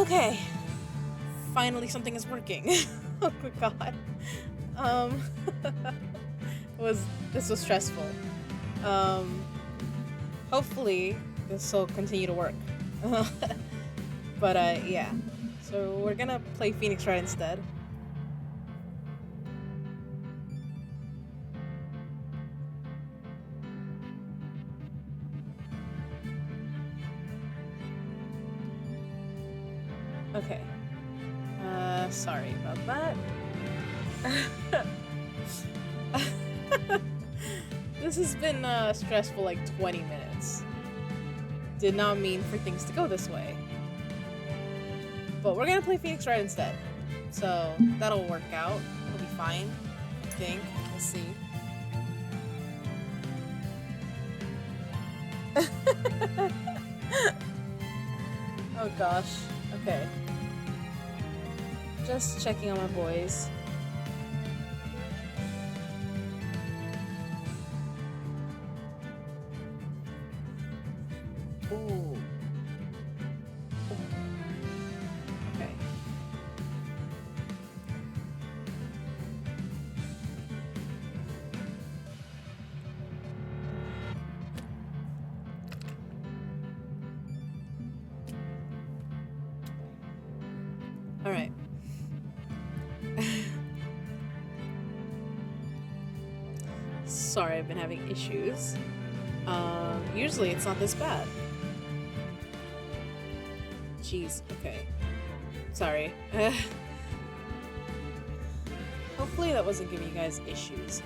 Okay. Finally something is working. Oh my god. Um this was stressful. Um Hopefully this will continue to work. But yeah. So we're gonna play Phoenix Wright instead. Okay. Sorry about that. This has been stressful like 20 minutes. Did not mean for things to go this way. But we're gonna play Phoenix Wright instead. So that'll work out. It'll be fine. I think. We'll see. Oh gosh. Okay. Just checking on my boys. Ooh. Okay. All right. Sorry, I've been having issues. Usually it's not this bad. Jeez, okay. Sorry. Hopefully that wasn't giving you guys issues.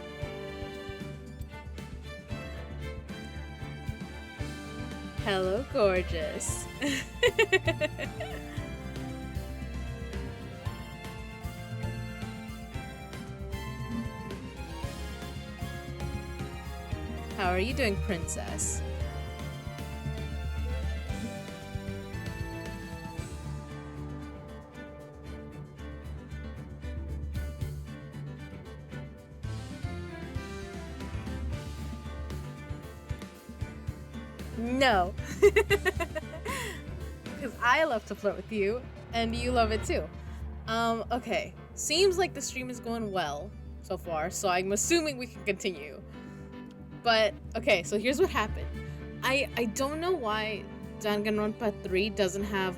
Hello, gorgeous. How are you doing, princess? No. Because I love to flirt with you, and you love it too. Okay. Seems like the stream is going well so far, so I'm assuming we can continue. But, okay, so here's what happened. I don't know why Danganronpa 3 doesn't have,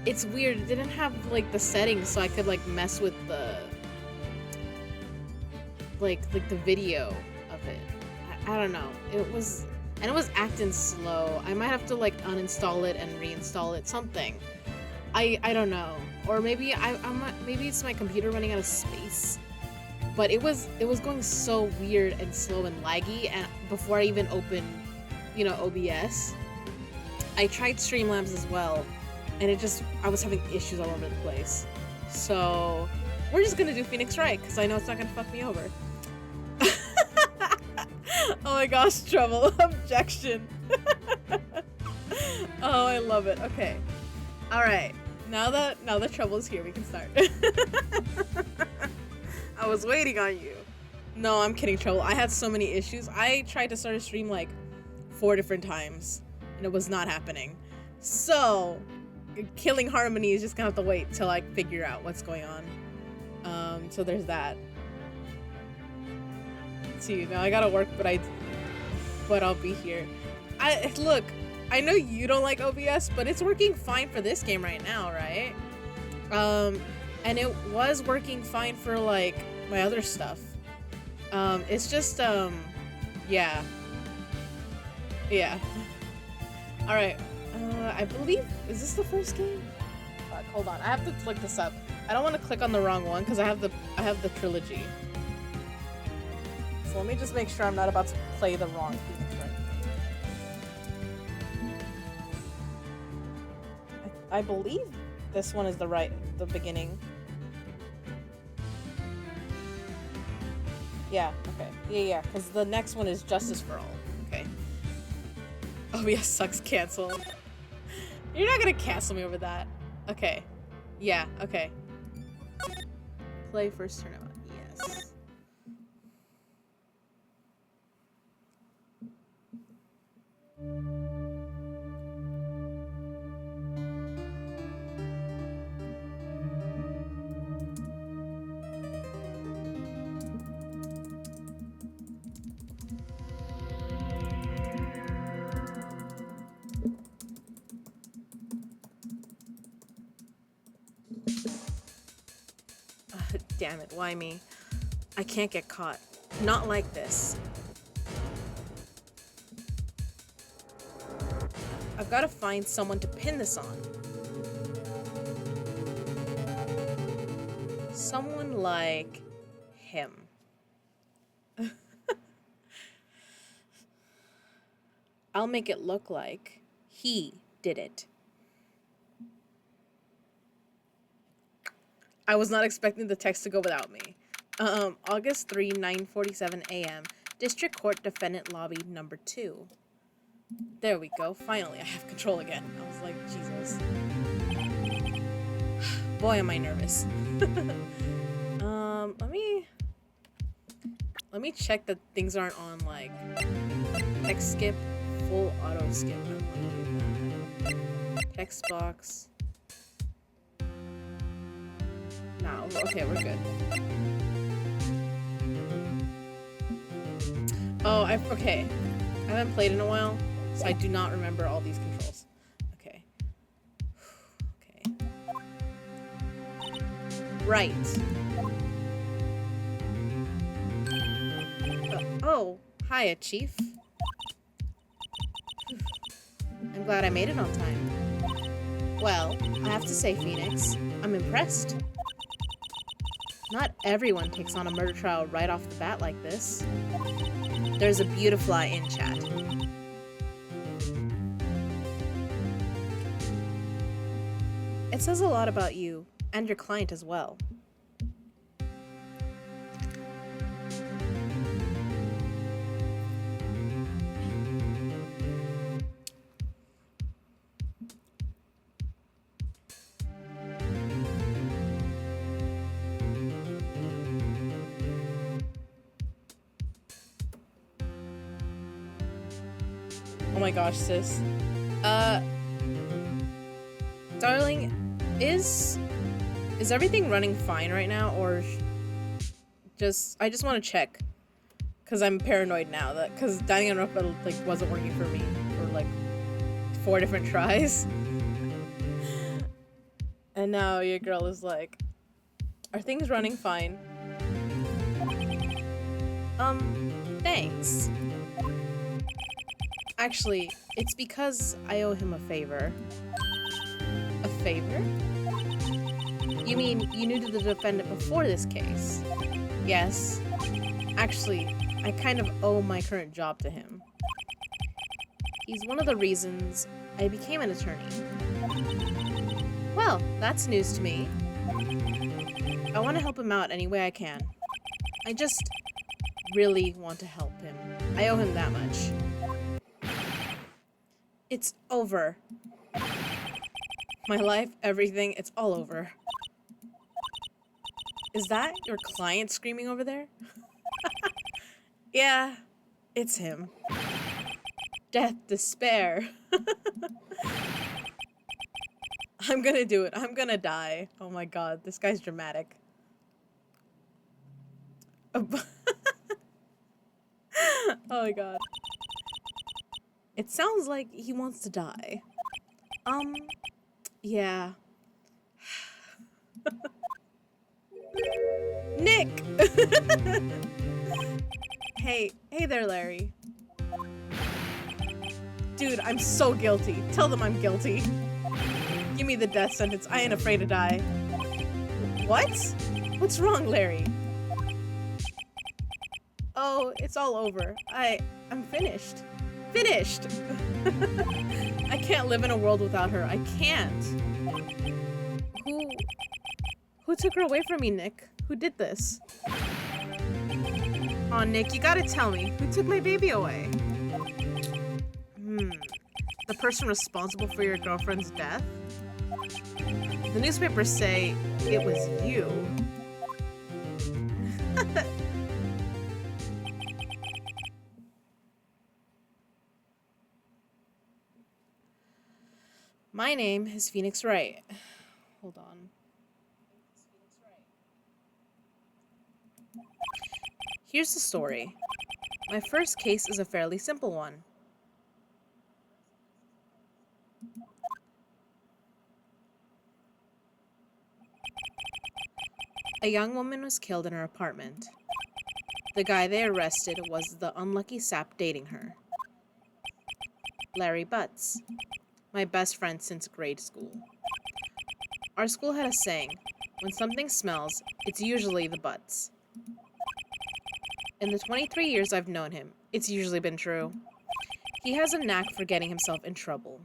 it's weird, it didn't have, like, the settings so I could, like, mess with the, like the video of it. I don't know. It was acting slow. I might have to, like, uninstall it and reinstall it, something. I don't know. Or maybe maybe it's my computer running out of space. But it was going so weird and slow and laggy, and before I even opened, you know, OBS, I tried Streamlabs as well, and I was having issues all over the place. So we're just gonna do Phoenix Wright because I know it's not gonna fuck me over. Oh my gosh, trouble. Objection. Oh, I love it. Okay. All right. Now that trouble's here, we can start. I was waiting on you. No, I'm kidding, Trouble. I had so many issues. I tried to start a stream like 4 different times, and it was not happening. So, Killing Harmony is just gonna have to wait till I figure out what's going on. So there's that. See, now I gotta work, but I'll be here. Look, I know you don't like OBS, but it's working fine for this game right now, right? And it was working fine for, like, my other stuff. It's just, yeah. Yeah. Alright, I believe, is this the first game? Fuck, hold on, I have to look this up. I don't want to click on the wrong one, because I have the trilogy. So let me just make sure I'm not about to play the wrong Phoenix Wright game. I believe this one is the beginning. Yeah, okay. Yeah, because the next one is Justice for All. Okay. OBS sucks, cancel. You're not gonna cancel me over that. Okay. Yeah, okay. Play first tournament. Yes. Damn it, why me? I can't get caught. Not like this. I've got to find someone to pin this on. Someone like him. I'll make it look like he did it. I was not expecting the text to go without me. August 3, 9:47 a.m. District Court Defendant Lobby number 2. There we go. Finally, I have control again. I was like, Jesus. Boy, am I nervous. Let me check that things aren't on, like, text skip, full auto skip. I don't want to do that. Text box. No, okay, we're good. Oh, okay. I haven't played in a while, so I do not remember all these controls. Okay. Okay. Right. Oh, hiya, Chief. I'm glad I made it on time. Well, I have to say, Phoenix, I'm impressed. Not everyone takes on a murder trial right off the bat like this. There's a beautifly in chat. It says a lot about you, and your client as well. Oh my gosh, sis. Darling, is everything running fine right now, or I just want to check, cause I'm paranoid now cause Danganronpa like wasn't working for me for like 4 different tries, and now your girl is like, are things running fine? Thanks. Actually, it's because I owe him a favor. A favor? You mean you knew the defendant before this case? Yes. Actually, I kind of owe my current job to him. He's one of the reasons I became an attorney. Well, that's news to me. I want to help him out any way I can. I just really want to help him. I owe him that much. It's over. My life, everything, it's all over. Is that your client screaming over there? Yeah, it's him. Death, despair. I'm gonna do it. I'm gonna die. Oh my god, this guy's dramatic. Oh my god. It sounds like he wants to die. Yeah. Nick! Hey there, Larry. Dude, I'm so guilty. Tell them I'm guilty. Give me the death sentence. I ain't afraid to die. What? What's wrong, Larry? Oh, it's all over. I'm finished. Finished! I can't live in a world without her. I can't. Who took her away from me, Nick? Who did this? Aw, Nick, you gotta tell me. Who took my baby away? The person responsible for your girlfriend's death? The newspapers say it was you. My name is Phoenix Wright. Hold on. Here's the story. My first case is a fairly simple one. A young woman was killed in her apartment. The guy they arrested was the unlucky sap dating her. Larry Butts. My best friend since grade school. Our school had a saying, when something smells, it's usually the butts. In the 23 years I've known him, it's usually been true. He has a knack for getting himself in trouble.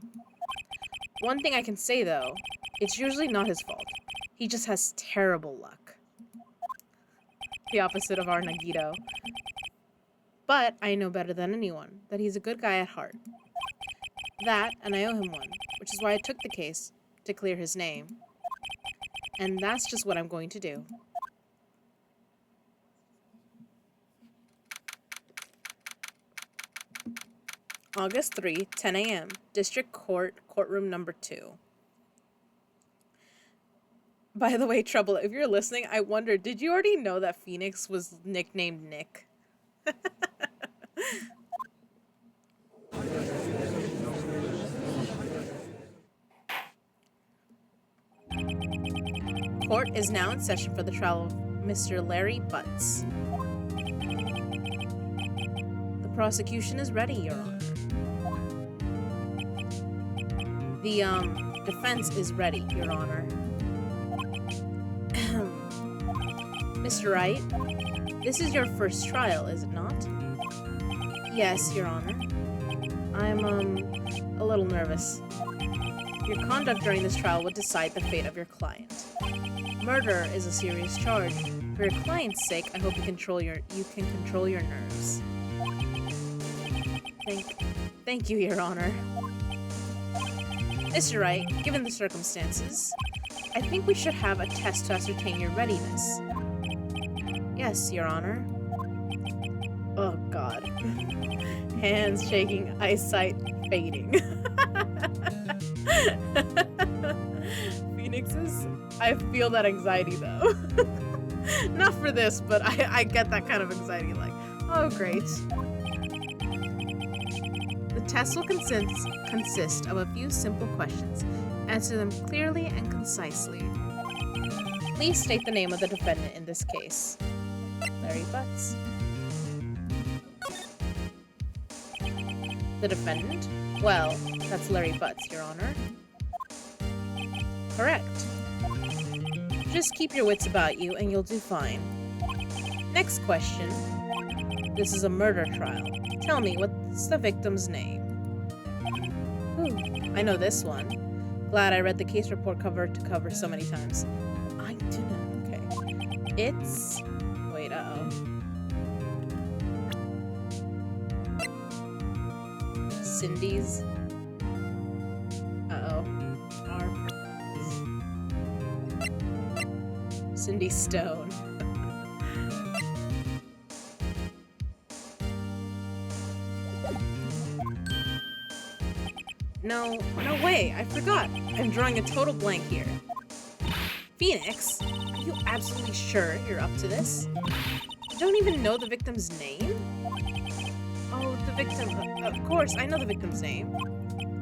One thing I can say, though, it's usually not his fault. He just has terrible luck. The opposite of our Nagito. But I know better than anyone that he's a good guy at heart. That, and I owe him one, which is why I took the case, to clear his name. And that's just what I'm going to do. August 3, 10 a.m., District Court, Courtroom Number 2. By the way, Trouble, if you're listening, I wonder, did you already know that Phoenix was nicknamed Nick? Court is now in session for the trial of Mr. Larry Butts. The prosecution is ready, Your Honor. The defense is ready, Your Honor. Mr. Wright, this is your first trial, is it not? Yes, Your Honor. I'm, a little nervous. Your conduct during this trial would decide the fate of your client. Murder is a serious charge. For your client's sake, I hope you can control your nerves. Thank you, Your Honor. Mr. Wright, given the circumstances, I think we should have a test to ascertain your readiness. Yes, Your Honor. Oh, God. Hands shaking, eyesight fading. Phoenix's? I feel that anxiety, though. Not for this, but I get that kind of anxiety, like, oh, great. The test will consist of a few simple questions. Answer them clearly and concisely. Please state the name of the defendant in this case. Larry Butts. The defendant? Well, that's Larry Butts, Your Honor. Correct. Just keep your wits about you and you'll do fine. Next question. This is a murder trial. Tell me, what's the victim's name? Ooh, I know this one. Glad I read the case report cover to cover so many times. I do know. Okay. It's... Wait, uh-oh. Cindy's... Uh-oh. Cindy Stone. No way, I forgot. I'm drawing a total blank here. Phoenix, are you absolutely sure you're up to this? You don't even know the victim's name? Oh, the victim, of course, I know the victim's name.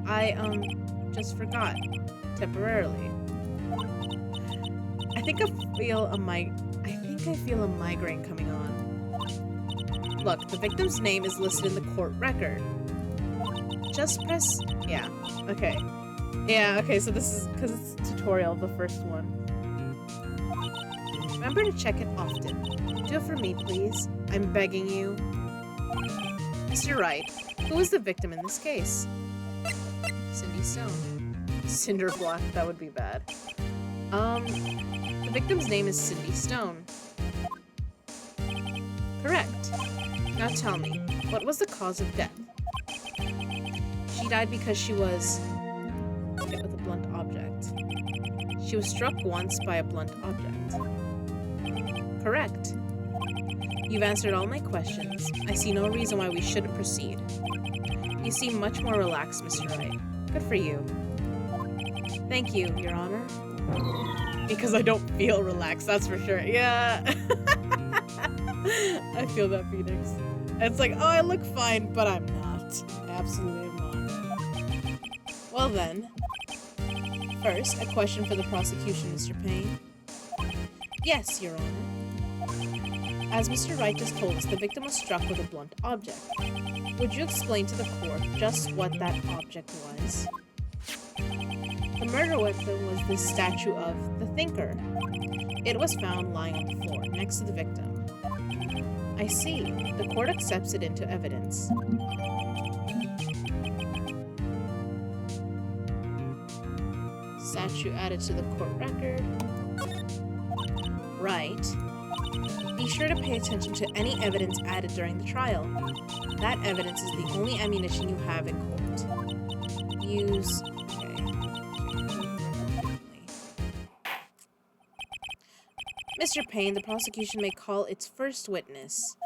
I, just forgot. Temporarily. I think I feel a migraine coming on. Look, the victim's name is listed in the court record. Just press... Yeah, okay. Yeah, okay, so this is... Because it's a tutorial, the first one. Remember to check it often. Do it for me, please. I'm begging you. Mr. Wright, who is the victim in this case? Cindy Stone. Cinder block, that would be bad. The victim's name is Cindy Stone. Correct. Now tell me, what was the cause of death? She died because she was hit with a blunt object. She was struck once by a blunt object. Correct. You've answered all my questions. I see no reason why we shouldn't proceed. You seem much more relaxed, Mr. Wright. Good for you. Thank you, Your Honor. Because I don't feel relaxed, that's for sure. Yeah. I feel that, Phoenix. It's like, oh, I look fine, but I'm not. Absolutely not. Well then. First, a question for the prosecution, Mr. Payne. Yes, Your Honor. As Mr. Wright just told us, the victim was struck with a blunt object. Would you explain to the court just what that object was? The murder weapon was this statue of the Thinker. It was found lying on the floor, next to the victim. I see. The court accepts it into evidence. Statue added to the court record. Right. Be sure to pay attention to any evidence added during the trial. That evidence is the only ammunition you have in court. Use... Okay. Mr. Payne, the prosecution may call its first witness.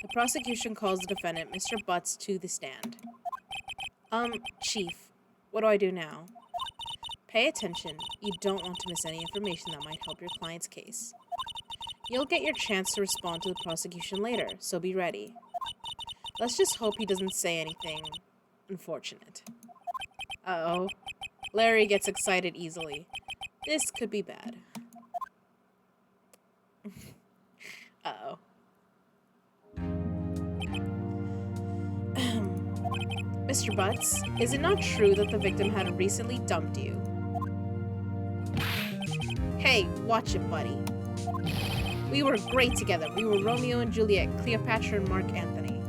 The prosecution calls the defendant, Mr. Butts, to the stand. Chief, what do I do now? Pay attention. You don't want to miss any information that might help your client's case. You'll get your chance to respond to the prosecution later, so be ready. Let's just hope he doesn't say anything unfortunate. Uh-oh. Larry gets excited easily. This could be bad. Uh-oh. Mr. Butts, is it not true that the victim had recently dumped you? Hey, watch it, buddy. We were great together. We were Romeo and Juliet, Cleopatra and Mark Antony.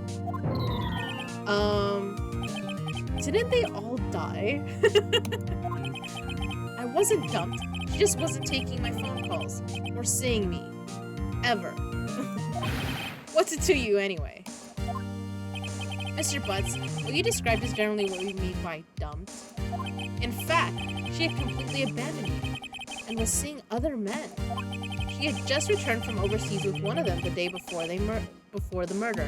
Didn't they all die? I wasn't dumped. She just wasn't taking my phone calls or seeing me. Ever. What's it to you, anyway? Mr. Butts, will you describe this generally what we mean by dumped? In fact, she had completely abandoned me and was seeing other men. She had just returned from overseas with one of them the day before the murder.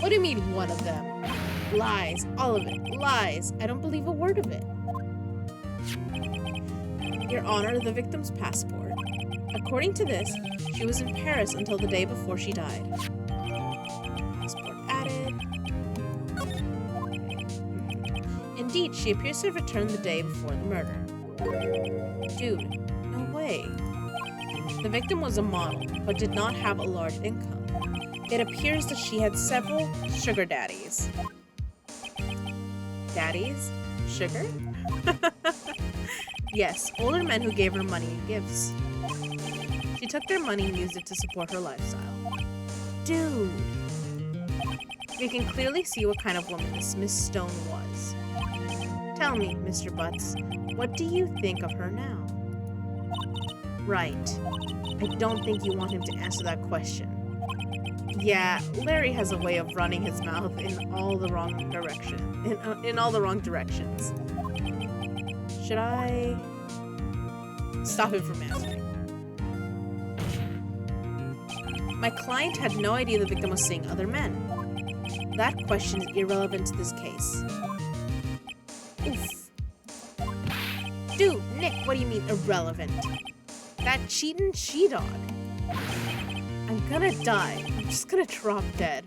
What do you mean, one of them? Lies. All of it. Lies. I don't believe a word of it. Your Honor, the victim's passport. According to this, she was in Paris until the day before she died. Passport added. Indeed, she appears to have returned the day before the murder. Dude, no way. The victim was a model, but did not have a large income. It appears that she had several sugar daddies. Daddies? Sugar? Yes, older men who gave her money and gifts. She took their money and used it to support her lifestyle. Dude! You can clearly see what kind of woman this Miss Stone was. Tell me, Mr. Butts, what do you think of her now? Right. I don't think you want him to answer that question. Yeah, Larry has a way of running his mouth in all the wrong in all the wrong directions. Should I stop him from answering? My client had no idea the victim was seeing other men. That question is irrelevant to this case. Oof. Dude, Nick, what do you mean irrelevant? That cheatin' she-dog. I'm gonna die. I'm just gonna drop dead.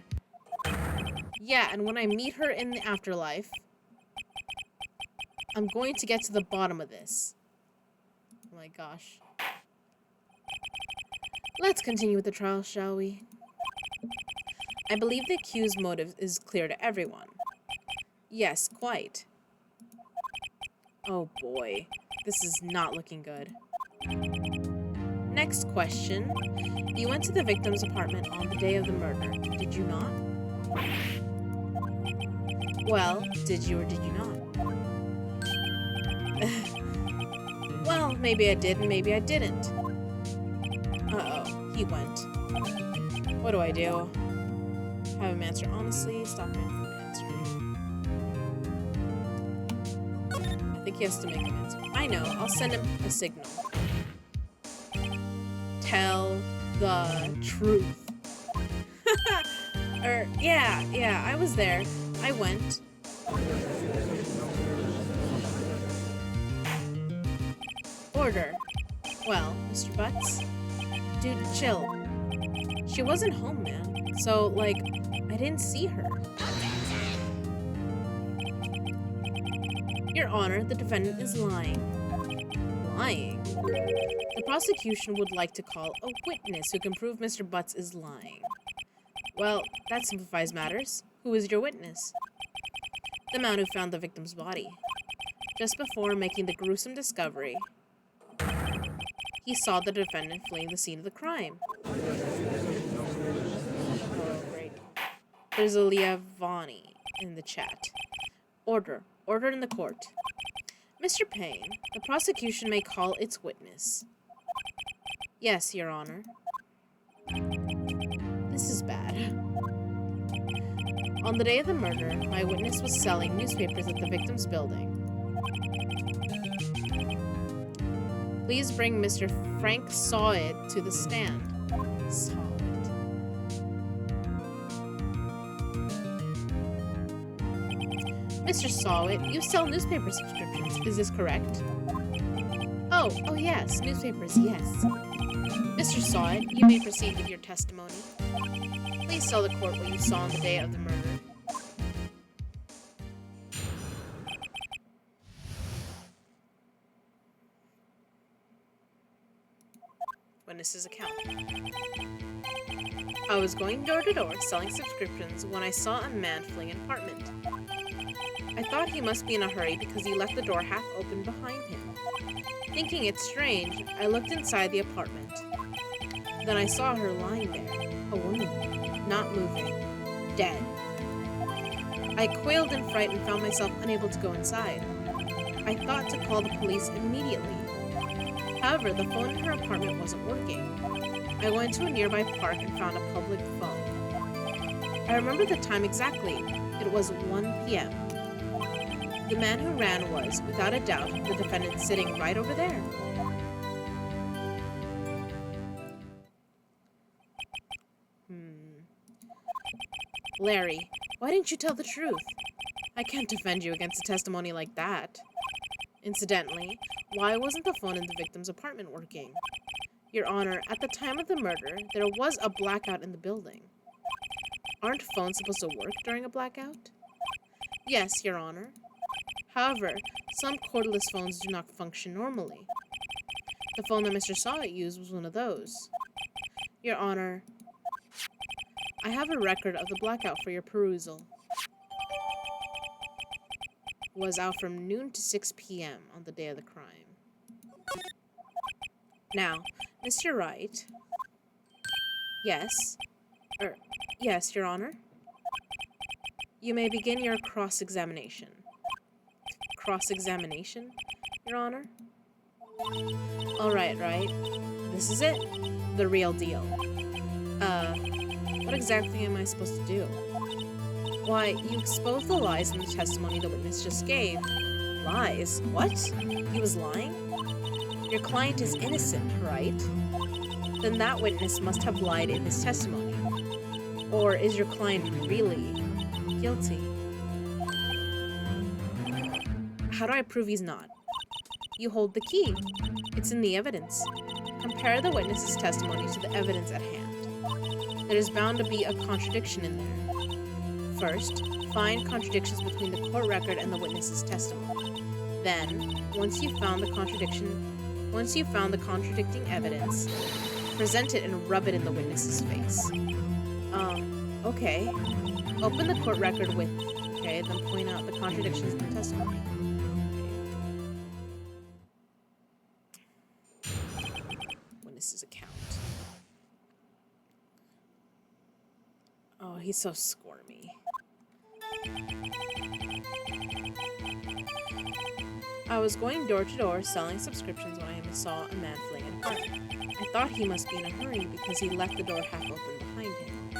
Yeah, and when I meet her in the afterlife, I'm going to get to the bottom of this. Oh my gosh. Let's continue with the trial, shall we? I believe the accused's motive is clear to everyone. Yes, quite. Oh boy, this is not looking good. Next question. You went to the victim's apartment on the day of the murder, did you not? Well, did you or did you not? Well, maybe I did and maybe I didn't. Uh-oh, he went. What do I do? Have him answer honestly, stop him from answering. I think he has to make him answer. I know, I'll send him a signal. Tell the truth. Yeah, I was there. I went. Order. Well, Mr. Butts? Dude, chill. She wasn't home, man. So, like, I didn't see her. Your Honor, the defendant is lying. Lying? The prosecution would like to call a witness who can prove Mr. Butts is lying. Well, that simplifies matters. Who is your witness? The man who found the victim's body. Just before making the gruesome discovery, he saw the defendant fleeing the scene of the crime. Oh, great. There's a Liavani in the chat. Order. Order in the court. Mr. Payne, the prosecution may call its witness. Yes, Your Honor. This is bad. On the day of the murder, my witness was selling newspapers at the victim's building. Please bring Mr. Frank Sawit to the stand. Sawit. Mr. Sawit, you sell newspaper subscriptions, is this correct? Oh yes, newspapers, yes. Mr. Sawit, you may proceed with your testimony. Please tell the court what you saw on the day of the murder. Witness's account. I was going door to door selling subscriptions when I saw a man fleeing an apartment. I thought he must be in a hurry because he left the door half open behind him. Thinking it strange, I looked inside the apartment. Then I saw her lying there, a woman, not moving, dead. I quailed in fright and found myself unable to go inside. I thought to call the police immediately. However, the phone in her apartment wasn't working. I went to a nearby park and found a public phone. I remember the time exactly. It was 1 p.m. The man who ran was, without a doubt, the defendant sitting right over there. Larry, why didn't you tell the truth? I can't defend you against a testimony like that. Incidentally, why wasn't the phone in the victim's apartment working? Your Honor, at the time of the murder, there was a blackout in the building. Aren't phones supposed to work during a blackout? Yes, Your Honor. However, some cordless phones do not function normally. The phone that Mr. Sawit used was one of those. Your Honor, I have a record of the blackout for your perusal. It was out from noon to 6 p.m. on the day of the crime. Now, Mr. Wright. Yes. Yes, Your Honor. You may begin your cross-examination. Cross-examination, Your Honor? All right. This is it. The real deal. What exactly am I supposed to do? Why, you exposed the lies in the testimony the witness just gave. Lies? What? He was lying? Your client is innocent, right? Then that witness must have lied in his testimony. Or is your client really guilty? How do I prove he's not? You hold the key. It's in the evidence. Compare the witness's testimony to the evidence at hand. There's bound to be a contradiction in there. First, find contradictions between the court record and the witness's testimony. Then, once you've found the contradicting evidence, present it and rub it in the witness's face. Okay. Open the court record with, then point out the contradictions in the testimony. Witness's account. Oh, he's so squirmy. I was going door to door selling subscriptions when I saw a man fleeing an apartment. I thought he must be in a hurry because he left the door half open behind him.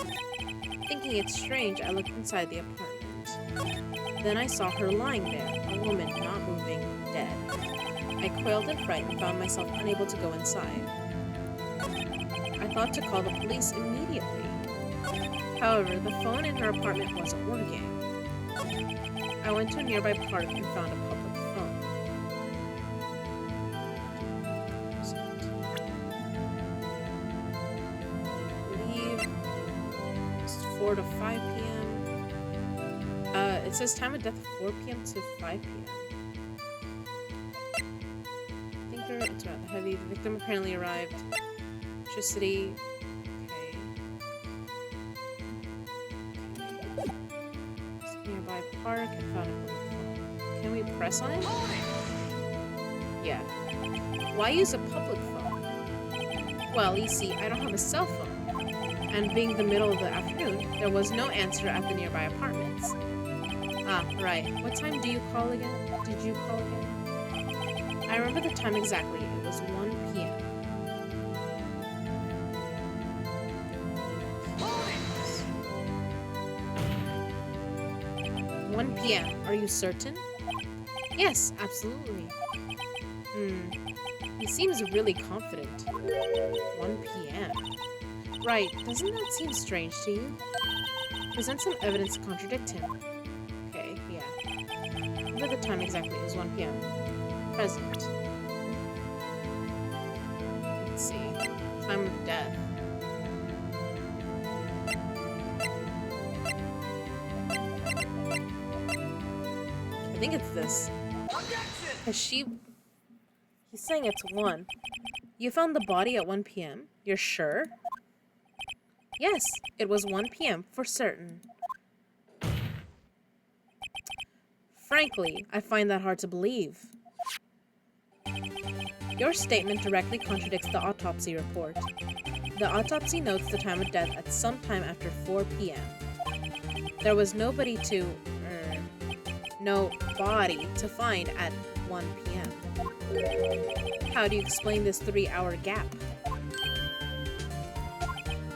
Thinking it strange, I looked inside the apartment. Then I saw her lying there, a woman not moving, dead. I quailed in fright and found myself unable to go inside. I thought to call the police immediately. However, the phone in her apartment wasn't working. I went to a nearby park and found a public phone. I believe it's 4 to 5 p.m. It says time of death 4 p.m. to 5 p.m. I think sounds rather heavy. The victim apparently arrived. Electricity. Okay. Nearby park and found a public phone. Can we press on it? Yeah. Why use a public phone? Well, you see, I don't have a cell phone. And being the middle of the afternoon, there was no answer at the nearby apartments. Ah, right. What time do you call again? Did you call again? I remember the time exactly. It was 1 p.m. 1 p.m. Are you certain? Yes, absolutely. He seems really confident. 1 p.m. Right, doesn't that seem strange to you? Present some evidence to contradict him. Okay, yeah. Remember the time exactly, it was 1 p.m. Present. Let's see. Time of death. I think it's this. He's saying it's 1. You found the body at 1 p.m.? You're sure? Yes, it was 1 p.m. for certain. Frankly, I find that hard to believe. Your statement directly contradicts the autopsy report. The autopsy notes the time of death at some time after 4 p.m. There was no body to find at 1 p.m. How do you explain this 3-hour gap?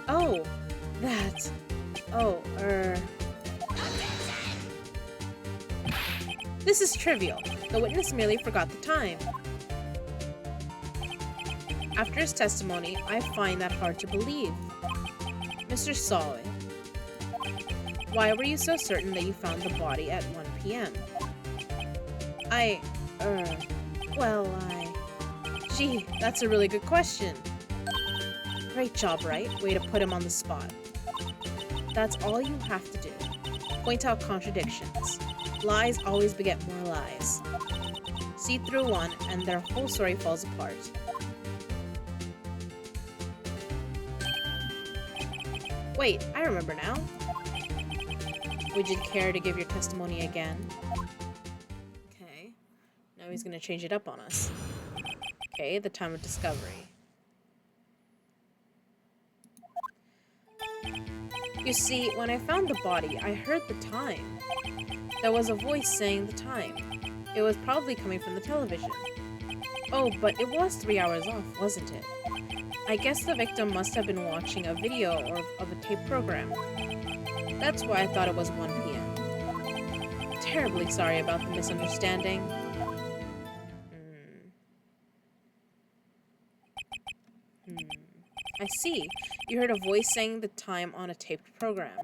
Oh, that. Oh, This is trivial. The witness merely forgot the time. After his testimony, I find that hard to believe. Mr. Solid, why were you so certain that you found the body at 1 p.m.? Gee, that's a really good question. Great job, Wright? Way to put him on the spot. That's all you have to do. Point out contradictions. Lies always beget more lies. See through one, and their whole story falls apart. Wait, I remember now. Would you care to give your testimony again? Okay. Now he's gonna change it up on us. Okay, the time of discovery. You see, when I found the body, I heard the time. There was a voice saying the time. It was probably coming from the television. Oh, but it was 3 hours off, wasn't it? I guess the victim must have been watching a video or of a tape program. That's why I thought it was 1 p.m. Terribly sorry about the misunderstanding. I see. You heard a voice saying the time on a taped program.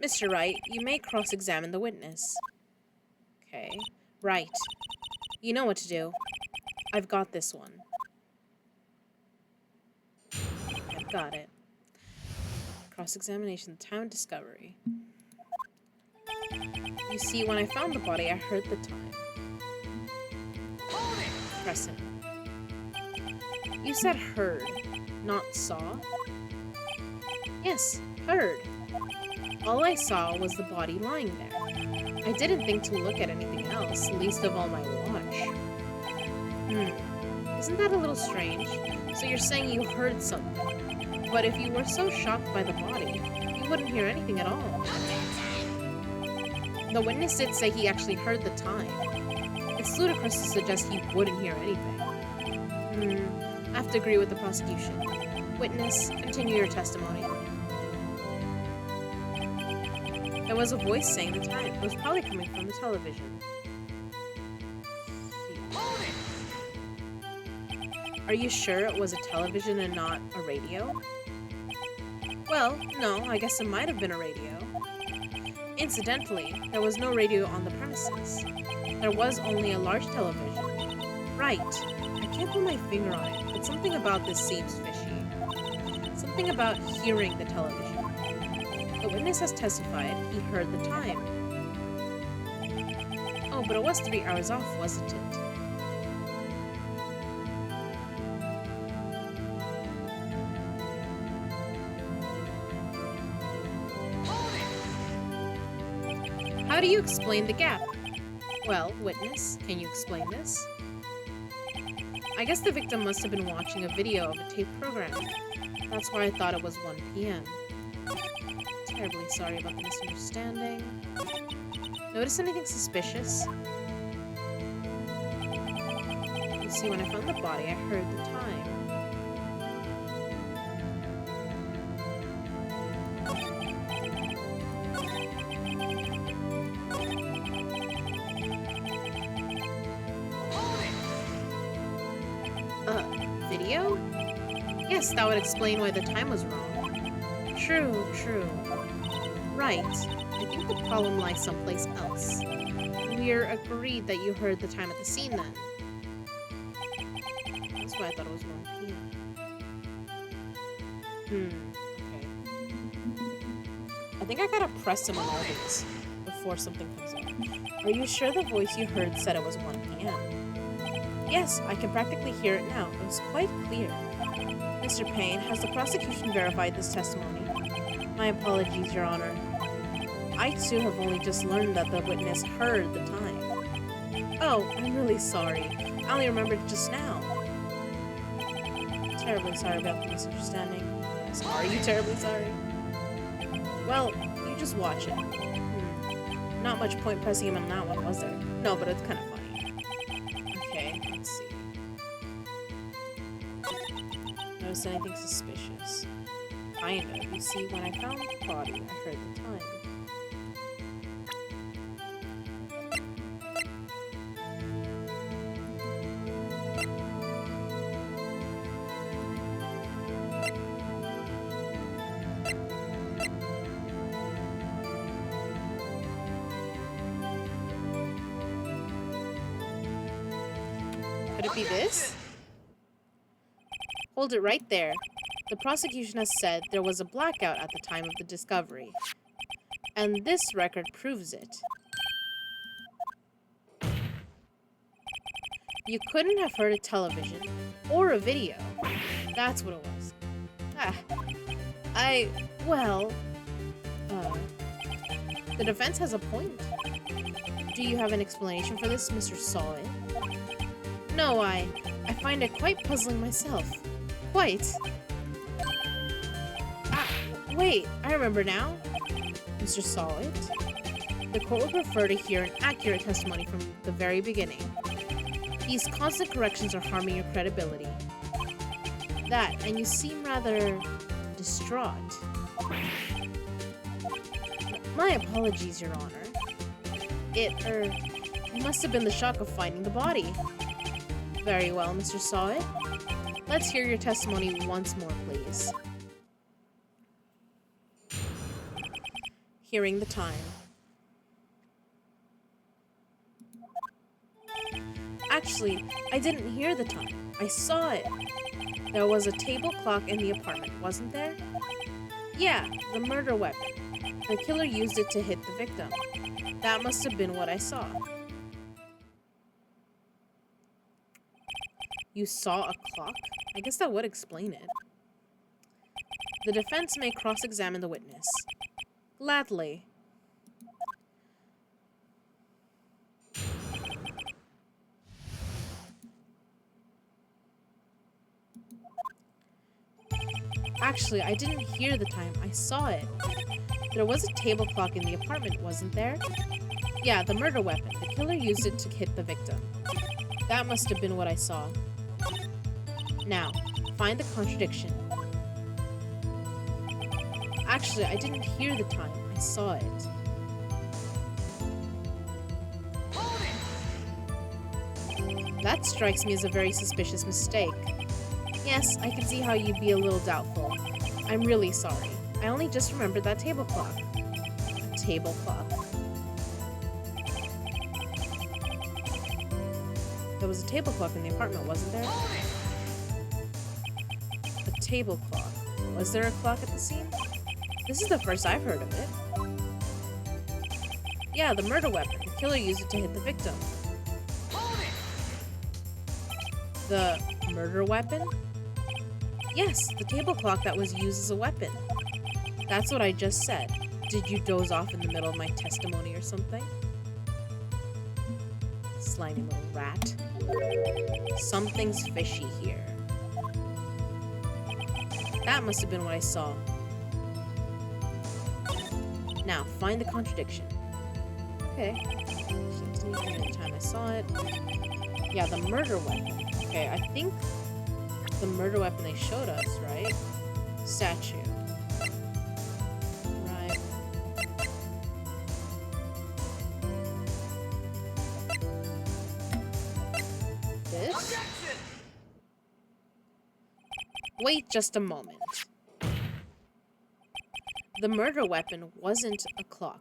Mr. Wright, you may cross-examine the witness. Okay. Right. You know what to do. I've got this one. I've got it. Cross-examination, time of discovery. You see, when I found the body, I heard the time. Press it. You said heard, not saw? Yes, heard. All I saw was the body lying there. I didn't think to look at anything else, least of all my watch. Isn't that a little strange? So you're saying you heard something, but if you were so shocked by the body, you wouldn't hear anything at all. The witness did say he actually heard the time. It's ludicrous to suggest he wouldn't hear anything. I have to agree with the prosecution. Witness, continue your testimony. There was a voice saying the time. It was probably coming from the television. Are you sure it was a television and not a radio? Well, no, I guess it might have been a radio. Incidentally, there was no radio on the premises. There was only a large television. Right. I can't put my finger on it, but something about this seems fishy. Something about hearing the television. The witness has testified he heard the time. Oh, but it was 3 hours off, wasn't it? How do you explain the gap? Well, witness, can you explain this? I guess the victim must have been watching a video of a tape program. That's why I thought it was 1 p.m. Terribly sorry about the misunderstanding. Notice anything suspicious? You see, when I found the body, I heard the time. Video? Yes, that would explain why the time was wrong. True, true. Right. I think the problem lies someplace else. We're agreed that you heard the time at the scene then. That's why I thought it was 1 p.m. Okay. I think I gotta press him on all these before something comes up. Are you sure the voice you heard said it was 1 p.m.? Yes, I can practically hear it now. It was quite clear. Mr. Payne, has the prosecution verified this testimony? My apologies, Your Honor. I too have only just learned that the witness heard the time. Oh, I'm really sorry. I only remembered it just now. Terribly sorry about the misunderstanding. Are you terribly sorry? Well, you just watch it. Not much point pressing him on that one, was there? No, but it's kind of funny. Okay, let's see. Notice anything suspicious? Kind of. You see, when I found the body, I heard the time. Could it be this? Hold it right there. The prosecution has said there was a blackout at the time of the discovery. And this record proves it. You couldn't have heard a television or a video. That's what it was. The defense has a point. Do you have an explanation for this, Mr. Solid? No, I find it quite puzzling myself. Quite. Wait, I remember now. Mr. Solid? The court would prefer to hear an accurate testimony from the very beginning. These constant corrections are harming your credibility. That, and you seem rather distraught. My apologies, Your Honor. It must have been the shock of finding the body. Very well, Mr. Solid. Let's hear your testimony once more, please. Hearing the time. Actually, I didn't hear the time. I saw it. There was a table clock in the apartment, wasn't there? Yeah, the murder weapon. The killer used it to hit the victim. That must have been what I saw. You saw a clock? I guess that would explain it. The defense may cross-examine the witness. Gladly. Actually, I didn't hear the time. I saw it. There was a table clock in the apartment, wasn't there? Yeah, the murder weapon. The killer used it to hit the victim. That must have been what I saw. Now, find the contradiction. Actually, I didn't hear the time. I saw it. That strikes me as a very suspicious mistake. Yes, I can see how you'd be a little doubtful. I'm really sorry. I only just remembered that table clock. Table clock. There was a table clock in the apartment, wasn't there? A table clock. Was there a clock at the scene? This is the first I've heard of it. Yeah, the murder weapon. The killer used it to hit the victim. The murder weapon? Yes, the table clock that was used as a weapon. That's what I just said. Did you doze off in the middle of my testimony or something? Slimy little rat. Something's fishy here. That must have been what I saw. Now, find the contradiction. Okay. The time I saw it. Yeah, the murder weapon. Okay, I think the murder weapon they showed us, right? Statue. Right. This? Wait just a moment. The murder weapon wasn't a clock.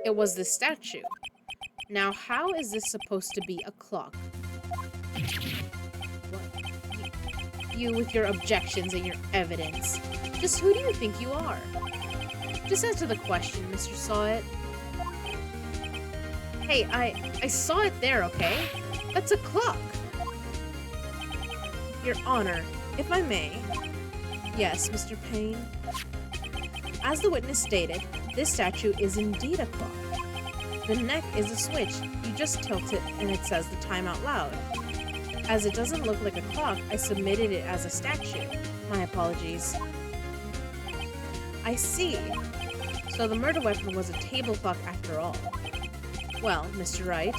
It was the statue. Now, how is this supposed to be a clock? What? You with your objections and your evidence. Just who do you think you are? Just answer the question, Mr. Saw It. Hey, I saw it there, okay? That's a clock. Your Honor, if I may. Yes, Mr. Payne. As the witness stated, this statue is indeed a clock. The neck is a switch. You just tilt it and it says the time out loud. As it doesn't look like a clock, I submitted it as a statue. My apologies. I see. So the murder weapon was a table clock after all. Well, Mr. Wright,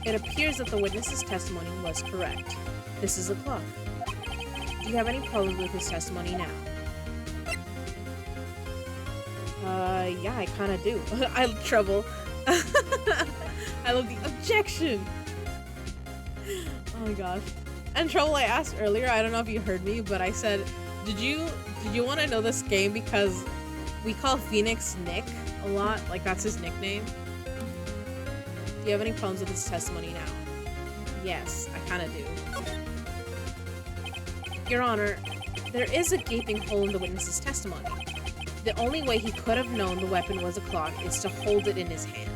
it appears that the witness's testimony was correct. This is a clock. Do you have any problems with his testimony now? Yeah, I kinda do. I have trouble. I love the objection! Oh my gosh. And Trouble, I asked earlier, I don't know if you heard me, but I said, did you want to know this game because we call Phoenix Nick a lot? Like, that's his nickname. Do you have any problems with his testimony now? Yes, I kinda do. Your Honor, there is a gaping hole in the witness's testimony. The only way he could have known the weapon was a clock is to hold it in his hand.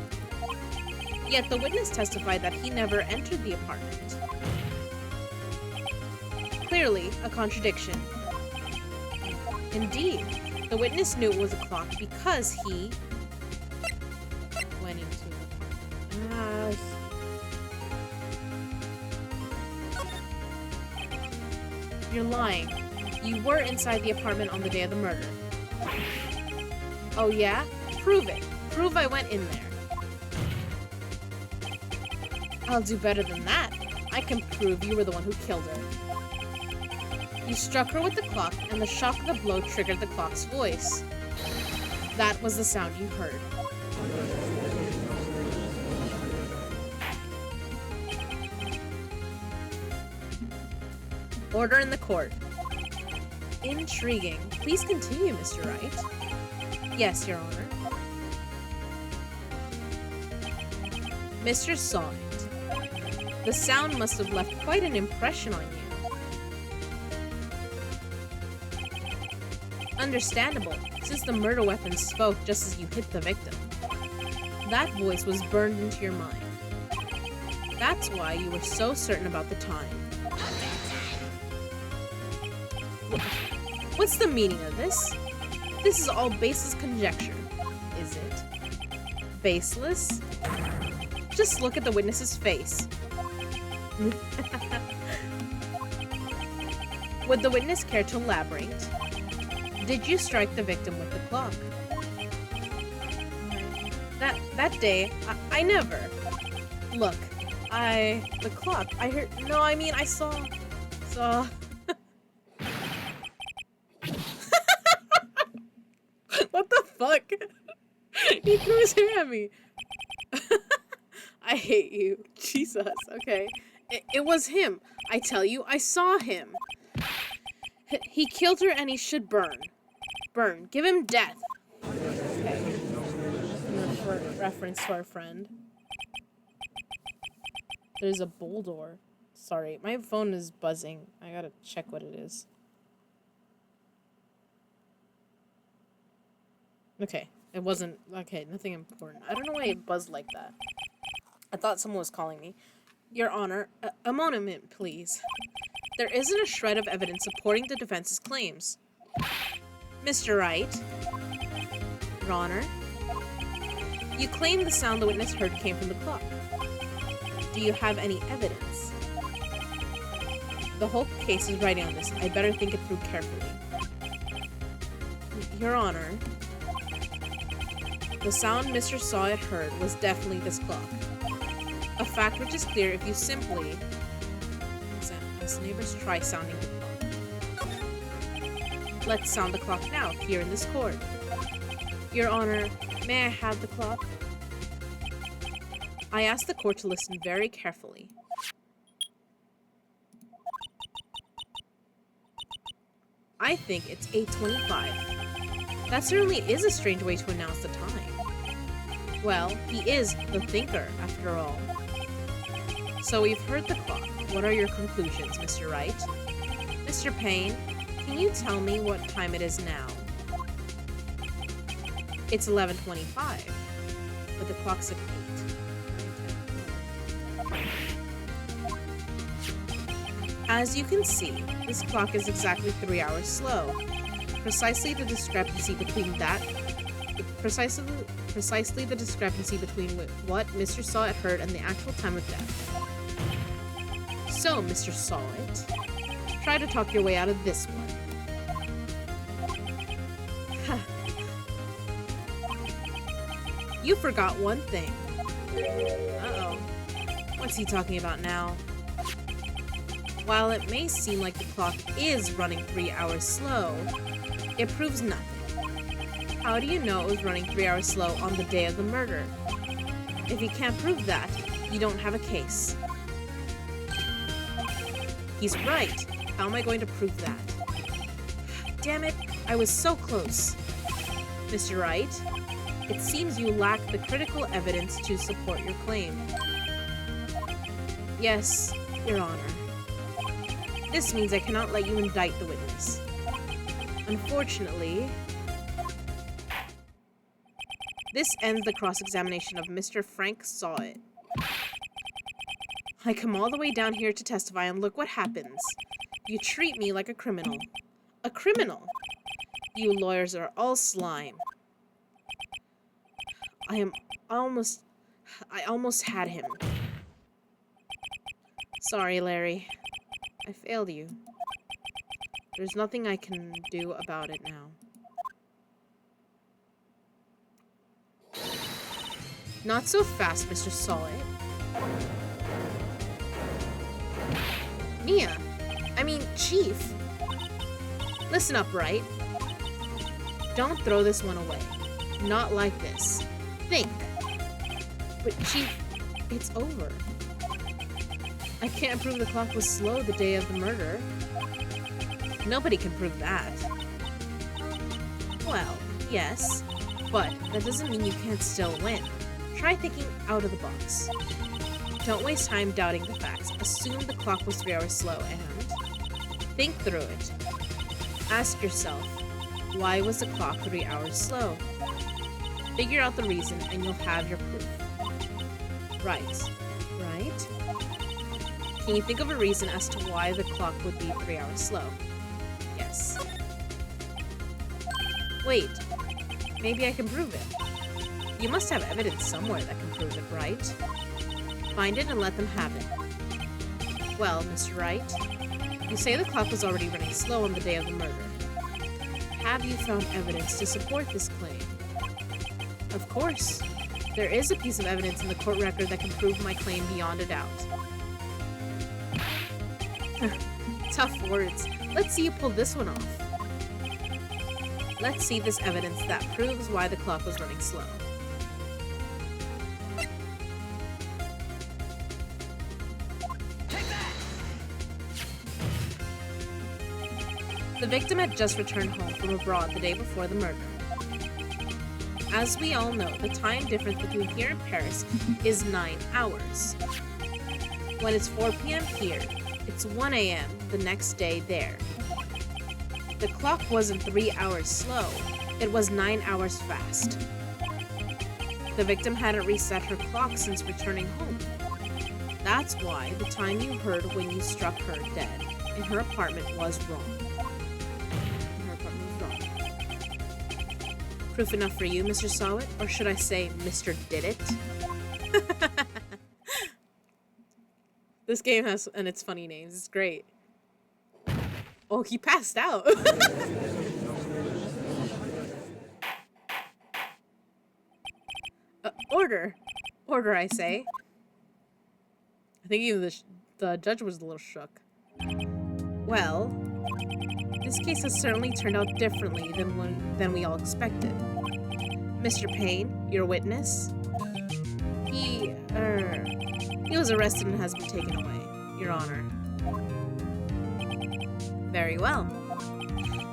Yet the witness testified that he never entered the apartment. Clearly, a contradiction. Indeed, the witness knew it was a clock because he went into the apartment. You're lying. You were inside the apartment on the day of the murder. Oh yeah? Prove it. Prove I went in there. I'll do better than that. I can prove you were the one who killed her. You struck her with the clock, and the shock of the blow triggered the clock's voice. That was the sound you heard. Order in the court. Intriguing. Please continue, Mr. Wright. Yes, Your Honor. Mr. Saw It. The sound must have left quite an impression on you. Understandable, since the murder weapon spoke just as you hit the victim. That voice was burned into your mind. That's why you were so certain about the time. What's the meaning of this? This is all baseless conjecture, is it? Baseless? Just look at the witness's face. Would the witness care to elaborate? Did you strike the victim with the clock? That day, I never. Look, the clock, I heard, no, I mean, I saw. What the fuck? He threw his hair at me. I hate you. Jesus, okay. It was him. I tell you, I saw him. He killed her and he should burn. Burn. Give him death. Okay. Reference to our friend. There's a bull door. Sorry, my phone is buzzing. I gotta check what it is. Okay, it wasn't, okay, nothing important. I don't know why it buzzed like that. I thought someone was calling me. Your Honor, a moment, please. There isn't a shred of evidence supporting the defense's claims. Mr. Wright. Your Honor. You claim the sound the witness heard came from the clock. Do you have any evidence? The whole case is riding on this. I better think it through carefully. Your Honor, the sound Mr. Sawit heard was definitely this clock. A fact which is clear if you simply as neighbors try sounding the clock. Let's sound the clock now, here in this court. Your Honor, may I have the clock? I ask the court to listen very carefully. I think it's 8:25. That certainly is a strange way to announce the time. Well, he is the thinker, after all. So we've heard the clock. What are your conclusions, Mr. Wright? Mr. Payne, can you tell me what time it is now? It's 11:25, but the clock's at 8. As you can see, this clock is exactly 3 hours slow. Precisely the discrepancy between what Mr. Sawit heard and the actual time of death. So, Mr. Sawit, try to talk your way out of this one. You forgot one thing. Uh-oh. What's he talking about now? While it may seem like the clock is running 3 hours slow, it proves nothing. How do you know it was running 3 hours slow on the day of the murder? If you can't prove that, you don't have a case. He's right. How am I going to prove that? Damn it, I was so close. Mr. Wright, it seems you lack the critical evidence to support your claim. Yes, Your Honor. This means I cannot let you indict the witness. Unfortunately, this ends the cross-examination of Mr. Frank Sawit. I come all the way down here to testify, and look what happens. You treat me like a criminal. A criminal? You lawyers are all slime. I almost had him. Sorry, Larry. I failed you. There's nothing I can do about it now. Not so fast, Mr. Sawit. Mia! I mean, Chief! Listen up, Wright? Don't throw this one away. Not like this. Think. But Chief, it's over. I can't prove the clock was slow the day of the murder. Nobody can prove that. Well, yes, but that doesn't mean you can't still win. Try thinking out of the box. Don't waste time doubting the facts. Assume the clock was 3 hours slow and think through it. Ask yourself, why was the clock 3 hours slow? Figure out the reason and you'll have your proof. Right? Can you think of a reason as to why the clock would be 3 hours slow? Yes. Wait, maybe I can prove it. You must have evidence somewhere that can prove it, right? Find it and let them have it. Well, Mr. Wright, you say the clock was already running slow on the day of the murder. Have you found evidence to support this claim? Of course. There is a piece of evidence in the court record that can prove my claim beyond a doubt. Tough words. Let's see you pull this one off. Let's see this evidence that proves why the clock was running slow. The victim had just returned home from abroad the day before the murder. As we all know, the time difference between here and Paris is 9 hours. When it's 4 p.m. here, it's 1 a.m. the next day there. The clock wasn't 3 hours slow, it was 9 hours fast. The victim hadn't reset her clock since returning home. That's why the time you heard when you struck her dead in her apartment was wrong. proof enough for you, Mr. Sawit? Or should I say, Mr. Did It? This game has, and it's funny names. It's great. Oh, he passed out. Order. Order, I say. I think even the judge was a little shook. Well, this case has certainly turned out differently than we all expected. Mr. Payne, your witness, he was arrested and has been taken away, Your Honor. Very well.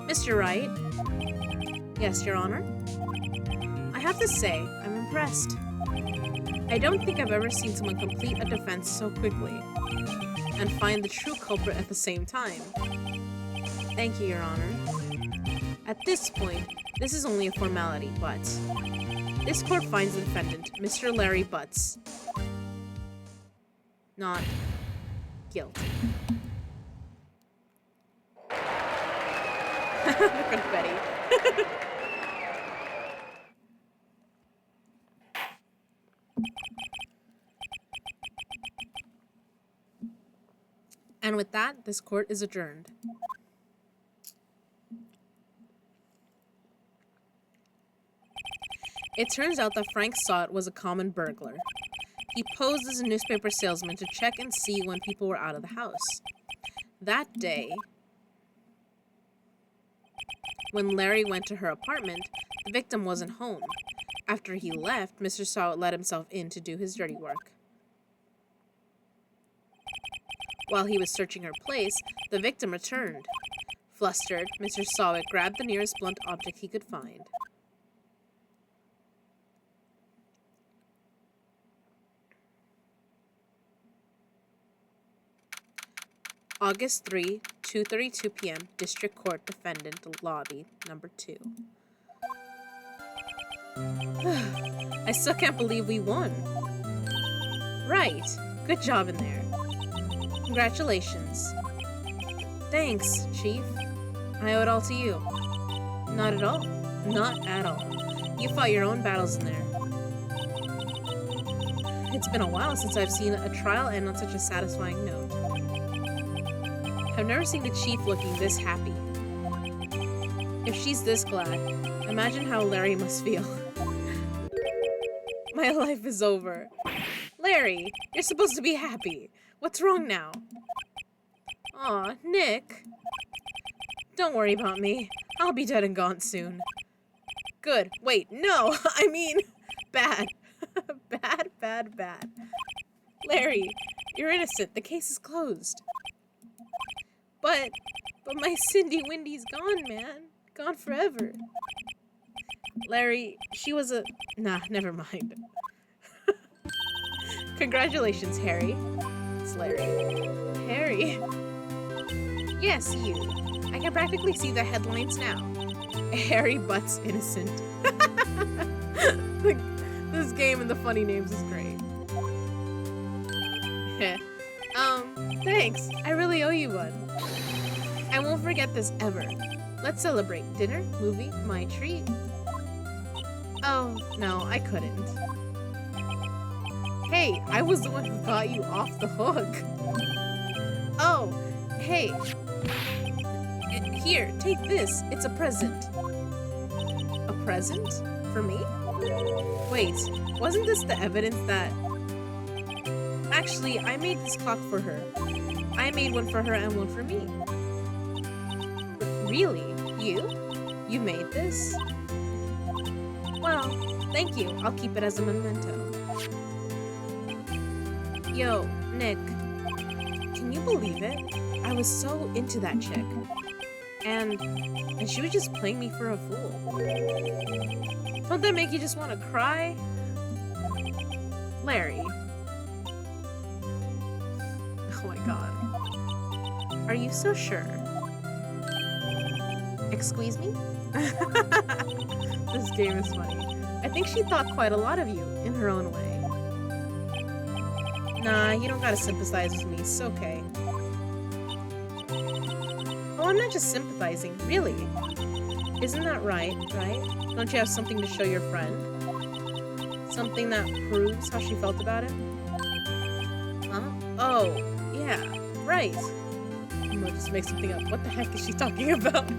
Mr. Wright? Yes, Your Honor? I have to say, I'm impressed. I don't think I've ever seen someone complete a defense so quickly and find the true culprit at the same time. Thank you, Your Honor. At this point, this is only a formality, but this court finds the defendant, Mr. Larry Butts, not guilty. Confetti. And with that, this court is adjourned. It turns out that Frank Sawit was a common burglar. He posed as a newspaper salesman to check and see when people were out of the house. That day, when Larry went to her apartment, the victim wasn't home. After he left, Mr. Sawit let himself in to do his dirty work. While he was searching her place, the victim returned. Flustered, Mr. Sawit grabbed the nearest blunt object he could find. August 3, 2:32 p.m., District Court Defendant Lobby, number 2. I still can't believe we won. Right. Good job in there. Congratulations. Thanks, Chief. I owe it all to you. Not at all. Not at all. You fought your own battles in there. It's been a while since I've seen a trial end on such a satisfying note. I've never seen the Chief looking this happy. If she's this glad, imagine how Larry must feel. My life is over. Larry, you're supposed to be happy. What's wrong now? Aw, Nick. Don't worry about me. I'll be dead and gone soon. Good. Wait, no! I mean, bad. Bad, bad, bad. Larry, you're innocent. The case is closed. But my Cindy Windy's gone, man. Gone forever. Larry, she was a... Nah, never mind. Congratulations, Harry. It's Larry. Harry? Yes, you. I can practically see the headlines now. Harry Butts innocent. This game and the funny names is great. Thanks. I really owe you one. I won't forget this ever. Let's celebrate. Dinner, movie, my treat. Oh, no, I couldn't. Hey, I was the one who got you off the hook. Oh, hey. Here, take this. It's a present. A present? For me? Wait, wasn't this the evidence that... Actually, I made this clock for her. I made one for her and one for me. Really? You? You made this? Well, thank you. I'll keep it as a memento. Yo, Nick. Can you believe it? I was so into that chick. And she was just playing me for a fool. Don't that make you just want to cry? Larry. Oh my god. Are you so sure? Excuse me? This game is funny. I think she thought quite a lot of you, in her own way. Nah, you don't gotta sympathize with me, it's okay. Oh, I'm not just sympathizing, really. Isn't that right? Don't you have something to show your friend? Something that proves how she felt about it? Huh? Oh, yeah, right. I'm gonna just make something up. What the heck is she talking about?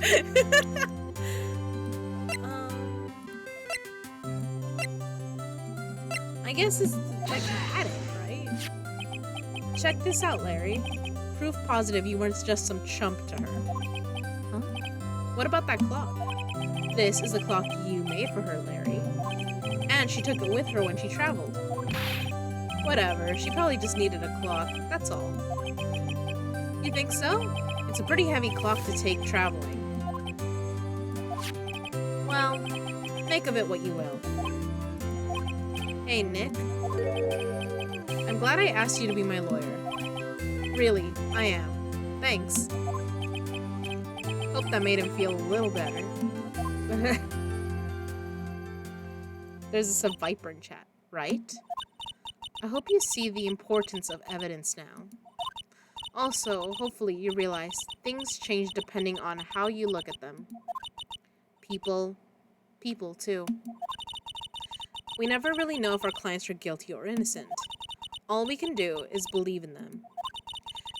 I guess it's like had it, right? Check this out, Larry. Proof positive you weren't just some chump to her. Huh? What about that clock? This is the clock you made for her, Larry. And she took it with her when she traveled. Whatever, she probably just needed a clock, that's all. You think so? It's a pretty heavy clock to take traveling. Well, make of it what you will. Hey, Nick. I'm glad I asked you to be my lawyer. Really, I am. Thanks. Hope that made him feel a little better. There's a Viper in chat, right? I hope you see the importance of evidence now. Also, hopefully you realize things change depending on how you look at them. People too. We never really know if our clients are guilty or innocent. All we can do is believe in them.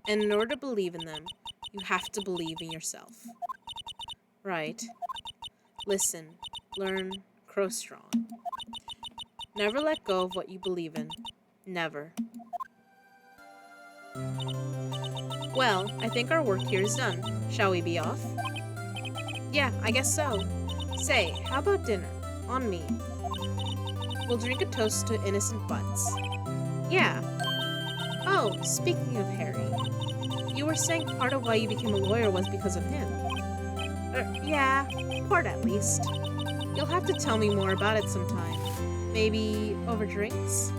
And in order to believe in them, you have to believe in yourself. Right. Listen, learn, grow strong. Never let go of what you believe in. Never. Well, I think our work here is done. Shall we be off? Yeah, I guess so. Say, how about dinner? On me. We'll drink a toast to innocent butts. Yeah. Oh, speaking of Harry, you were saying part of why you became a lawyer was because of him. Yeah, part at least. You'll have to tell me more about it sometime. Maybe over drinks?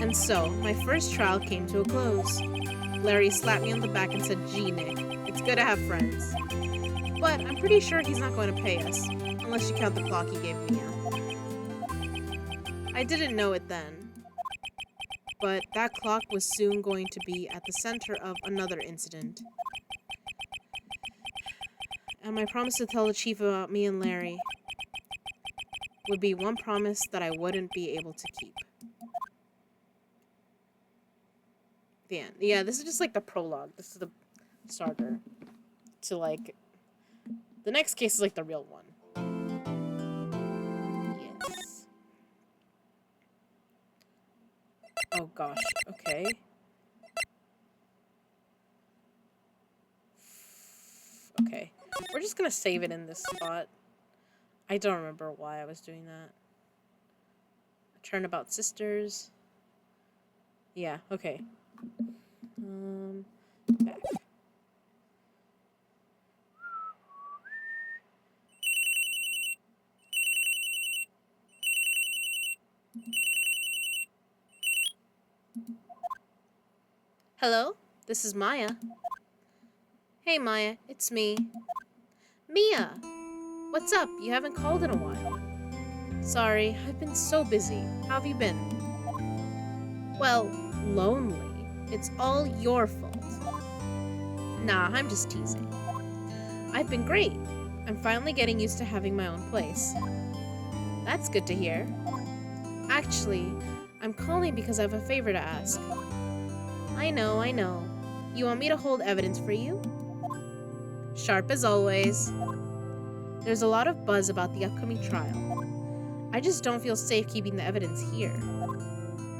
And so, my first trial came to a close. Larry slapped me on the back and said, "Gee, Nick, it's good to have friends." But I'm pretty sure he's not going to pay us, unless you count the clock he gave me. I didn't know it then, but that clock was soon going to be at the center of another incident. And my promise to tell the chief about me and Larry would be one promise that I wouldn't be able to keep. The end. Yeah, this is just like the prologue. This is the starter to like... The next case is like the real one. Yes. Oh gosh, okay. Okay. We're just gonna save it in this spot. I don't remember why I was doing that. Turnabout Sisters. Yeah, okay. Back. Hello, this is Maya. Hey Maya, it's me. Mia! What's up? You haven't called in a while. Sorry, I've been so busy. How have you been? Well, lonely. It's all your fault. Nah, I'm just teasing. I've been great. I'm finally getting used to having my own place. That's good to hear. Actually, I'm calling because I have a favor to ask. I know. You want me to hold evidence for you? Sharp as always. There's a lot of buzz about the upcoming trial. I just don't feel safe keeping the evidence here.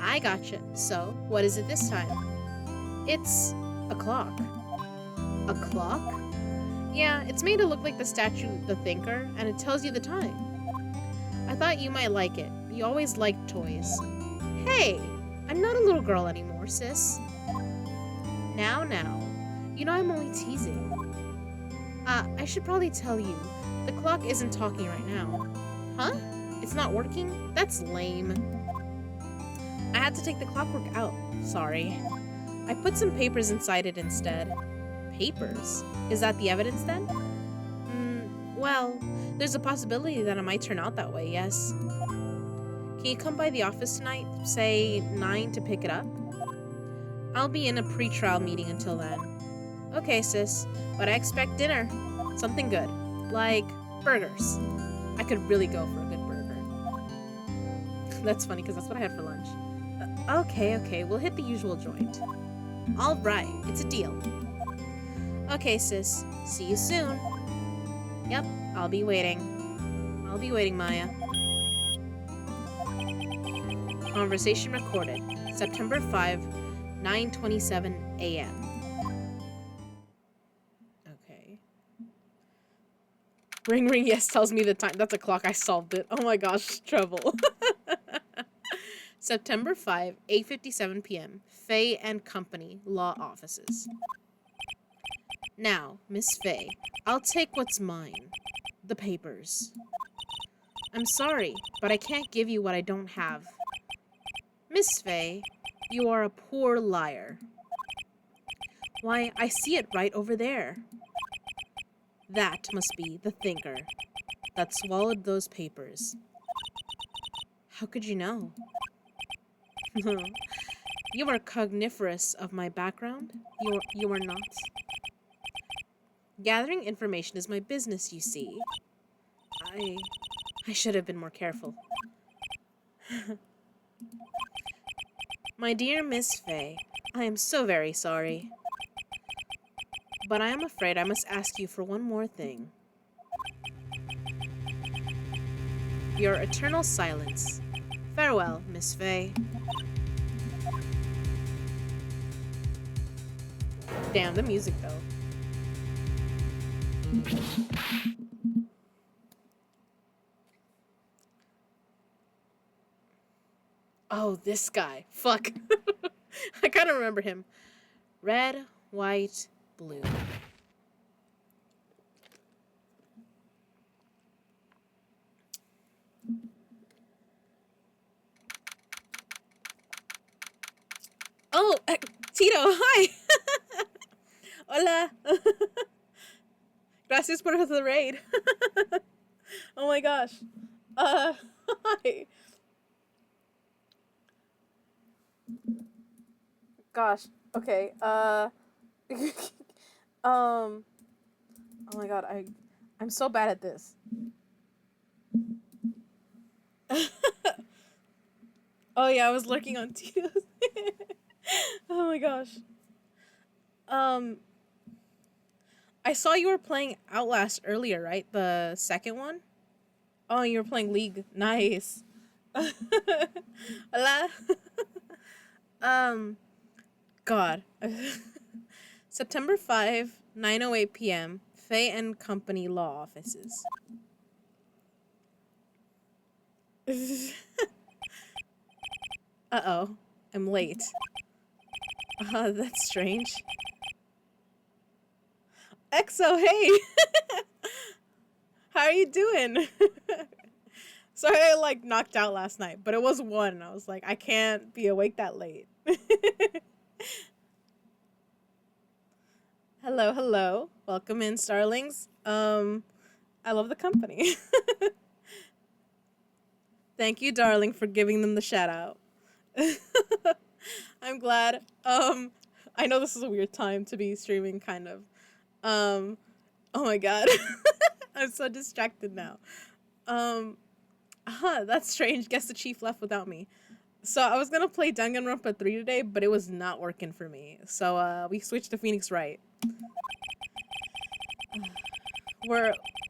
I gotcha. So, what is it this time? It's a clock. A clock? Yeah, it's made to look like the statue, the Thinker, and it tells you the time. I thought you might like it. You always liked toys. Hey! I'm not a little girl anymore, sis. Now. You know I'm only teasing. I should probably tell you, the clock isn't talking right now. Huh? It's not working? That's lame. I had to take the clockwork out. Sorry. I put some papers inside it instead. Papers? Is that the evidence then? Well, there's a possibility that it might turn out that way, yes. Can you come by the office tonight, say 9 to pick it up? I'll be in a pre-trial meeting until then. Okay, sis, but I expect dinner. Something good. Like burgers. I could really go for a good burger. That's funny because that's what I had for lunch. Okay, we'll hit the usual joint. Alright, it's a deal. Okay, sis, see you soon. Yep, I'll be waiting. I'll be waiting, Maya. Conversation recorded. September 5, 9:27 a.m. Okay. Ring ring yes tells me the time. That's a clock. I solved it. Oh my gosh, trouble. September 5, 8:57 p.m. Faye and Company Law Offices. Now, Miss Faye, I'll take what's mine. The papers. I'm sorry, but I can't give you what I don't have. Miss Faye, you are a poor liar. Why, I see it right over there. That must be the thinker that swallowed those papers. How could you know? You are cogniferous of my background? You are not. Gathering information is my business, you see. I should have been more careful. My dear Miss Faye, I am so very sorry. But I am afraid I must ask you for one more thing. Your eternal silence. Farewell, Miss Faye. Damn, the music though. Oh, this guy. Fuck. I kind of remember him. Red, white, blue. Oh, Tito, hi. Hola. Gracias por the raid. Oh my gosh. Hi. Gosh. Okay. Oh my god, I'm so bad at this. Oh yeah, I was lurking on Tito's. Oh my gosh. I saw you were playing Outlast earlier, right? The second one? Oh, you were playing League. Nice. Hola. God. September 5, 9:08 p.m. Faye and Company Law Offices. Uh-oh. I'm late. That's strange. EXO, hey! How are you doing? Sorry I, like, knocked out last night, but it was 1. I was like, I can't be awake that late. Hello, hello. Welcome in, starlings. I love the company. Thank you, darling, for giving them the shout out. I'm glad. I know this is a weird time to be streaming, kind of. Oh my god. I'm so distracted now. That's strange. Guess the chief left without me. So I was gonna play Danganronpa 3 today, but it was not working for me. So we switched to Phoenix Wright.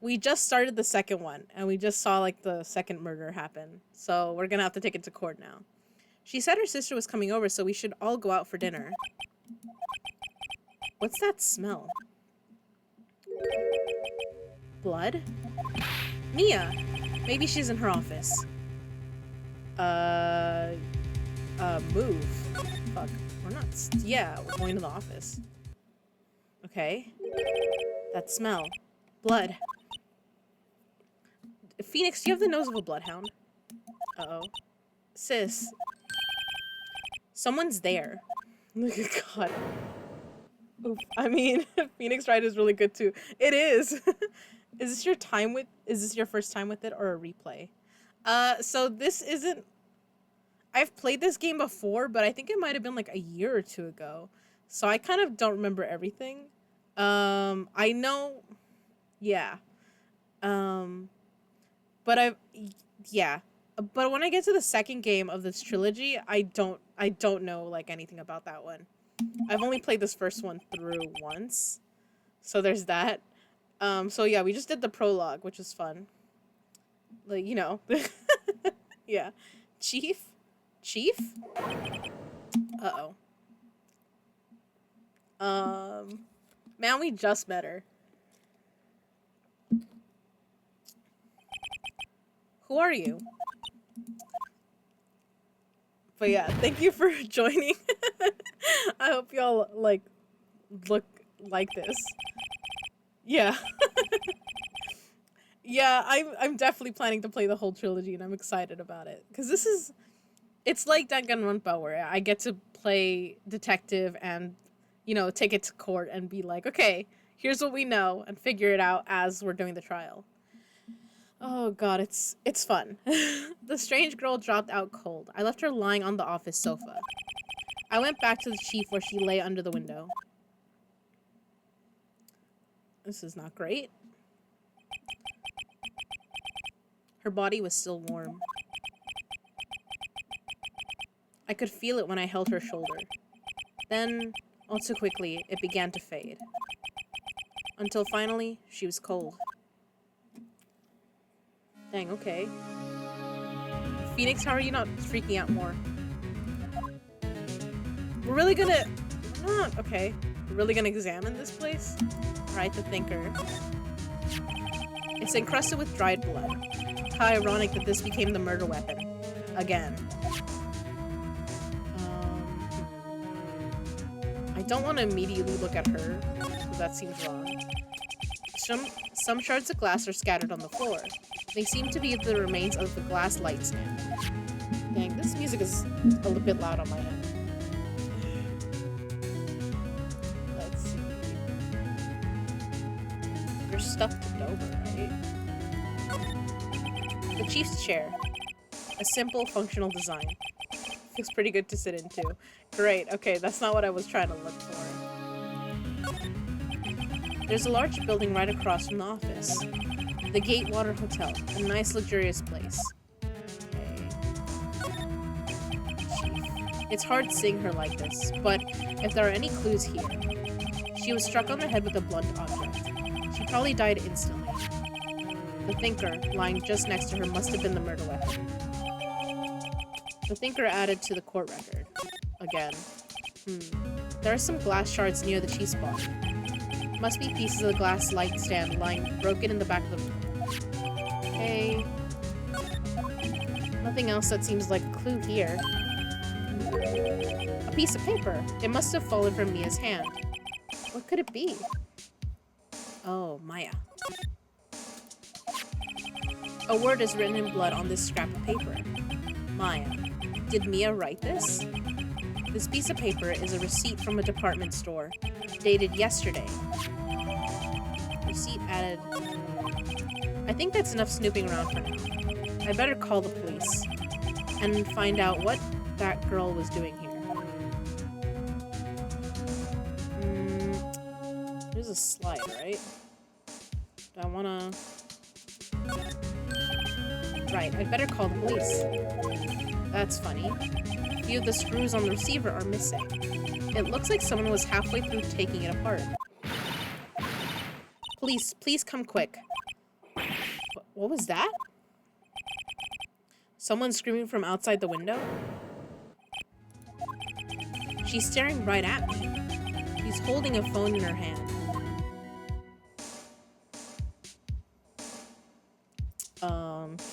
We just started the second one, and we just saw like the second murder happen. So we're gonna have to take it to court now. She said her sister was coming over, so we should all go out for dinner. What's that smell? Blood? Mia! Maybe she's in her office. Move. Fuck. We're not. Yeah, we're going to the office. Okay. That smell. Blood. Phoenix, do you have the nose of a bloodhound? Uh-oh. Sis. Someone's there. God. Oof. I mean, Phoenix Wright is really good too. It is. Is this your first time with it or a replay? So this isn't... I've played this game before, but I think it might have been like a year or 2 ago. So I kind of don't remember everything. I know, yeah. Um, but yeah. But when I get to the second game of this trilogy, I don't know like anything about that one. I've only played this first one through once, so there's that. So yeah, we just did the prologue, which was fun. Like, you know, yeah. Chief, Chief. Uh oh. Man, we just met her. Who are you? But yeah, thank you for joining. I hope y'all like look like this. Yeah. Yeah, I'm definitely planning to play the whole trilogy and I'm excited about it. Cause it's like Danganronpa where I get to play detective and, you know, take it to court and be like, okay, here's what we know and figure it out as we're doing the trial. Oh god, it's fun. The strange girl dropped out cold. I left her lying on the office sofa. I went back to the chief where she lay under the window. This is not great. Her body was still warm. I could feel it when I held her shoulder. Then, all too quickly, it began to fade. Until finally, she was cold. Dang, okay. Phoenix, how are you not freaking out more? We're really gonna... okay. We're really gonna examine this place? Right, the thinker. It's encrusted with dried blood. How ironic that this became the murder weapon. Again. I don't want to immediately look at her, because that seems wrong. Some shards of glass are scattered on the floor. They seem to be the remains of the glass light stand. Dang, this music is a little bit loud on my end. Let's see. You're stuffed over, right? The chief's chair. A simple, functional design. Feels pretty good to sit into. Great, okay, that's not what I was trying to look for. There's a large building right across from the office. The Gatewater Hotel, a nice luxurious place. Okay. Chief. It's hard seeing her like this, but if there are any clues here. She was struck on the head with a blunt object. She probably died instantly. The thinker, lying just next to her, must have been the murder weapon. The thinker added to the court record. Again. There are some glass shards near the chief's body. Must be pieces of the glass light stand lying broken in the back of the room. Okay. Nothing else that seems like a clue here. A piece of paper. It must have fallen from Mia's hand. What could it be? Oh, Maya. A word is written in blood on this scrap of paper. Maya. Did Mia write this? This piece of paper is a receipt from a department store, dated yesterday. Receipt added. I think that's enough snooping around for now. I better call the police and find out what that girl was doing here. There's a slide, right? Do I wanna... Right, I'd better call the police. That's funny. A few of the screws on the receiver are missing. It looks like someone was halfway through taking it apart. Police, please come quick. What was that? Someone screaming from outside the window? She's staring right at me. She's holding a phone in her hand.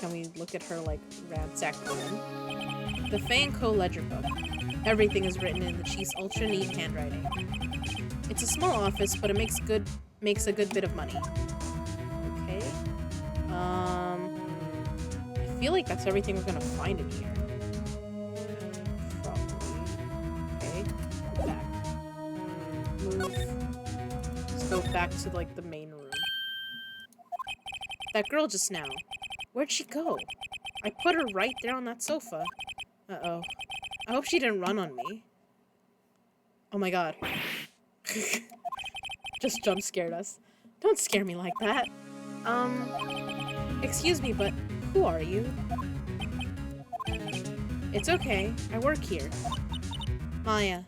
Can we look at her, like, ransacked room? The Fay & Co. ledger book. Everything is written in the chief's ultra-neat handwriting. It's a small office, but it makes a good bit of money. Okay. I feel like that's everything we're gonna find in here. Probably. Okay. Back. Move. Let's go back to, like, the main room. That girl just now. Where'd she go? I put her right there on that sofa. Uh-oh. I hope she didn't run on me. Oh my god. Just jump scared us. Don't scare me like that. Excuse me, but who are you? It's okay. I work here. Maya.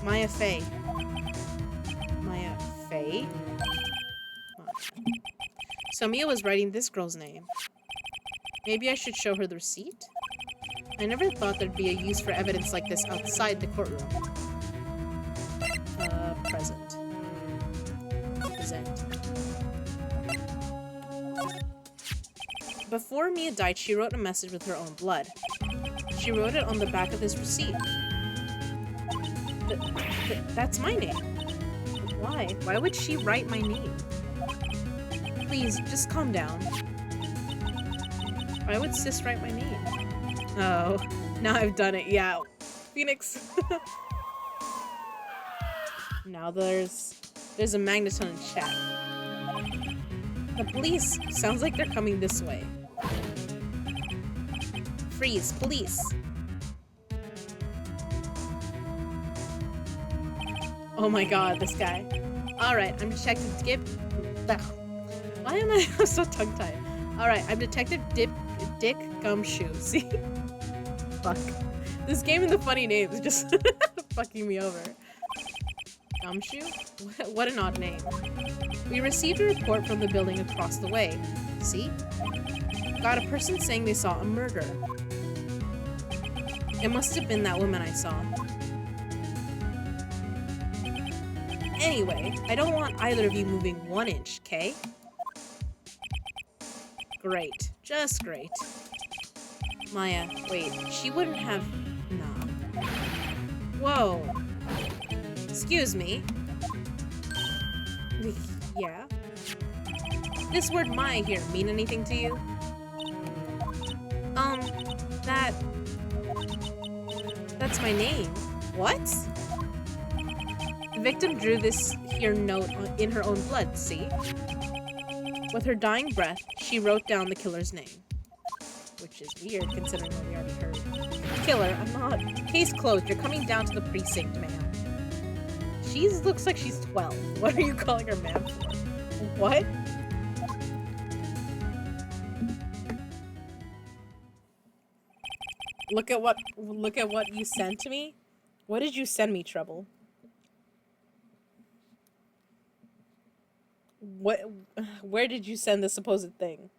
Maya Faye. Maya Faye? So Mia was writing this girl's name. Maybe I should show her the receipt? I never thought there'd be a use for evidence like this outside the courtroom. Present. Present. Before Mia died, she wrote a message with her own blood. She wrote it on the back of this receipt. That's my name. Why? Why would she write my name? Please, just calm down. Why would sis write my name? Oh, now I've done it. Yeah. Phoenix. Now there's a magneton in chat. The police. Sounds like they're coming this way. Freeze, police. Oh my god, this guy. Alright, I'm Detective Skip. Why am I so tongue-tied? Alright, I'm Detective Dick Gumshoe. See? Fuck. This game and the funny names is just fucking me over. Gumshoe? What an odd name. We received a report from the building across the way. See? Got a person saying they saw a murder. It must have been that woman I saw. Anyway, I don't want either of you moving 1 inch, okay? Great. Just great. Maya, wait, she wouldn't have... Nah. Whoa. Excuse me. Yeah? This word Maya here mean anything to you? That's my name. What? The victim drew this here note in her own blood, see? With her dying breath, she wrote down the killer's name. Which is weird, considering what we already heard. Killer, I'm not. Case closed. You're coming down to the precinct, ma'am. She looks like she's 12. What are you calling her ma'am for? What? Look at what you sent to me. What did you send me, Trouble? Where did you send the supposed thing?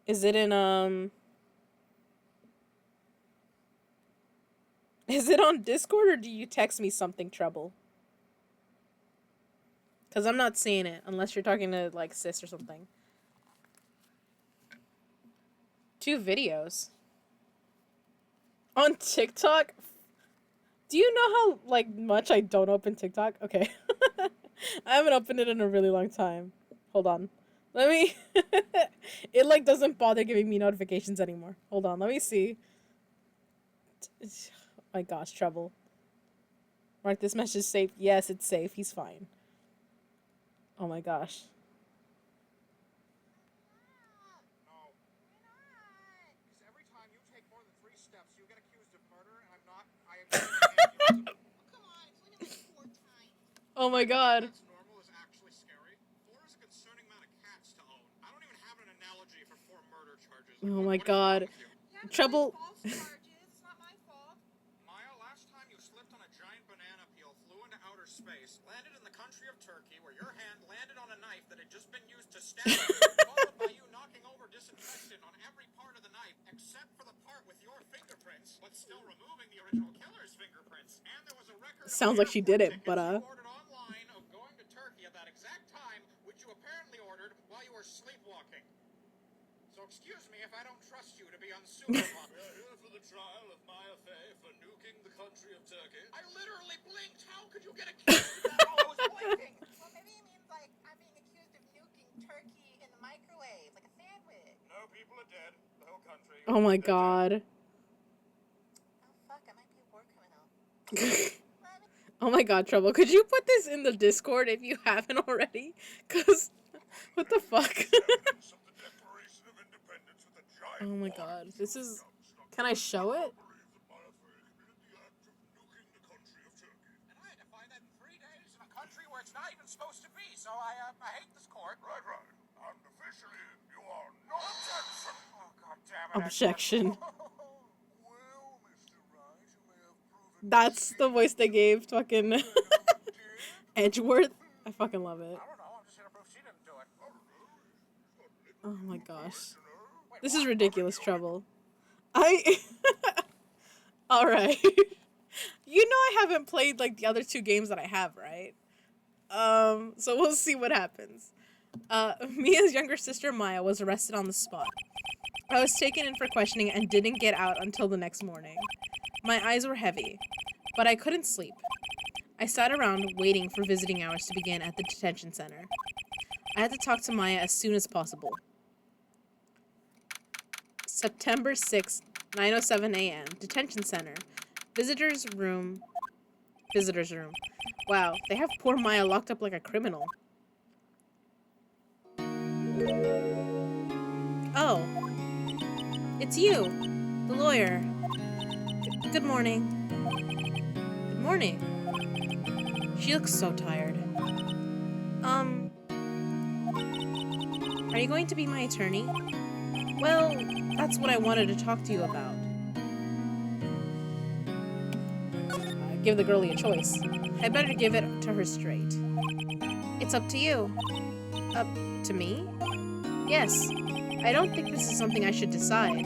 Is it in, is it on Discord or do you text me something, Trouble? Because I'm not seeing it, unless you're talking to, like, sis or something. 2 videos. On TikTok? Do you know how, like, much I don't open TikTok? Okay. I haven't opened it in a really long time. Hold on. Let me... It, like, doesn't bother giving me notifications anymore. Hold on, let me see. Oh my gosh, Trouble. Mark, this message is safe. Yes, it's safe. He's fine. Oh my gosh. Oh my god. Oh my god. Trouble. Maya, last time you slipped on a giant banana peel, flew into outer space, landed in the country of Turkey, where your hand landed on a knife that had just been used to stab you, followed by you knocking over disinfectant on every part of the knife, except for the part with your fingerprints, but still removing the original killer's fingerprints. And there was a record Sounds like she did it, but you ordered online of going to Turkey at that exact time, which you apparently ordered while you were sleepwalking. So excuse me if I don't trust you to be unsupervised. We are here for the trial of Maya Faye for nuking the country of Turkey. I literally blinked. How could you get accused of that while I was blinking? Well, maybe it means, like, I'm being accused of nuking turkey in the microwave, like a sandwich. No, people are dead. The whole country. oh my god. Oh, fuck, I might be a war criminal. Oh my god, Trouble. Could you put this in the Discord if you haven't already? Cause, what the fuck? Oh my god, this is... Can I show it? And I had to find that in 3 days in a country where it's so I hate this court. Right. And officially, you are no objection. Oh, God damn it. Objection. Well, Mr. Wright, you may have proven That's the voice they gave to fucking did. Edgeworth. I fucking love it. I don't know. I'm just here to prove she didn't do it. Oh my gosh. Wait, This what? is ridiculous trouble. Alright. You know I haven't played like the other 2 games that I have, right? So we'll see what happens. Mia's younger sister Maya was arrested on the spot. I was taken in for questioning and didn't get out until the next morning. My eyes were heavy, but I couldn't sleep. I sat around waiting for visiting hours to begin at the detention center. I had to talk to Maya as soon as possible. September 6th, 9:07 a.m. Detention center. Visitors room. Wow, they have poor Maya locked up like a criminal. Oh. It's you, the lawyer. Good morning. Good morning. She looks so tired. Are you going to be my attorney? Well, that's what I wanted to talk to you about. Give the girlie a choice. I better give it to her straight. It's up to you. Up to me? Yes. I don't think this is something I should decide.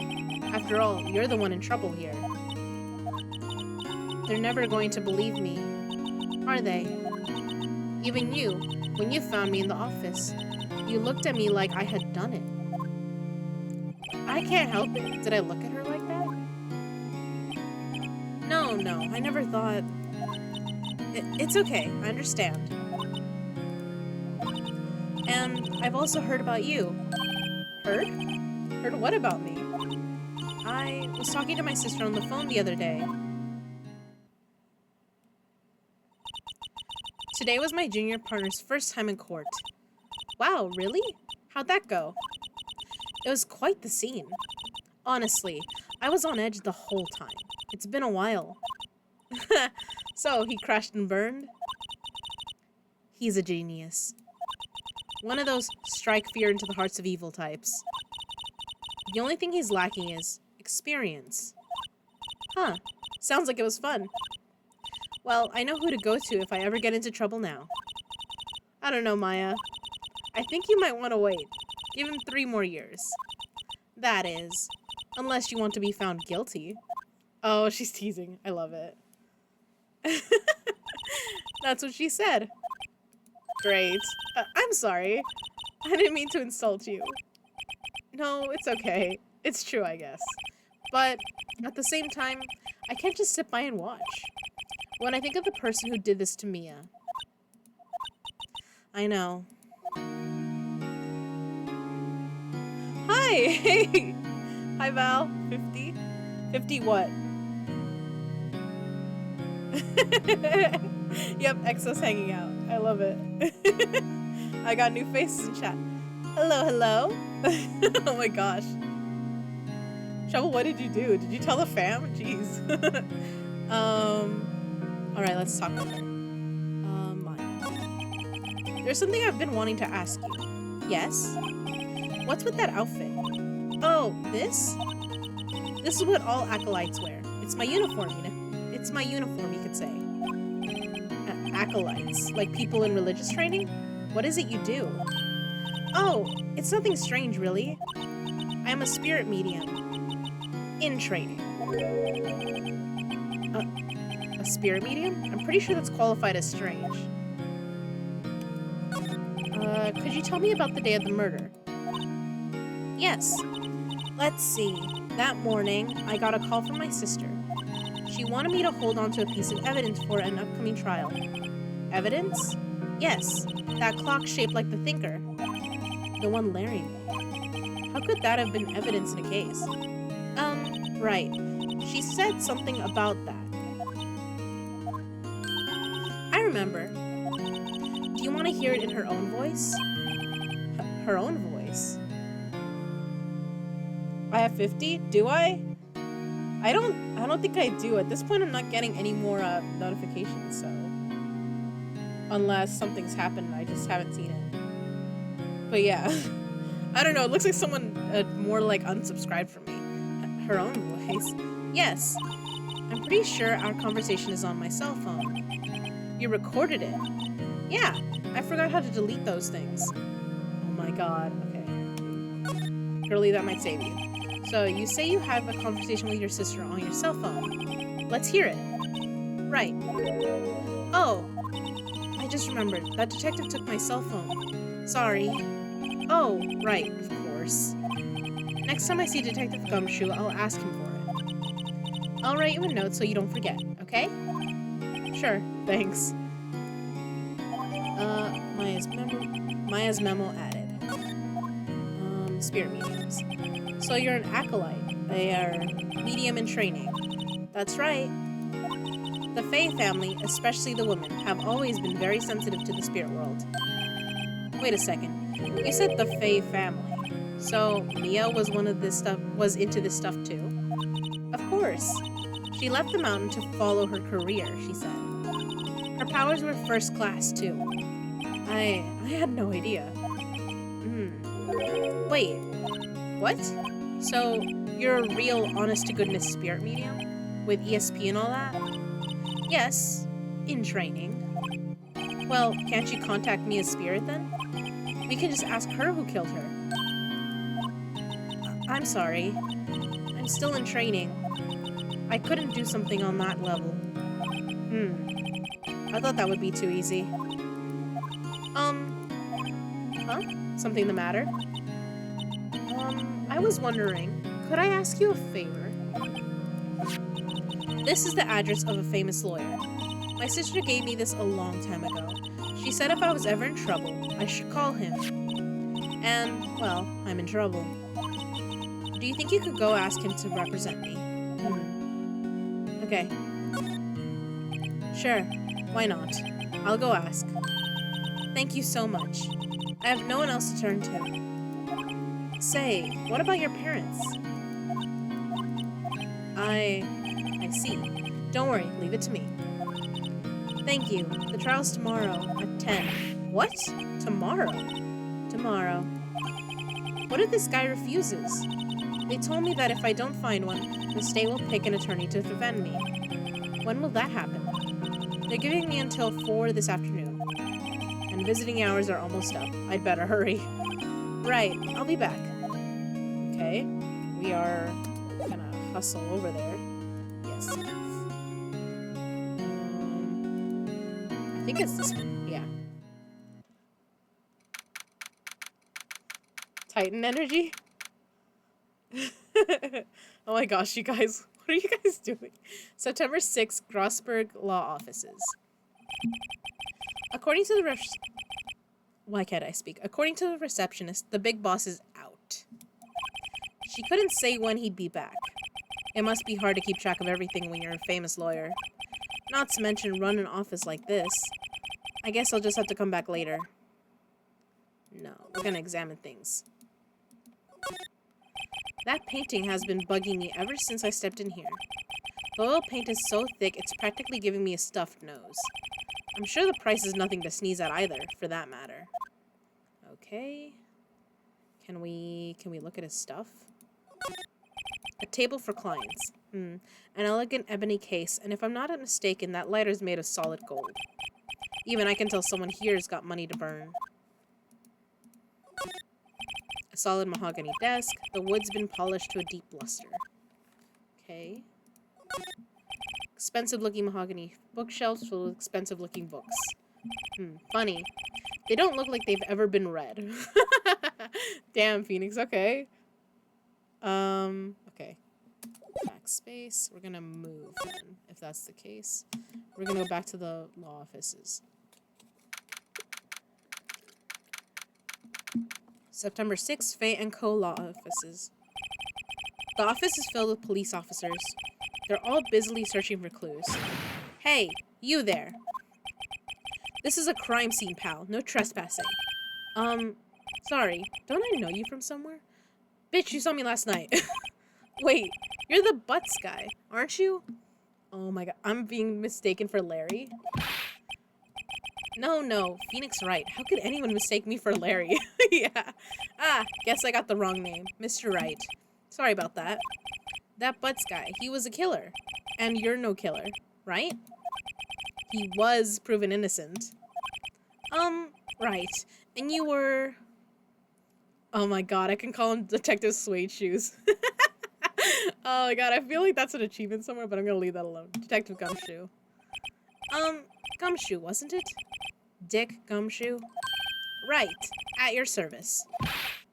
After all, you're the one in trouble here. They're never going to believe me, are they? Even you, when you found me in the office, you looked at me like I had done it. I can't help it. Did I look at her like that? No, I never thought... It's okay, I understand. And I've also heard about you. Heard? Heard what about me? I was talking to my sister on the phone the other day. Today was my junior partner's first time in court. Wow, really? How'd that go? It was quite the scene. Honestly, I was on edge the whole time. It's been a while. So, he crashed and burned? He's a genius. One of those strike fear into the hearts of evil types. The only thing he's lacking is experience. Huh. Sounds like it was fun. Well, I know who to go to if I ever get into trouble now. I don't know, Maya. I think you might want to wait. Give him 3 more years. That is, unless you want to be found guilty. Oh, she's teasing. I love it. That's what she said. Great. I'm sorry. I didn't mean to insult you. No, it's okay. It's true, I guess. But at the same time, I can't just sit by and watch. When I think of the person who did this to Mia. I know. Hi! Hey! Hi, Val. 50? 50 what? Yep, Exo's hanging out. I love it. I got new faces in chat. Hello. Oh my gosh. Trouble, what did you do? Did you tell the fam? Jeez. Alright, let's talk about her. Maya. There's something I've been wanting to ask you. Yes? What's with that outfit? Oh, this? This is what all acolytes wear. It's my uniform, you know? It's my uniform, you could say. Acolytes? Like people in religious training? What is it you do? Oh, it's nothing strange, really. I am a spirit medium. In training. A spirit medium? I'm pretty sure that's qualified as strange. Could you tell me about the day of the murder? Yes. Let's see. That morning, I got a call from my sister. She wanted me to hold on to a piece of evidence for an upcoming trial. Evidence? Yes. That clock shaped like the thinker. The one Larry made. How could that have been evidence in a case? Right. She said something about that. I remember. Do you want to hear it in her own voice? Her own voice? I have 50? Do I? I don't think I do. At this point, I'm not getting any more notifications, so. Unless something's happened and I just haven't seen it. But yeah. I don't know, it looks like someone more like unsubscribed from me. Her own voice. Yes. I'm pretty sure our conversation is on my cell phone. You recorded it? Yeah. I forgot how to delete those things. Oh my god. Okay. Girlie, that might save you. So, you say you have a conversation with your sister on your cell phone. Let's hear it. Right. Oh. I just remembered. That detective took my cell phone. Sorry. Oh, right. Of course. Next time I see Detective Gumshoe, I'll ask him for it. I'll write you a note so you don't forget, okay? Sure, thanks. Maya's memo added. Spirit mediums. So you're an acolyte. They are medium in training. That's right. The Fae family, especially the women, have always been very sensitive to the spirit world. Wait a second. You said the Fae family. So Mia was into this stuff too? Of course. She left the mountain to follow her career, she said. Her powers were first class too. I had no idea. Wait, what? So you're a real honest-to-goodness spirit medium? With ESP and all that? Yes, in training. Well, can't you contact Mia's spirit then? We can just ask her who killed her. I'm sorry. I'm still in training. I couldn't do something on that level. I thought that would be too easy. Huh? Something the matter? I was wondering, could I ask you a favor? This is the address of a famous lawyer. My sister gave me this a long time ago. She said if I was ever in trouble, I should call him. And, well, I'm in trouble. Do you think you could go ask him to represent me? Okay. Sure. Why not? I'll go ask. Thank you so much. I have no one else to turn to. Say, what about your parents? I see. Don't worry, leave it to me. Thank you. The trial's tomorrow at 10. What? Tomorrow? Tomorrow. What if this guy refuses? They told me that if I don't find one, the state will pick an attorney to defend me. When will that happen? They're giving me until 4 this afternoon. And visiting hours are almost up. I'd better hurry. Right, I'll be back. Okay, we are gonna hustle over there. Yes. I think it's this one. Yeah. Titan energy? Oh my gosh, you guys. What are you guys doing? September 6th, Grossberg Law Offices. According to the Why can't I speak? According to the receptionist, the big boss is out. She couldn't say when he'd be back. It must be hard to keep track of everything when you're a famous lawyer. Not to mention run an office like this. I guess I'll just have to come back later. No, we're gonna examine things. That painting has been bugging me ever since I stepped in here. The oil paint is so thick, it's practically giving me a stuffed nose. I'm sure the price is nothing to sneeze at either, for that matter. Okay. Can we look at his stuff? A table for clients. An elegant ebony case, and if I'm not mistaken, that lighter's made of solid gold. Even I can tell someone here's got money to burn. A solid mahogany desk. The wood's been polished to a deep luster. Okay. Expensive-looking mahogany bookshelves filled with expensive-looking books. Funny. They don't look like they've ever been read. Damn, Phoenix. Okay. Okay. Backspace. We're gonna move then, if that's the case. We're gonna go back to the law offices. September 6th, Faye & Co. Law Offices. The office is filled with police officers. They're all busily searching for clues. Hey, you there. This is a crime scene, pal. No trespassing. Sorry. Don't I know you from somewhere? Bitch, you saw me last night. Wait, you're the Butts guy, aren't you? Oh my god, I'm being mistaken for Larry. No, Phoenix Wright. How could anyone mistake me for Larry? Yeah. Ah, guess I got the wrong name. Mr. Wright. Sorry about that. That Butts guy, he was a killer. And you're no killer, right? He was proven innocent. Right. And you were... Oh my god, I can call him Detective Suede Shoes. Oh my god, I feel like that's an achievement somewhere, but I'm gonna leave that alone. Detective Gumshoe. Gumshoe, wasn't it? Dick Gumshoe? Right. At your service.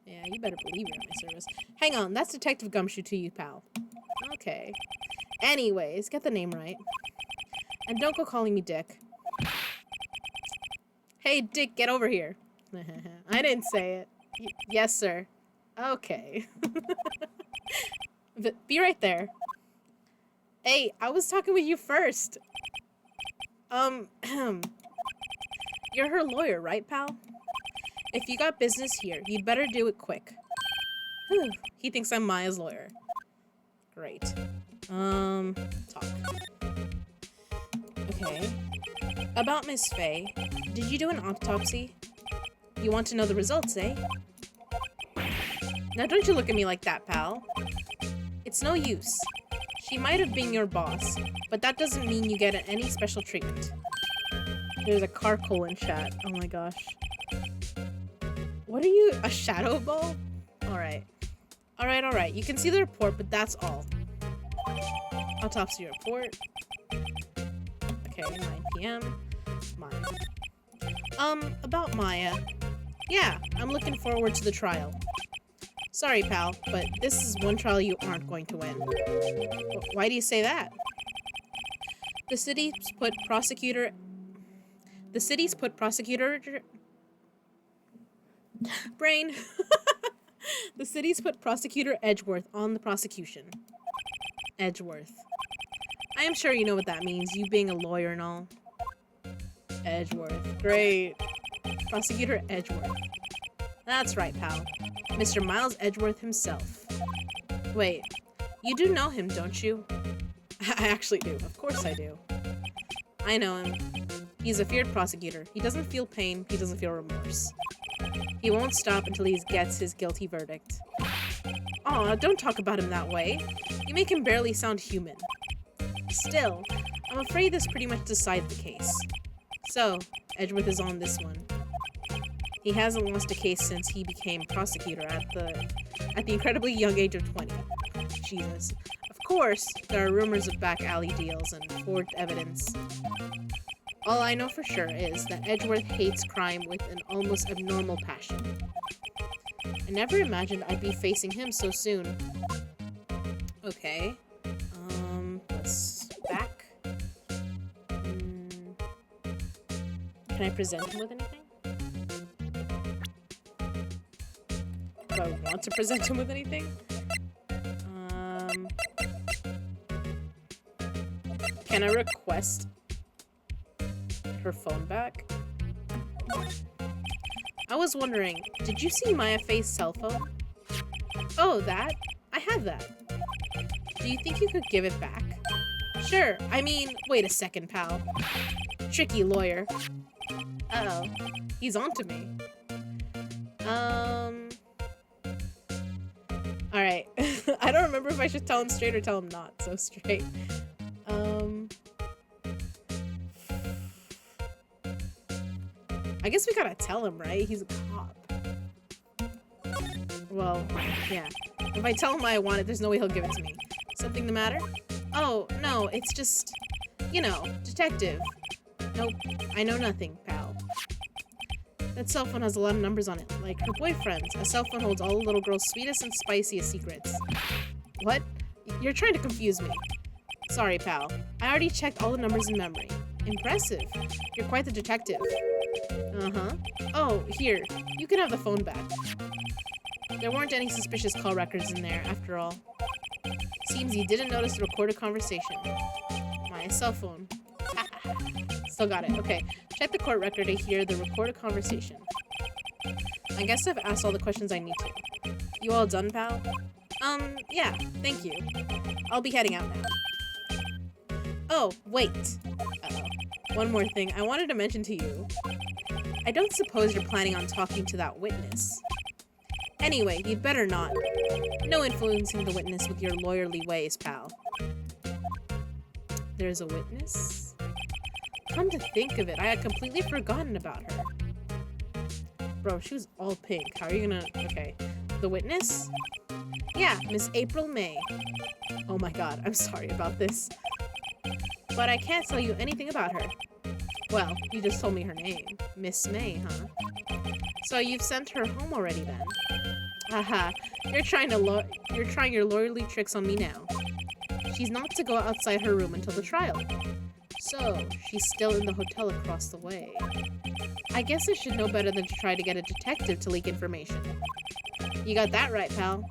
Yeah, you better believe you're at my service. Hang on, that's Detective Gumshoe to you, pal. Okay. Anyways, get the name right. And don't go calling me Dick. Hey, Dick, get over here. I didn't say it. Yes, sir. Okay. Be right there. Hey, I was talking with you first. You're her lawyer, right, pal? If you got business here, you'd better do it quick. Whew. He thinks I'm Maya's lawyer. Great. Talk. Okay. About Miss Faye, did you do an autopsy? You want to know the results, eh? Now don't you look at me like that, pal. It's no use. She might have been your boss, but that doesn't mean you get any special treatment. There's a carcoal in chat. Oh my gosh. What are you? A shadow ball? Alright. Alright. You can see the report, but that's all. Autopsy report. Okay, 9 p.m. Maya. About Maya. Yeah, I'm looking forward to the trial. Sorry, pal, but this is one trial you aren't going to win. Why do you say that? The city's put prosecutor... Brain. The city's put Prosecutor Edgeworth on the prosecution. Edgeworth. I am sure you know what that means, you being a lawyer and all. Edgeworth. Great. Prosecutor Edgeworth. That's right, pal. Mr. Miles Edgeworth himself. Wait, you do know him, don't you? I actually do. Of course I do. I know him. He's a feared prosecutor. He doesn't feel pain. He doesn't feel remorse. He won't stop until he gets his guilty verdict. Aw, don't talk about him that way. You make him barely sound human. Still, I'm afraid this pretty much decides the case. So, Edgeworth is on this one. He hasn't lost a case since he became prosecutor at the incredibly young age of 20. Jesus. Of course, there are rumors of back alley deals and forged evidence. All I know for sure is that Edgeworth hates crime with an almost abnormal passion. I never imagined I'd be facing him so soon. Okay. Let's back. Can I present him with anything? Do I want to present him with anything? Can I request her phone back? I was wondering, did you see Maya Faye's cell phone? Oh, that? I have that. Do you think you could give it back? Sure, I mean, wait a second, pal. Tricky lawyer. Uh-oh, he's onto me. Alright. I don't remember if I should tell him straight or tell him not, so straight. I guess we gotta tell him, right? He's a cop. Well, yeah. If I tell him I want it, there's no way he'll give it to me. Something the matter? Oh, no, it's just... You know, detective. Nope, I know nothing, pal. That cell phone has a lot of numbers on it, like her boyfriend's. A cell phone holds all a little girl's sweetest and spiciest secrets. What? You're trying to confuse me. Sorry, pal. I already checked all the numbers in memory. Impressive. You're quite the detective. Uh-huh. Oh, here. You can have the phone back. There weren't any suspicious call records in there, after all. Seems you didn't notice the recorded conversation. My cell phone. Still got it. Okay. Check the court record to hear the recorded conversation. I guess I've asked all the questions I need to. You all done, pal? Yeah. Thank you. I'll be heading out now. Oh, wait. Uh-oh. One more thing I wanted to mention to you. I don't suppose you're planning on talking to that witness. Anyway, you'd better not. No influencing the witness with your lawyerly ways, pal. There's a witness? Come to think of it, I had completely forgotten about her. Bro, she was all pink. How are you gonna... Okay. The witness? Yeah, Miss April May. Oh my god, I'm sorry about this. But I can't tell you anything about her. Well, you just told me her name. Miss May, huh? So you've sent her home already then? Haha, you're trying your lawyerly tricks on me now. She's not to go outside her room until the trial. So, she's still in the hotel across the way. I guess I should know better than to try to get a detective to leak information. You got that right, pal.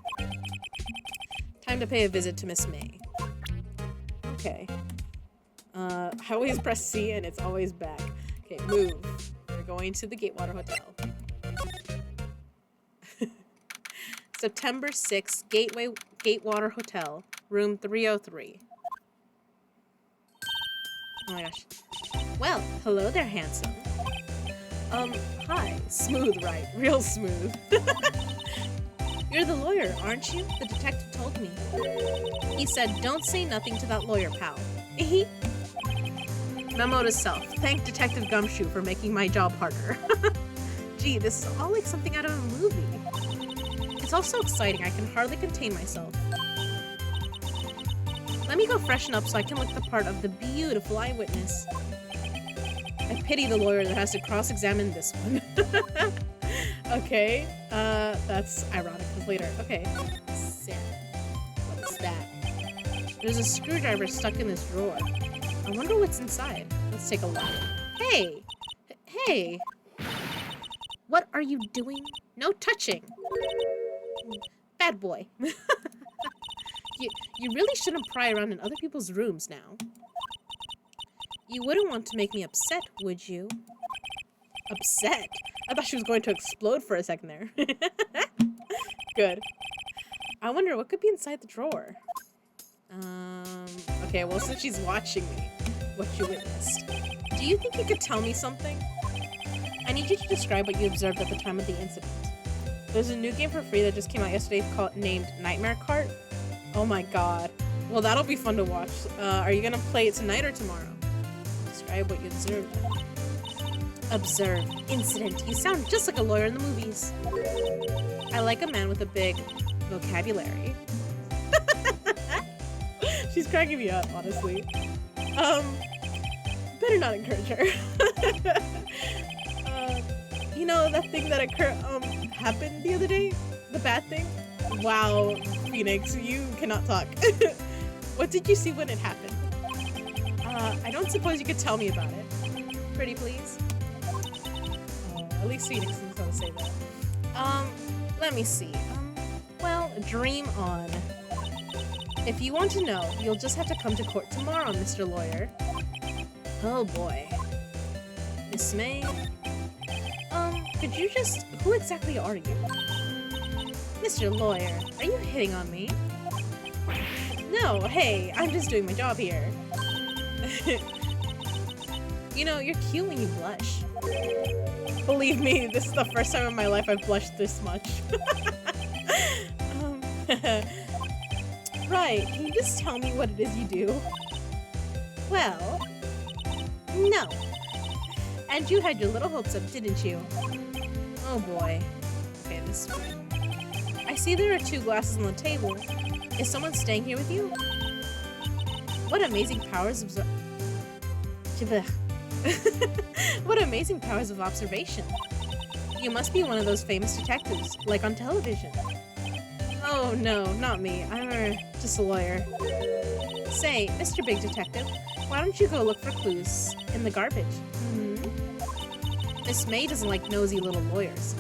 Time to pay a visit to Miss May. Okay. I always press C and it's always back. Okay, move. We're going to the Gatewater Hotel. September 6th, Gatewater Hotel, room 303. Oh my gosh. Well, hello there, handsome. Hi. Smooth, right? Real smooth. You're the lawyer, aren't you? The detective told me. He said, don't say nothing to that lawyer, pal. Memo to self. Thank Detective Gumshoe for making my job harder. Gee, this is all like something out of a movie. It's all so exciting, I can hardly contain myself. Let me go freshen up so I can look the part of the beautiful eyewitness. I pity the lawyer that has to cross-examine this one. Okay, that's ironic because later. Okay, Sarah. What's that? There's a screwdriver stuck in this drawer. I wonder what's inside. Let's take a look. Hey! Hey! What are you doing? No touching! Bad boy. You really shouldn't pry around in other people's rooms now. You wouldn't want to make me upset, would you? Upset? I thought she was going to explode for a second there. Good. I wonder what could be inside the drawer. Okay, well, since she's watching me, what you witnessed. Do you think you could tell me something? I need you to describe what you observed at the time of the incident. There's a new game for free that just came out yesterday named Nightmare Cart. Oh my god. Well, that'll be fun to watch. Are you gonna play it tonight or tomorrow? Describe what you observed. Observe. Incident. You sound just like a lawyer in the movies. I like a man with a big vocabulary. She's cracking me up, honestly. Better not encourage her. You know, that thing that happened the other day? The bad thing? Wow, Phoenix, you cannot talk. What did you see when it happened? I don't suppose you could tell me about it. Pretty please? At least Phoenix knows how to say that. Let me see. Well, dream on. If you want to know, you'll just have to come to court tomorrow, Mr. Lawyer. Oh boy. Miss May? Could you just... Who exactly are you? Mr. Lawyer, are you hitting on me? No, hey, I'm just doing my job here. You know, you're cute when you blush. Believe me, this is the first time in my life I've blushed this much. Right, can you just tell me what it is you do? Well, no. And you had your little hopes up, didn't you? Oh boy. Okay, this one. I see there are 2 glasses on the table. Is someone staying here with you? What amazing powers of... What amazing powers of observation. You must be one of those famous detectives, like on television. Oh no, not me. I'm just a lawyer. Say, Mr. Big Detective, why don't you go look for clues in the garbage? Miss May doesn't like nosy little lawyers.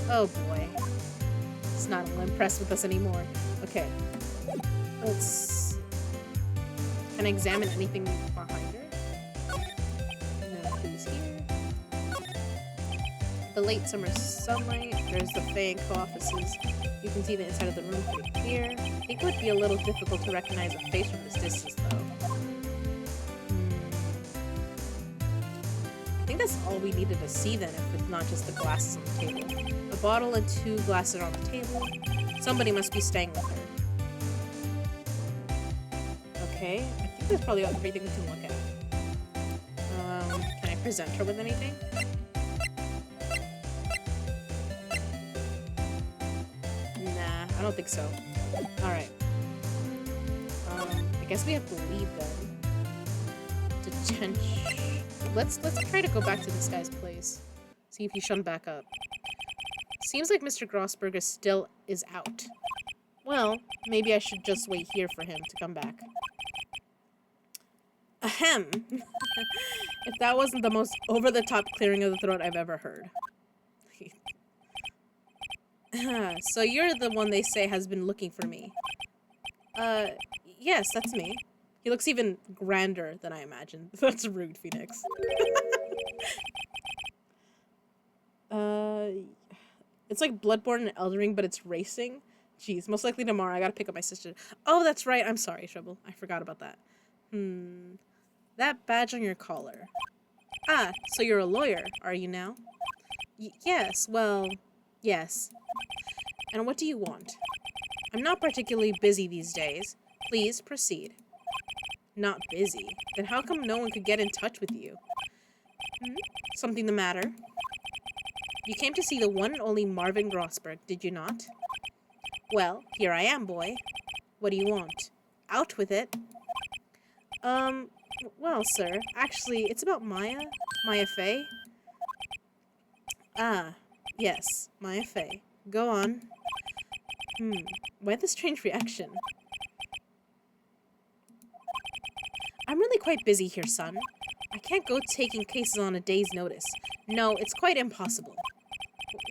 Oh boy. It's not impressed with us anymore. Okay. Let's... Can I examine anything behind her? No clues here. The late summer sunlight. There's the Faye and co-offices. You can see the inside of the room pretty clear. I think it would be a little difficult to recognize a face from this distance, though. I think guess all we needed to see then, if it's not just the glasses on the table. A bottle and 2 glasses on the table. Somebody must be staying with her. Okay, I think that's probably everything we can look at. Can I present her with anything? Nah, I don't think so. Alright. I guess we have to leave then. Detention. Let's try to go back to this guy's place. See if he shone back up. Seems like Mr. Grossberger still is out. Well, maybe I should just wait here for him to come back. Ahem. If that wasn't the most over-the-top clearing of the throat I've ever heard. So you're the one they say has been looking for me. Yes, that's me. He looks even grander than I imagined. That's rude, Phoenix. It's like Bloodborne and Elden Ring, but it's racing. Jeez, most likely tomorrow. I gotta pick up my sister. Oh, that's right. I'm sorry, Trouble. I forgot about that. That badge on your collar. Ah, so you're a lawyer, are you now? Yes, well, yes. And what do you want? I'm not particularly busy these days. Please proceed. Not busy? Then how come no one could get in touch with you? Something the matter? You came to see the one and only Marvin Grossberg, did you not? Well, here I am, boy. What do you want? Out with it. Well, sir, actually, it's about Maya. Maya Fey. Ah, yes, Maya Fey. Go on. Why the strange reaction? I'm really quite busy here, son. I can't go taking cases on a day's notice. No, it's quite impossible.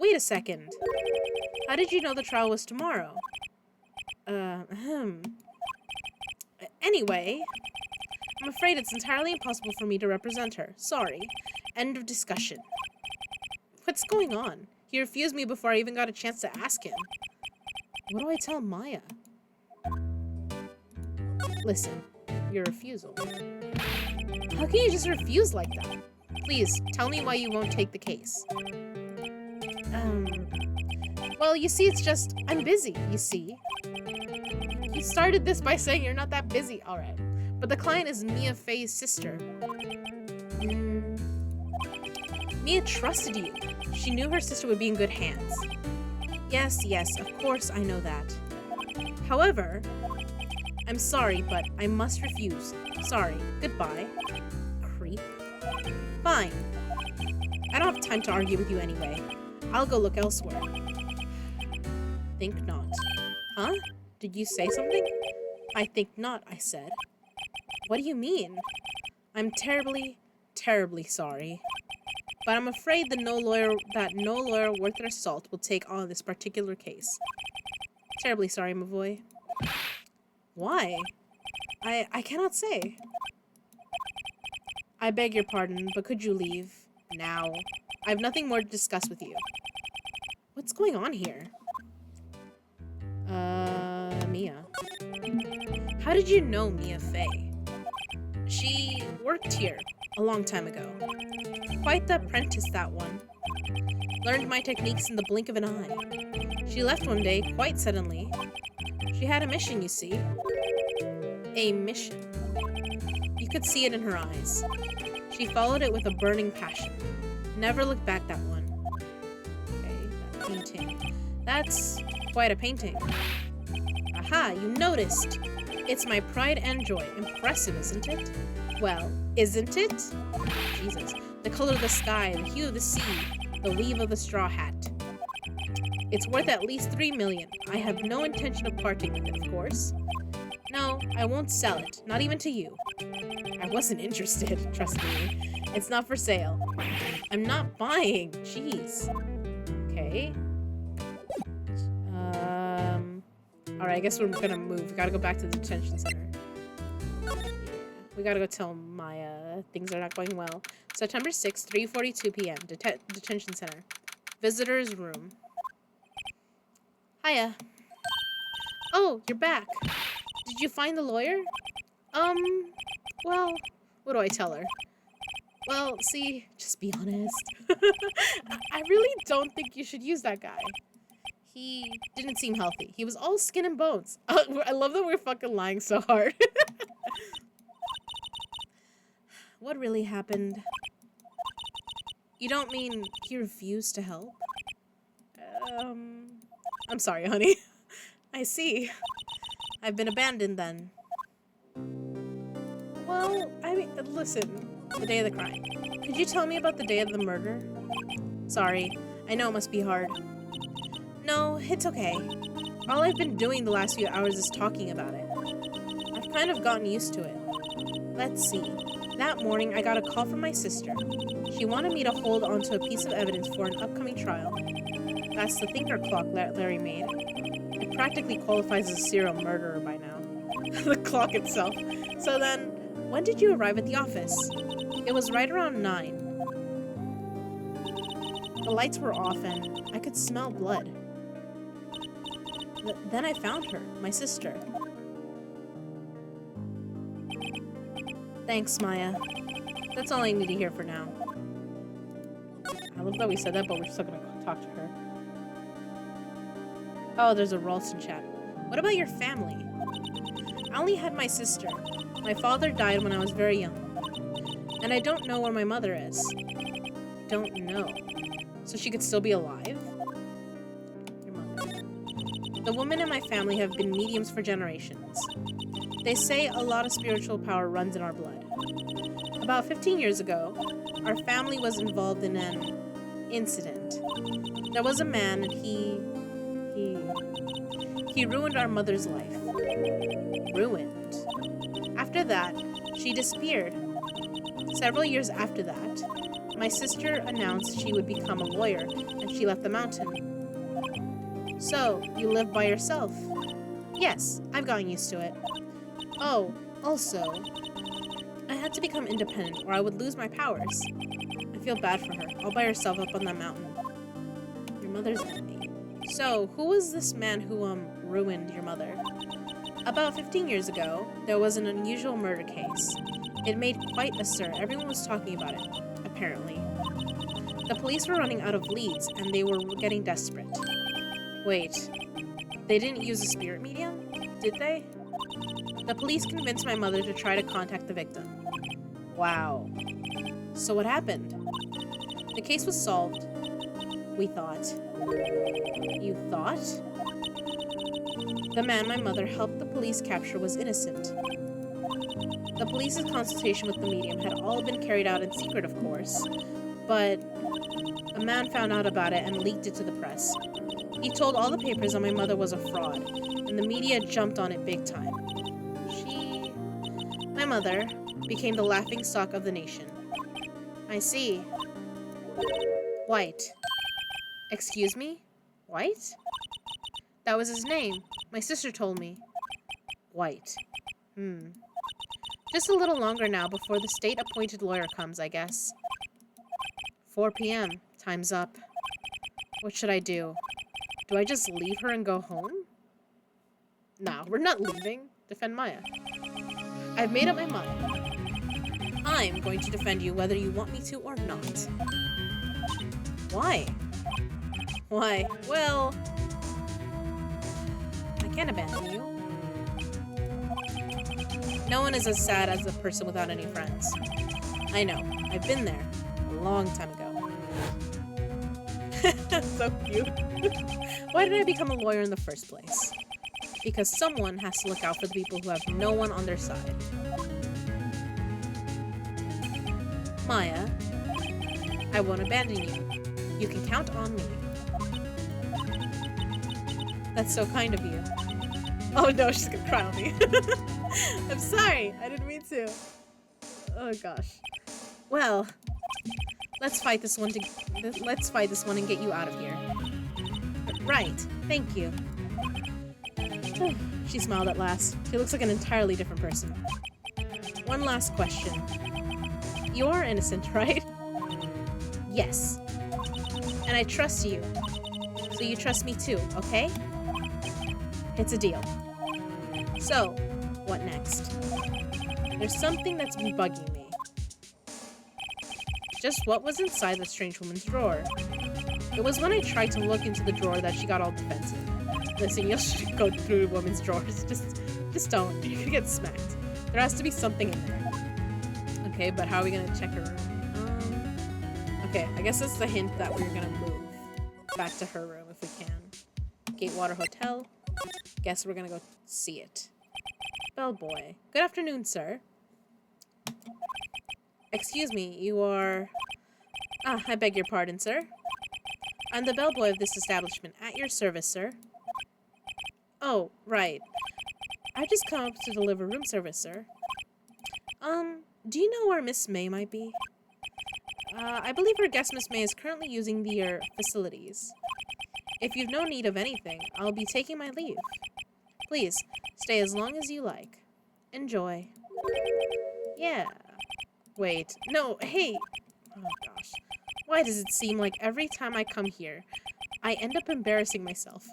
Wait a second. How did you know the trial was tomorrow? Anyway, I'm afraid it's entirely impossible for me to represent her. Sorry. End of discussion. What's going on? He refused me before I even got a chance to ask him. What do I tell Maya? Listen, your refusal. How can you just refuse like that? Please, tell me why you won't take the case. Well, you see, it's just, I'm busy, you see. You started this by saying you're not that busy. Alright. But the client is Mia Fey's sister. Mia trusted you. She knew her sister would be in good hands. Yes, of course I know that. However, I'm sorry, but I must refuse. Sorry. Goodbye. Creep. Fine. I don't have time to argue with you anyway. I'll go look elsewhere. Think not. Huh? Did you say something? I think not, I said. What do you mean? I'm terribly, terribly sorry. But I'm afraid that no lawyer worth their salt will take on this particular case. Terribly sorry, my boy. Why? I cannot say. I beg your pardon, but could you leave? Now. I have nothing more to discuss with you. What's going on here? Mia. How did you know Mia Fey? She worked here a long time ago. Quite the apprentice, that one. Learned my techniques in the blink of an eye. She left one day, quite suddenly. She had a mission, you see. A mission. You could see it in her eyes. She followed it with a burning passion. Never looked back, that one. Okay, that painting. That's quite a painting. Aha, you noticed! It's my pride and joy. Impressive, isn't it? Well, isn't it? Jesus. The color of the sky, the hue of the sea, the weave of the straw hat. It's worth at least 3 million. I have no intention of parting with it, of course. No, I won't sell it. Not even to you. I wasn't interested, trust me. It's not for sale. I'm not buying. Jeez. Okay. Alright, I guess we're gonna move. We gotta go back to the detention center. Yeah. We gotta go tell Maya things are not going well. September 6th, 3:42 p.m. Detention center. Visitor's room. Hiya. Oh, you're back. Did you find the lawyer? Well, what do I tell her? Well, see, just be honest. I really don't think you should use that guy. He didn't seem healthy. He was all skin and bones. I love that we're fucking lying so hard. What really happened? You don't mean he refused to help? I'm sorry, honey. I see. I've been abandoned then. Well, I mean, listen. The day of the crime. Could you tell me about the day of the murder? Sorry. I know it must be hard. No, it's okay. All I've been doing the last few hours is talking about it. I've kind of gotten used to it. Let's see. That morning, I got a call from my sister. She wanted me to hold onto a piece of evidence for an upcoming trial. That's the thinker clock Larry made. It practically qualifies as a serial murderer by now. The clock itself. So then, when did you arrive at the office? It was right around 9. The lights were off and I could smell blood. Then I found her, my sister. Thanks, Maya. That's all I need to hear for now. I love that we said that, but we're still gonna talk to her. Oh, there's a Ralston chat. What about your family? I only had my sister. My father died when I was very young. And I don't know where my mother is. Don't know. So she could still be alive? Your mother. The women in my family have been mediums for generations. They say a lot of spiritual power runs in our blood. About 15 years ago, our family was involved in an incident. There was a man and he ruined our mother's life. Ruined. After that, she disappeared. Several years after that, my sister announced she would become a lawyer and she left the mountain. So, you live by yourself? Yes, I've gotten used to it. Oh, also, I had to become independent or I would lose my powers. I feel bad for her, all by herself up on that mountain. Your mother's enemy. So, who was this man who, ruined your mother? About 15 years ago, there was an unusual murder case. It made quite a stir. Everyone was talking about it, apparently. The police were running out of leads, and they were getting desperate. Wait, they didn't use a spirit medium? Did they? The police convinced my mother to try to contact the victim. Wow. So what happened? The case was solved. We thought. You thought? The man my mother helped the police capture was innocent. The police's consultation with the medium had all been carried out in secret, of course, but a man found out about it and leaked it to the press. He told all the papers that my mother was a fraud, and the media jumped on it big time. My mother, became the laughingstock of the nation. I see. White. Excuse me? White? That was his name. My sister told me. White. Just a little longer now before the state-appointed lawyer comes, I guess. 4 p.m. Time's up. What should I do? Do I just leave her and go home? Nah, we're not leaving. Defend Maya. I've made up my mind. I'm going to defend you whether you want me to or not. Why? Why? Well, I can't abandon you. No one is as sad as a person without any friends. I know. I've been there. A long time ago. So cute. Why did I become a lawyer in the first place? Because someone has to look out for the people who have no one on their side. Maya, I won't abandon you. You can count on me. That's so kind of you. Oh no, she's gonna cry on me. I'm sorry, I didn't mean to. Oh gosh. Well, let's fight this one and get you out of here. Right, thank you. She smiled at last. She looks like an entirely different person. One last question. You are innocent, right? Yes. And I trust you. So you trust me too, okay? It's a deal. So, what next? There's something that's been bugging me. just what was inside that strange woman's drawer. It was when I tried to look into the drawer that she got all defensive. Listen, you should go through a woman's drawers. Just don't. You're gonna get smacked. There has to be something in there. Okay, but how are we gonna check her room? Okay, I guess that's the hint that we're gonna move back to her room if we can. Gatewater Hotel. Guess we're gonna go see it. Bellboy. Good afternoon, sir. Excuse me, you are... Ah, I beg your pardon, sir. I'm the bellboy of this establishment. At your service, sir. Oh, right. I just come up to deliver room service, sir. Do you know where Miss May might be? I believe our guest Miss May is currently using the facilities. If you've no need of anything, I'll be taking my leave. Please, stay as long as you like. Enjoy. Yeah. Wait, no, hey! Oh gosh. Why does it seem like every time I come here, I end up embarrassing myself?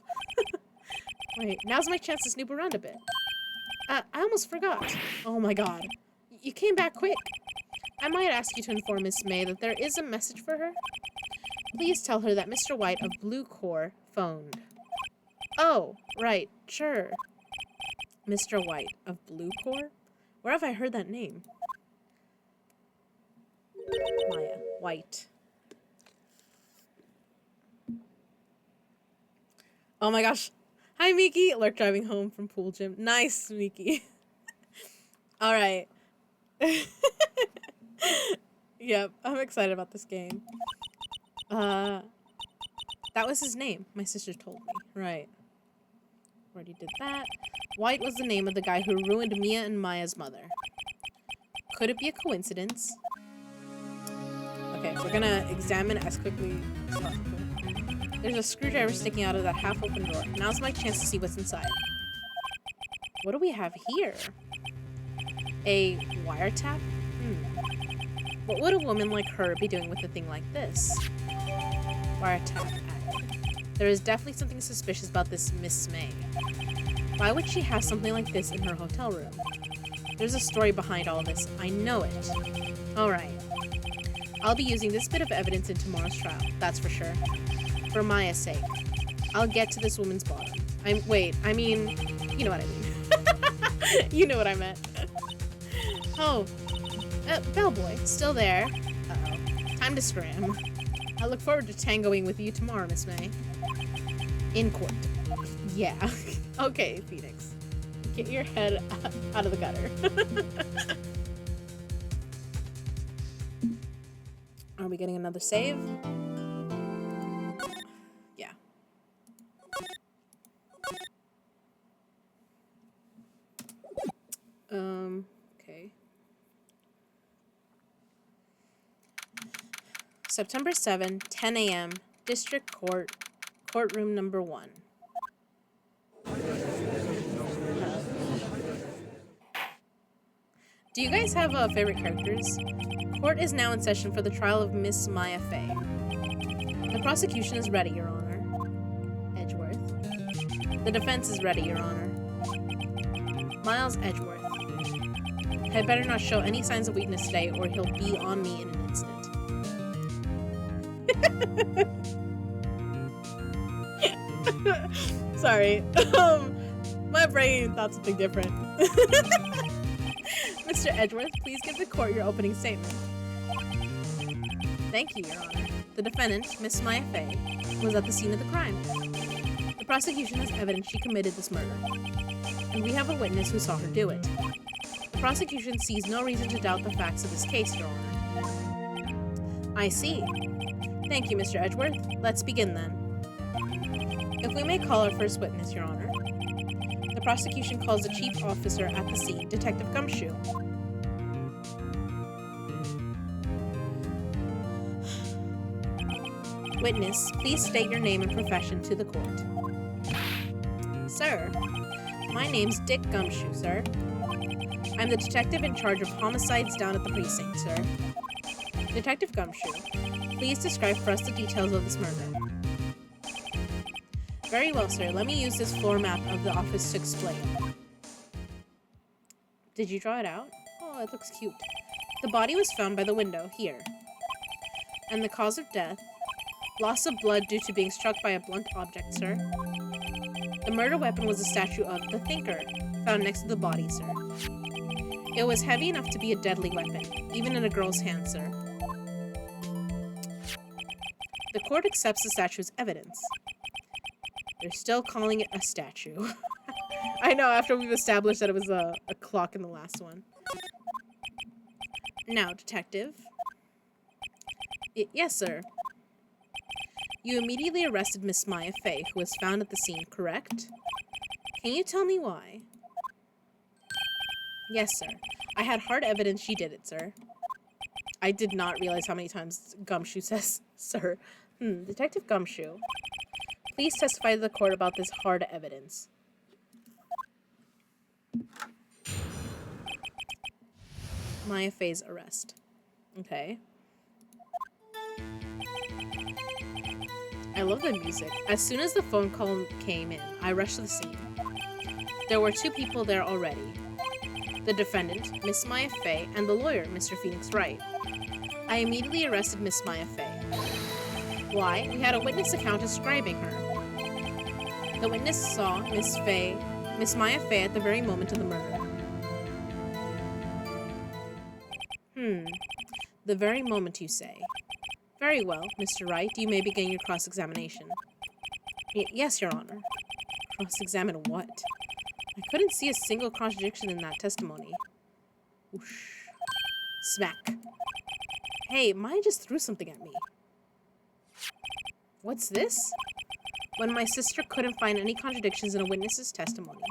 Wait, now's my chance to snoop around a bit. I almost forgot. Oh my god. You came back quick. I might ask you to inform Miss May that there is a message for her. Please tell her that Mr. White of Blue Corps phoned. Oh, right, sure. Mr. White of Blue Corps? Where have I heard that name? Maya. White. Oh my gosh. Hi, Miki. Lurk driving home from pool gym. Nice, Miki. Alright. Yep, I'm excited about this game. That was his name, my sister told me. Right. Already did that. White was the name of the guy who ruined Mia and Maya's mother. Could it be a coincidence? Okay, we're gonna examine as quickly as possible. There's a screwdriver sticking out of that half-open door. Now's my chance to see what's inside. What do we have here? A wiretap? What would a woman like her be doing with a thing like this? Wiretap added. There is definitely something suspicious about this Miss May. Why would she have something like this in her hotel room? There's a story behind all this. I know it. Alright. I'll be using this bit of evidence in tomorrow's trial, that's for sure. For Maya's sake. I'll get to this woman's bottom. I mean, you know what I mean. You know what I meant. Oh. Bellboy, still there. Uh-oh. Time to scram. I look forward to tangoing with you tomorrow, Miss May. In court. Yeah. Okay, Phoenix. Get your head out of the gutter. Are we getting another save? Yeah. Okay. September 7, 10 a.m., District Court, Courtroom number 1. Do you guys have favorite characters? Court is now in session for the trial of Miss Maya Fey. The prosecution is ready, Your Honor. Edgeworth. The defense is ready, Your Honor. Miles Edgeworth. Had better not show any signs of weakness today, or he'll be on me in an instant. Sorry. My brain thought something different. Mr. Edgeworth, please give the court your opening statement. Thank you, Your Honor. The defendant, Miss Maya Fey, was at the scene of the crime. The prosecution has evidence she committed this murder, and we have a witness who saw her do it. The prosecution sees no reason to doubt the facts of this case, Your Honor. I see. Thank you, Mr. Edgeworth. Let's begin then. If we may call our first witness, Your Honor. The prosecution calls the chief officer at the scene, Detective Gumshoe. Witness, please state your name and profession to the court. Sir, my name's Dick Gumshoe, sir. I'm the detective in charge of homicides down at the precinct, sir. Detective Gumshoe, please describe for us the details of this murder. Very well, sir. Let me use this floor map of the office to explain. Did you draw it out? Oh, it looks cute. The body was found by the window, here. And the cause of death? Loss of blood due to being struck by a blunt object, sir. The murder weapon was a statue of the Thinker, found next to the body, sir. It was heavy enough to be a deadly weapon, even in a girl's hand, sir. The court accepts the statue as evidence. They're still calling it a statue. I know, after we've established that it was a clock in the last one. Now, detective. Yes, sir. You immediately arrested Miss Maya Fey, who was found at the scene, correct? Can you tell me why? Yes, sir. I had hard evidence she did it, sir. I did not realize how many times Gumshoe says, sir. Detective Gumshoe. Please testify to the court about this hard evidence. Maya Fey's arrest. Okay. I love the music. As soon as the phone call came in, I rushed to the scene. There were 2 people there already. The defendant, Miss Maya Fey, and the lawyer, Mr. Phoenix Wright. I immediately arrested Miss Maya Fey. Why? We had a witness account describing her. The witness saw Miss Maya Fey at the very moment of the murder. The very moment, you say. Very well, Mr. Wright, you may begin your cross-examination. Yes, Your Honor. Cross-examine what? I couldn't see a single contradiction in that testimony. Whoosh. Smack. Hey, Maya just threw something at me. What's this? When my sister couldn't find any contradictions in a witness's testimony,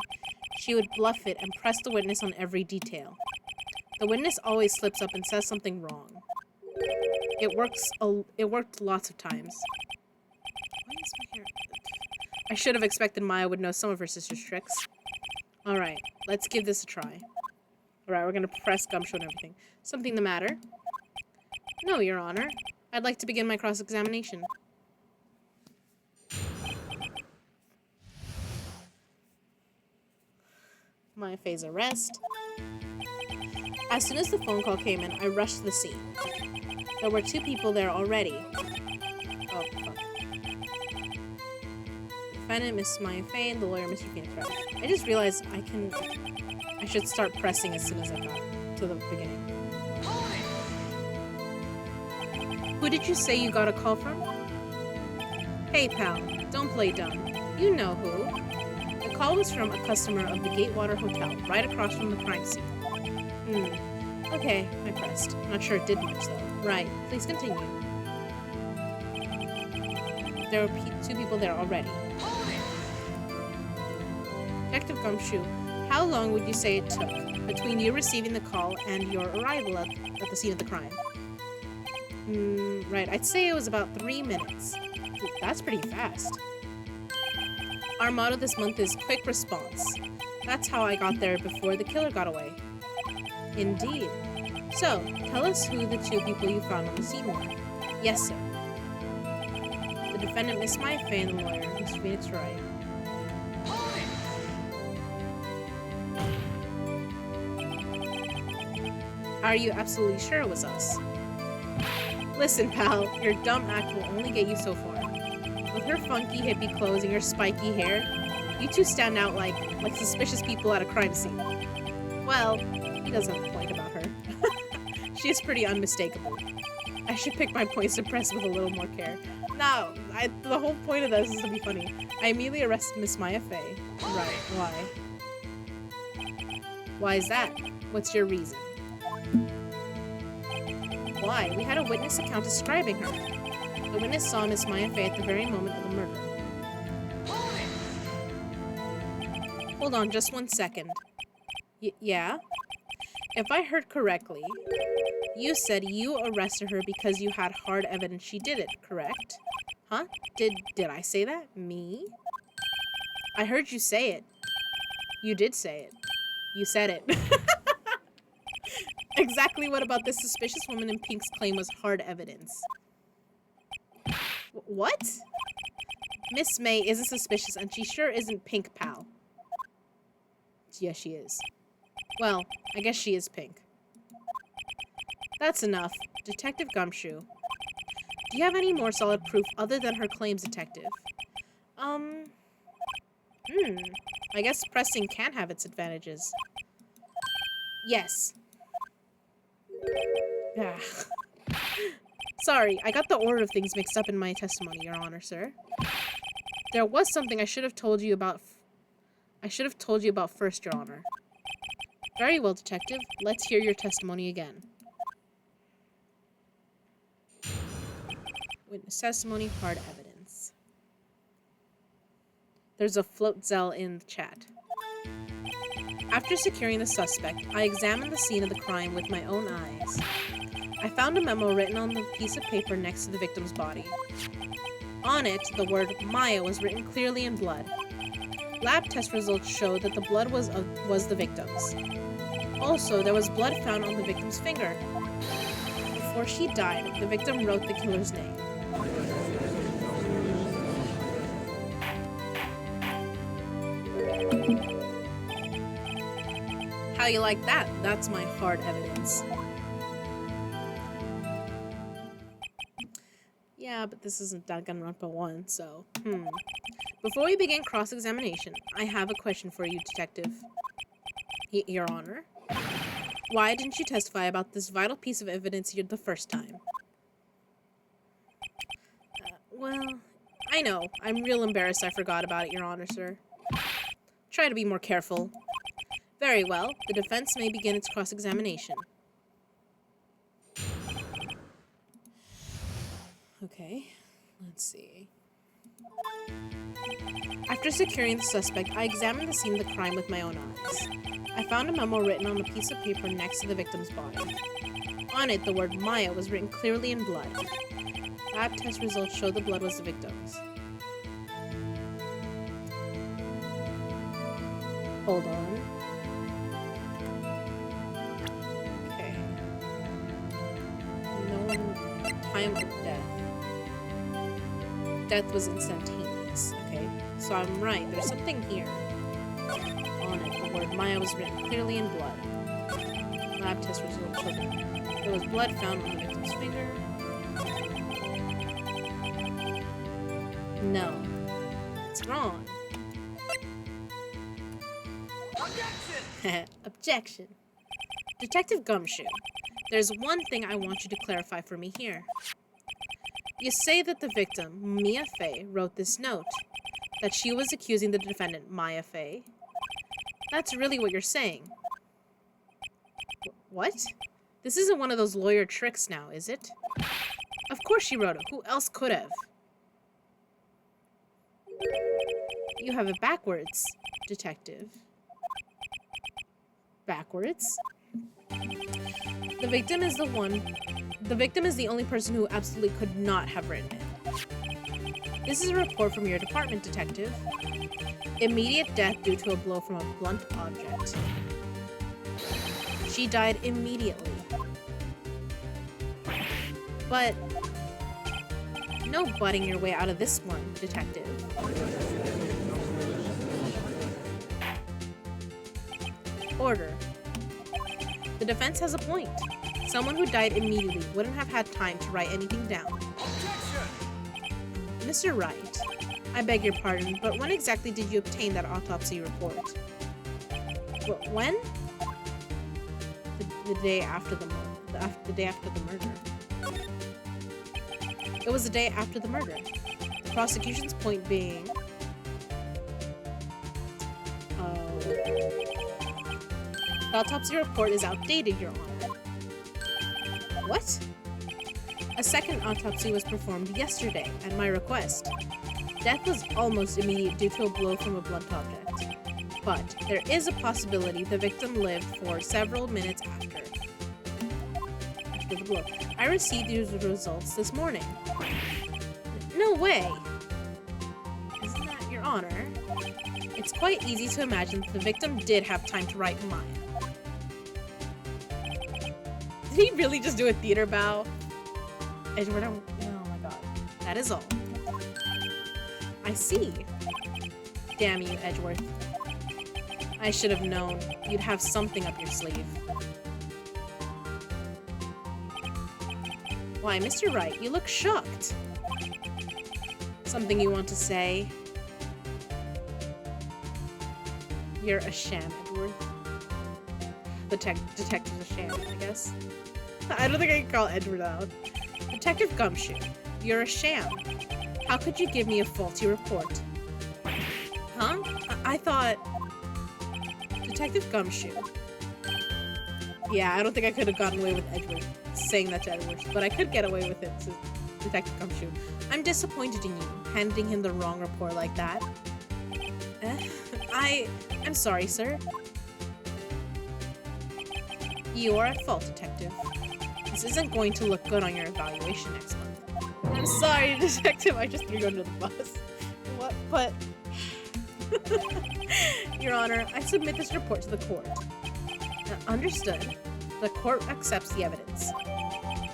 she would bluff it and press the witness on every detail. The witness always slips up and says something wrong. It worked lots of times. Why is my hair? I should have expected Maya would know some of her sister's tricks. Alright, let's give this a try. Alright, we're gonna press Gumshoe and everything. Something the matter? No, Your Honor. I'd like to begin my cross-examination. Maya Fey's arrest. As soon as the phone call came in, I rushed to the scene. There were 2 people there already. Oh, fuck. The defendant, Miss Maya Fey, and the lawyer, Mr. Phoenix Wright. I just realized I should start pressing as soon as I got to the beginning. Who did you say you got a call from? Hey, pal, don't play dumb. You know who. The call was from a customer of the Gatewater Hotel, right across from the crime scene. Okay, I pressed. Not sure it did much, though. Right, please continue. There were 2 people there already. Detective Gumshoe, how long would you say it took between you receiving the call and your arrival at the scene of the crime? Right, I'd say it was about 3 minutes. That's pretty fast. Our motto this month is quick response. That's how I got there before the killer got away. Indeed. So, tell us who the 2 people you found on the scene were. Yes, sir. The defendant, Miss Maya Fey, and the lawyer, Mr. Phoenix Wright. Are you absolutely sure it was us? Listen, pal, your dumb act will only get you so far. With her funky hippie clothes and your spiky hair, you 2 stand out like suspicious people at a crime scene. Well, he does have a point about her. She is pretty unmistakable. I should pick my points to press with a little more care. No, the whole point of this is to be funny. I immediately arrested Miss Maya Fey. Right, why? Why is that? What's your reason? Why? We had a witness account describing her. The witness saw Miss Maya Fey at the very moment of the murder. Hold on just 1 second. Yeah? If I heard correctly, you said you arrested her because you had hard evidence she did it, correct? Huh? Did I say that? Me? I heard you say it. You did say it. You said it. Exactly what about this suspicious woman in Pink's claim was hard evidence? What? Miss May isn't suspicious and she sure isn't Pink, pal. Yes, she is. Well, I guess she is Pink. That's enough. Detective Gumshoe. Do you have any more solid proof other than her claims, Detective? I guess pressing can have its advantages. Yes. Ah. Sorry, I got the order of things mixed up in my testimony, Your Honor, sir. There was something I should have told you about. First, Your Honor. Very well, Detective. Let's hear your testimony again. Witness testimony, hard evidence. There's a float Zell in the chat. After securing the suspect, I examined the scene of the crime with my own eyes. I found a memo written on the piece of paper next to the victim's body. On it, the word Maya was written clearly in blood. Lab test results showed that the blood was the victim's. Also, there was blood found on the victim's finger. Before she died, the victim wrote the killer's name. How you like that? That's my hard evidence. Yeah, but this isn't Danganronpa 1, so, Before we begin cross-examination, I have a question for you, Detective. Your Honor? Why didn't you testify about this vital piece of evidence here the first time? Well, I know. I'm real embarrassed I forgot about it, Your Honor, sir. Try to be more careful. Very well. The defense may begin its cross-examination. Okay, let's see. After securing the suspect, I examined the scene of the crime with my own eyes. I found a memo written on a piece of paper next to the victim's body. On it, the word Maya was written clearly in blood. Lab test results showed the blood was the victim's. Hold on. Okay. No time of death. Death was instantaneous. Okay, so I'm right. There's something here. On it, the word Maya was written clearly in blood. Lab test results showed that there was blood found on the victim's finger. No, it's wrong. Objection! Objection. Detective Gumshoe, there's one thing I want you to clarify for me here. You say that the victim, Mia Fey, wrote this note, that she was accusing the defendant, Maya Fey. That's really what you're saying. What? This isn't one of those lawyer tricks now, is it? Of course she wrote it. Who else could have? You have it backwards, Detective. Backwards? The victim is the only person who absolutely could not have written it. This is a report from your department, Detective. Immediate death due to a blow from a blunt object. She died immediately. But no butting your way out of this one, Detective. Order. The defense has a point. Someone who died immediately wouldn't have had time to write anything down. Objection! Mr. Wright, I beg your pardon, but when exactly did you obtain that autopsy report? When? The day after the murder. It was the day after the murder. The prosecution's point being... the autopsy report is outdated, Your Honor. What? A second autopsy was performed yesterday, at my request. Death was almost immediate due to a blow from a blunt object. But there is a possibility the victim lived for several minutes after the blow. I received these results this morning. No way! Isn't that, Your Honor? It's quite easy to imagine that the victim did have time to write Maya. Did he really just do a theater bow? Edward, oh my god. That is all. I see. Damn you, Edgeworth. I should have known. You'd have something up your sleeve. Why, Mr. Wright, you look shocked. Something you want to say? You're a sham, Edward. The detective's a sham, I guess. I don't think I can call Edward out. Detective Gumshoe, you're a sham. How could you give me a faulty report? Huh? I thought... Detective Gumshoe. Yeah, I don't think I could have gotten away with Edward saying that to Edward, but I could get away with it to Detective Gumshoe. I'm disappointed in you, handing him the wrong report like that. I'm sorry, sir. You are at fault, Detective. This isn't going to look good on your evaluation next month. I'm sorry, Detective, I just threw you under the bus. What? But... Your Honor, I submit this report to the court. Understood. The court accepts the evidence.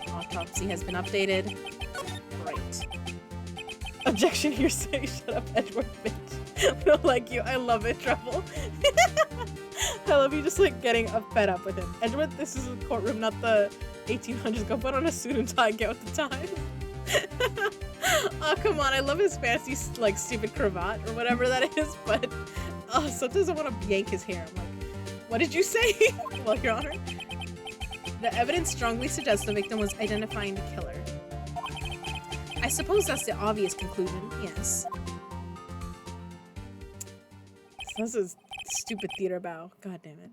Autopsy has been updated. Great. Objection, hearsay. Shut up, Edward, bitch. I don't like you. I love it, Trouble. I love you just, like, getting fed up with him. Edward, this is a courtroom, not the 1800s. Go put on a suit and tie and get with the times. Oh, come on. I love his fancy, like, stupid cravat or whatever that is, but sometimes I want to yank his hair. I'm like, what did you say? Well, Your Honor, the evidence strongly suggests the victim was identifying the killer. I suppose that's the obvious conclusion, yes. This is stupid theater bow. God damn it.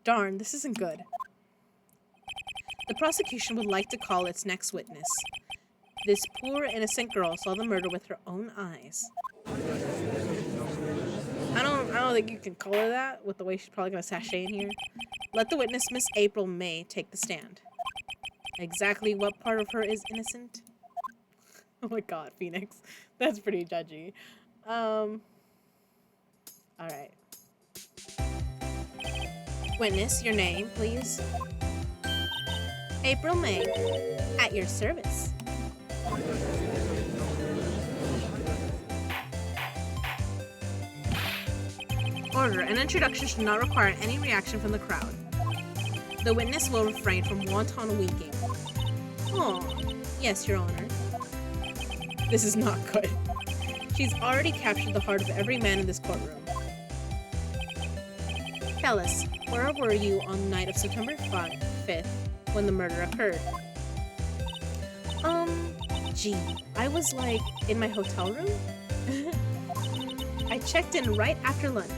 Darn, this isn't good. The prosecution would like to call its next witness. This poor, innocent girl saw the murder with her own eyes. I don't think you can call her that with the way she's probably gonna sashay in here. Let the witness, Miss April May, take the stand. Exactly what part of her is innocent? Oh my god, Phoenix. That's pretty judgy. Alright. Witness, your name, please. April May, at your service. Order, an introduction should not require any reaction from the crowd. The witness will refrain from wanton winking. Oh, yes, Your Honor. This is not good. She's already captured the heart of every man in this courtroom. Tell us, where were you on the night of September 5th when the murder occurred? Gee, I was, like, in my hotel room? I checked in right after lunch.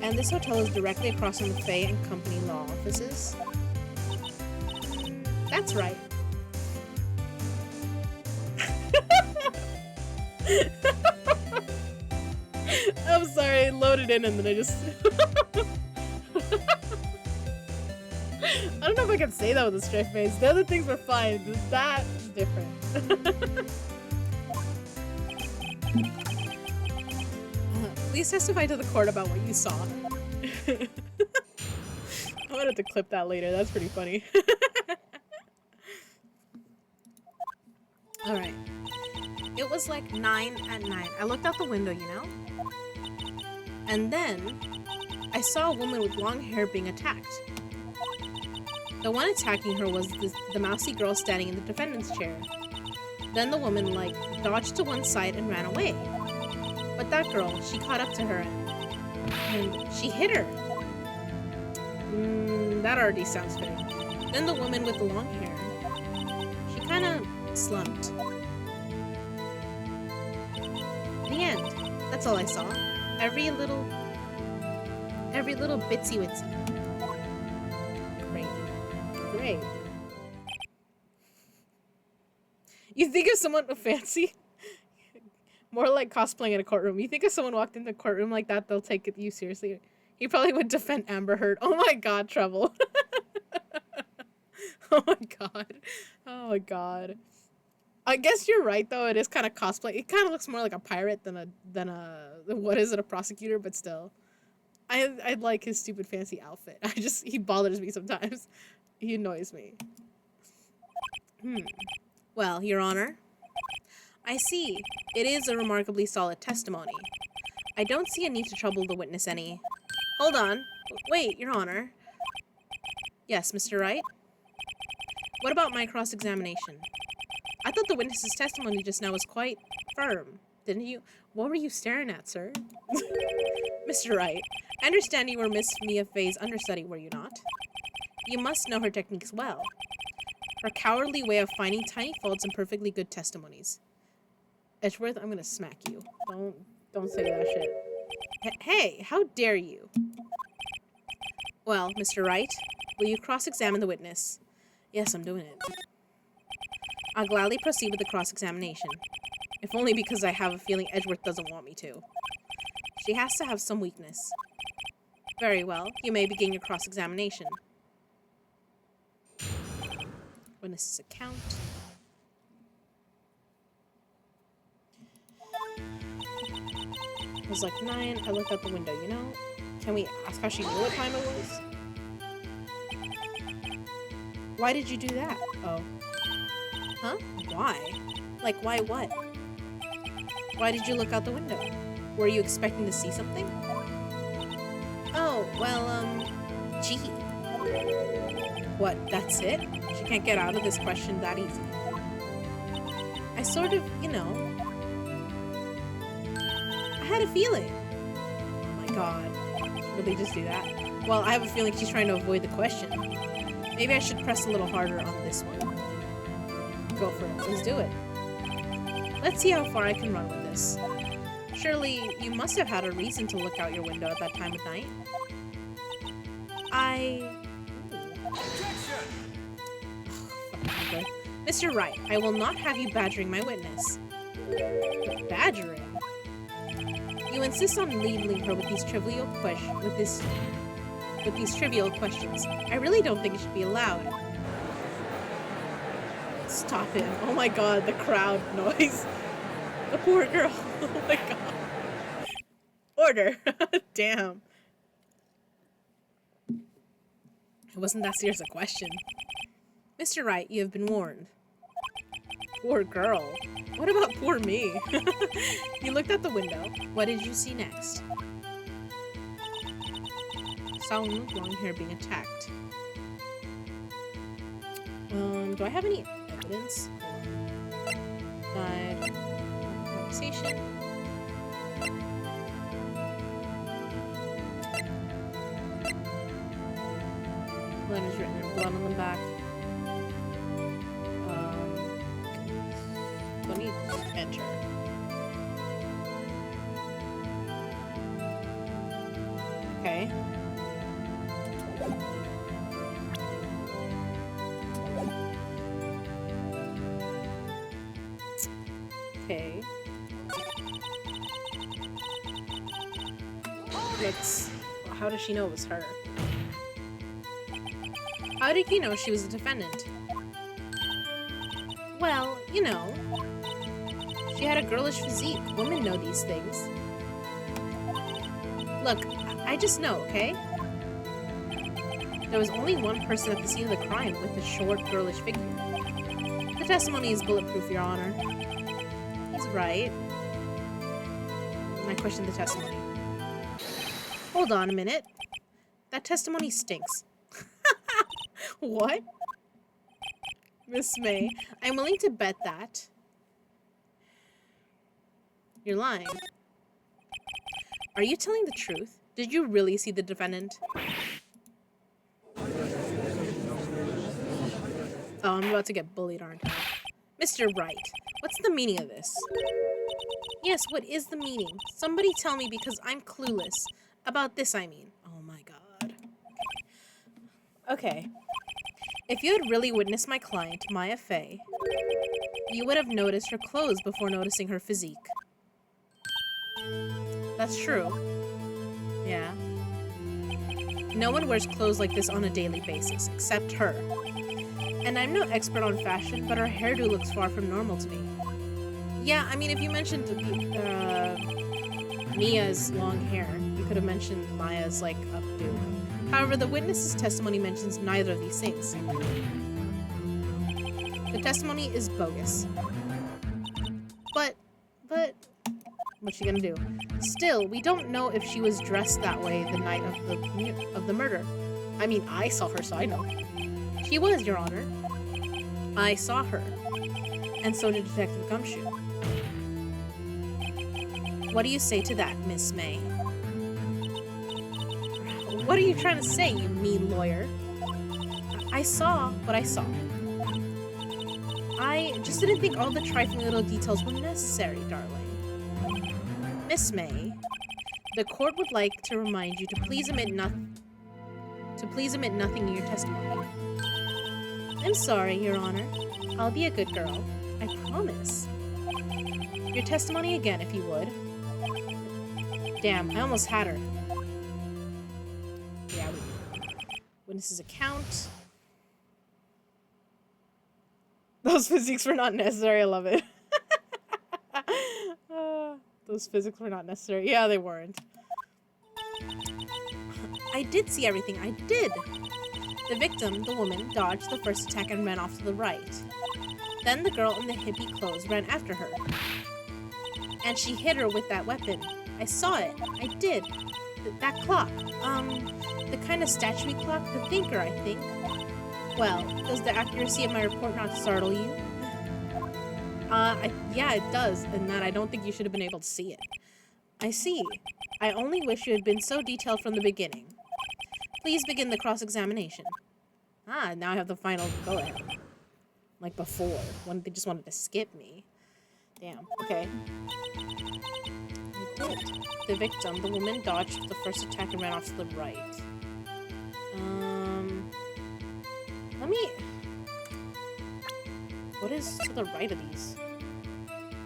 And this hotel is directly across from the Fay and Company law offices. That's right. I'm sorry, I loaded in and then I just... I don't know if I can say that with a straight face. The other things were fine. That is different. Please testify to the court about what you saw. I wanted to clip that later. That's pretty funny. Alright. It was like 9 at night. I looked out the window, you know? And then I saw a woman with long hair being attacked. The one attacking her was the mousy girl standing in the defendant's chair. Then the woman, like, dodged to one side and ran away. But that girl, she caught up to her and she hit her. That already sounds fake. Then the woman with the long hair, she kind of slumped. The end. That's all I saw. Every little bitsy witsy. Great. You think of someone fancy? More like cosplaying in a courtroom. You think if someone walked into a courtroom like that, they'll take you seriously? He probably would defend Amber Heard. Oh my god, Trouble. Oh my god. Oh my god. I guess you're right though. It is kind of cosplay. It kind of looks more like a pirate than a prosecutor, but still. I like his stupid fancy outfit. He bothers me sometimes. He annoys me. Well, Your Honor, I see. It is a remarkably solid testimony. I don't see a need to trouble the witness any. Hold on. Wait, Your Honor. Yes, Mr. Wright? What about my cross-examination? I thought the witness's testimony just now was quite firm, didn't you? What were you staring at, sir? Mr. Wright, I understand you were Miss Mia Fey's understudy, were you not? You must know her techniques well. Her cowardly way of finding tiny faults in perfectly good testimonies. Edgeworth, I'm gonna smack you. Don't say that shit. Hey, how dare you? Well, Mr. Wright, will you cross-examine the witness? Yes, I'm doing it. I'll gladly proceed with the cross-examination. If only because I have a feeling Edgeworth doesn't want me to. She has to have some weakness. Very well, you may begin your cross-examination. Witness's account. It was like 9. I looked out the window, you know? Can we ask how she knew what time it was? Why did you do that? Oh. Huh? Why? Like, why what? Why did you look out the window? Were you expecting to see something? Oh, well, gee. What, that's it? She can't get out of this question that easy. I sort of, you know... I had a feeling. Oh my god. Will they just do that? Well, I have a feeling she's trying to avoid the question. Maybe I should press a little harder on this one. Go for it. Let's do it. Let's see how far I can run with this. Surely, you must have had a reason to look out your window at that time of night. Okay. Mr. Wright, I will not have you badgering my witness. Badgering? You insist on needling her with these trivial questions. I really don't think it should be allowed. Stop him. Oh my god, the crowd noise. The poor girl. Oh my god. Order. Damn. It wasn't that serious a question. Mr. Wright, you have been warned. Poor girl. What about poor me? You looked out the window. What did you see next? Saw a woman with long hair being attacked. Do I have any evidence? Died. Conversation. Letters written in blood on the back. Let me enter. Okay. Okay. Let's... How does she know it was her? How did he know she was a defendant? Well, you know. She had a girlish physique. Women know these things. Look, I just know, okay? There was only one person at the scene of the crime with a short, girlish figure. The testimony is bulletproof, Your Honor. He's right. I question the testimony. Hold on a minute. That testimony stinks. What? Miss May, I'm willing to bet that. You're lying. Are you telling the truth? Did you really see the defendant? Oh, I'm about to get bullied, aren't I? Mr. Wright, what's the meaning of this? Yes, what is the meaning? Somebody tell me because I'm clueless. About this, I mean. Oh my god. Okay. If you had really witnessed my client, Maya Fey, you would have noticed her clothes before noticing her physique. That's true. Yeah. No one wears clothes like this on a daily basis, except her. And I'm no expert on fashion, but her hairdo looks far from normal to me. Yeah, I mean, if you mentioned Mia's long hair, you could have mentioned Maya's, like, updo. However, the witness's testimony mentions neither of these things. The testimony is bogus. But, what's she gonna do? Still, we don't know if she was dressed that way the night of the murder. I mean, I saw her, so I know. She was, Your Honor. I saw her, and so did Detective Gumshoe. What do you say to that, Miss May? What are you trying to say, you mean lawyer? I saw what I saw. I just didn't think all the trifling little details were necessary, darling. Miss May, the court would like to remind you to please omit nothing in your testimony. I'm sorry, Your Honor. I'll be a good girl. I promise. Your testimony again, if you would. Damn, I almost had her. Yeah, witness's account. Those physics were not necessary. I love it. Those physics were not necessary. Yeah, they weren't. I did see everything. I did. The victim, the woman, dodged the first attack and ran off to the right. Then the girl in the hippie clothes ran after her. And she hit her with that weapon. I saw it. I did. That clock. The kind of statue clock, the thinker, I think. Well, does the accuracy of my report not startle you? Yeah, it does, and that I don't think you should have been able to see it. I see. I only wish you had been so detailed from the beginning. Please begin the cross-examination. Ah, now I have the final go-ahead. Like before, when they just wanted to skip me. Damn, okay. I did. The victim, the woman, dodged the first attack and ran off to the right. Let me... What is to the right of these?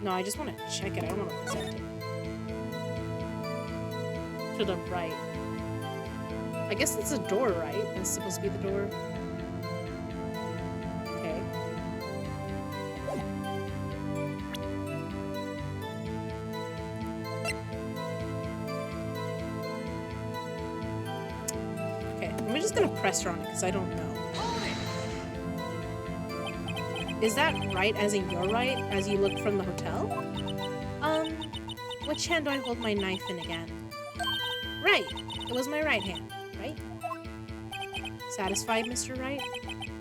No, I just want to check it. I don't want to present it. To the right. I guess it's a door, right? It's supposed to be the door. Okay. Okay, I'm just gonna press her on it because I don't know. Is that right as in your right, as you looked from the hotel? Which hand do I hold my knife in again? Right! It was my right hand, right? Satisfied, Mr. Wright?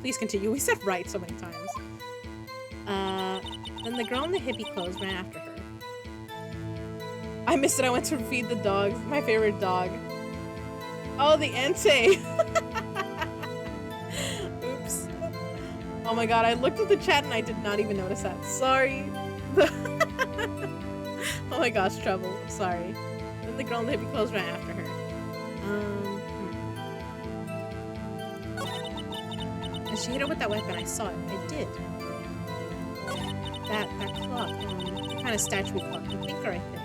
Please continue. We said right so many times. Then the girl in the hippie clothes ran after her. I missed it. I went to feed the dogs. My favorite dog. Oh, the Entei! Oops. Oh my god, I looked at the chat and I did not even notice that. Sorry. Oh my gosh, trouble. I'm sorry. Then the girl in the hippie clothes ran after her. And she hit her with that weapon. I saw it. I did. That clock. The kind of statue clock. The thinker, I think.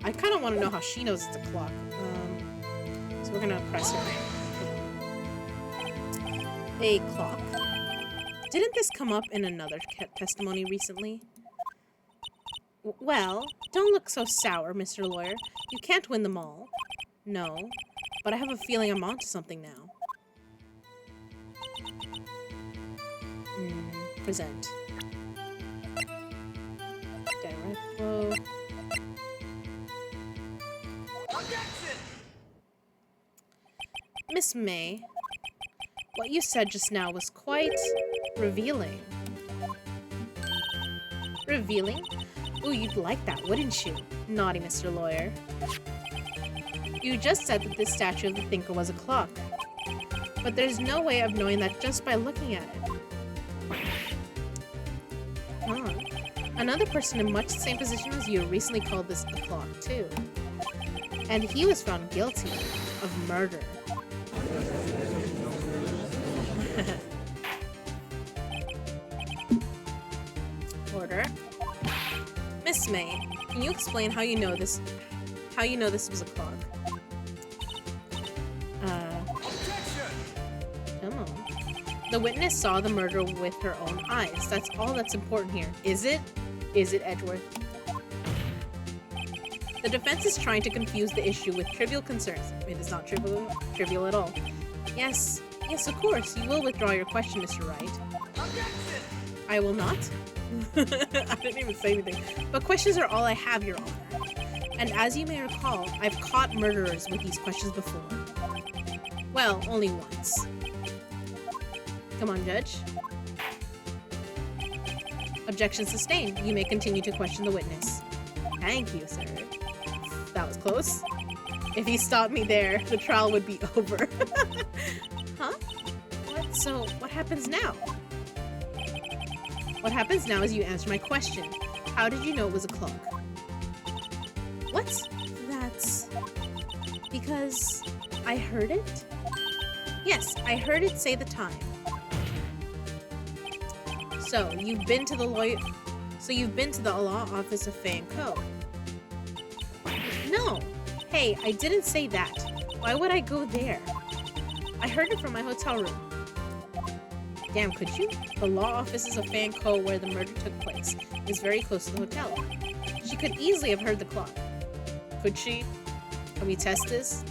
I kind of want to know how she knows it's a clock. So we're gonna press her. A clock. Didn't this come up in another testimony recently? Well, don't look so sour, Mr. Lawyer. You can't win them all. No, but I have a feeling I'm onto something now. Present. Direct flow. Miss May, what you said just now was quite revealing. Revealing? Ooh, you'd like that, wouldn't you? Naughty Mr. Lawyer. You just said that this statue of the thinker was a clock. But there's no way of knowing that just by looking at it. Huh. Another person in much the same position as you recently called this a clock, too. And he was found guilty of murder. Order. Miss May, can you explain how you know this was a clock? Come on. The witness saw the murder with her own eyes. That's all that's important here. Is it? Is it, Edgeworth? The defense is trying to confuse the issue with trivial concerns. It is not trivial at all. Yes, of course. You will withdraw your question, Mr. Wright. I will not. I didn't even say anything. But questions are all I have, Your Honor. And as you may recall, I've caught murderers with these questions before. Well, only once. Come on, Judge. Objection sustained. You may continue to question the witness. Thank you, sir. That was close. If he stopped me there, the trial would be over. Huh? What? So, what happens now? What happens now is you answer my question. How did you know it was a clock? What? That's... because I heard it? Yes, I heard it say the time. So, you've been to the law office of Fay & Co. No. Hey, I didn't say that. Why would I go there? I heard it from my hotel room. Damn, could you? The law offices of Fay & Co. where the murder took place is very close to the hotel. She could easily have heard the clock. Could she? Can we test this?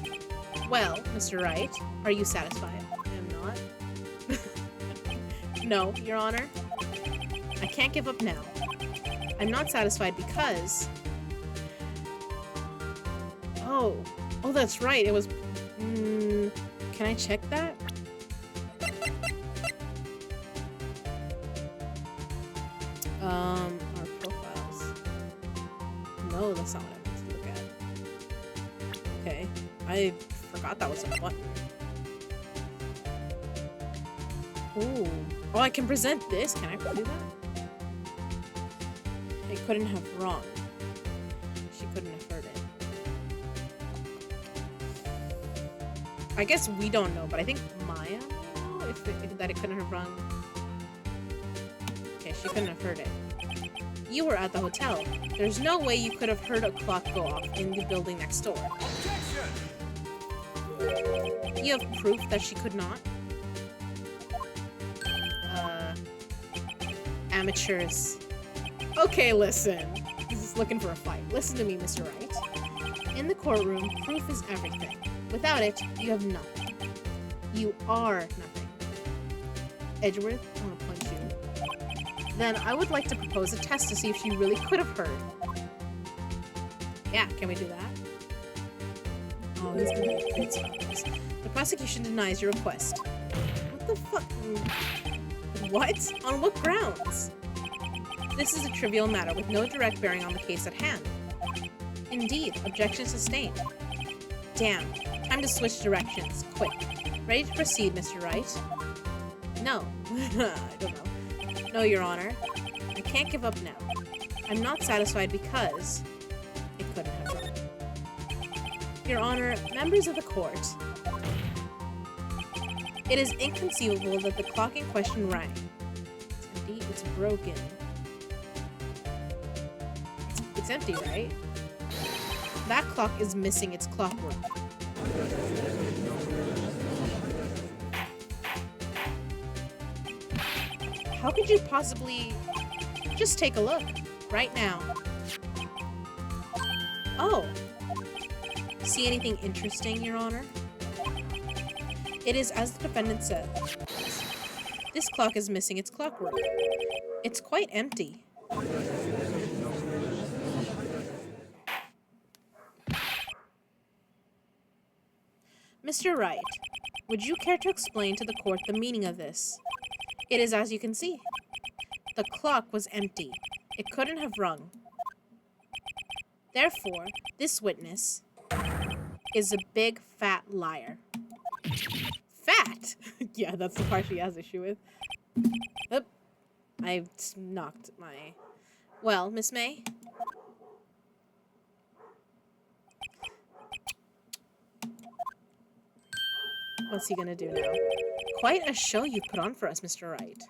Well, Mr. Wright, are you satisfied? I am not. No, Your Honor. I can't give up now. I'm not satisfied because... Oh, that's right. It was... can I check that? Our profiles. No, that's not what I meant to look at. Okay. I forgot that was a button. Ooh. Oh, I can present this. Can I do that? It couldn't have wrong. She couldn't have heard it. I guess we don't know, but I think Maya might know if that it couldn't have rung. Okay, she couldn't have heard it. You were at the hotel. There's no way you could have heard a clock go off in the building next door. Objection! You have proof that she could not? Amateurs. Okay, listen. This is looking for a fight. Listen to me, Mr. Wright. In the courtroom, proof is everything. Without it, you have nothing. You are nothing. Edgeworth, I'm gonna punch you. Then I would like to propose a test to see if she really could have heard. Yeah, can we do that? Oh, he's gonna be great surprise. The prosecution denies your request. What the fuck? What? On what grounds? This is a trivial matter with no direct bearing on the case at hand. Indeed, objection sustained. Damn. Time to switch directions. Quick. Ready to proceed, Mr. Wright? No. I don't know. No, Your Honor. I can't give up now. I'm not satisfied because... it couldn't have run. Your Honor, members of the court... It is inconceivable that the clock in question rang. It's empty. It's broken. It's empty, right? That clock is missing its clockwork. How could you possibly... just take a look. Right now. Oh. See anything interesting, Your Honor? It is as the defendant said. This clock is missing its clockwork. It's quite empty. Mr. Wright, would you care to explain to the court the meaning of this? It is as you can see. The clock was empty. It couldn't have rung. Therefore, this witness is a big fat liar. Fat? Yeah, that's the part she has issue with. Oop. I knocked my... Well, Miss May? What's he gonna do now? Quite a show you put on for us, Mr. Wright.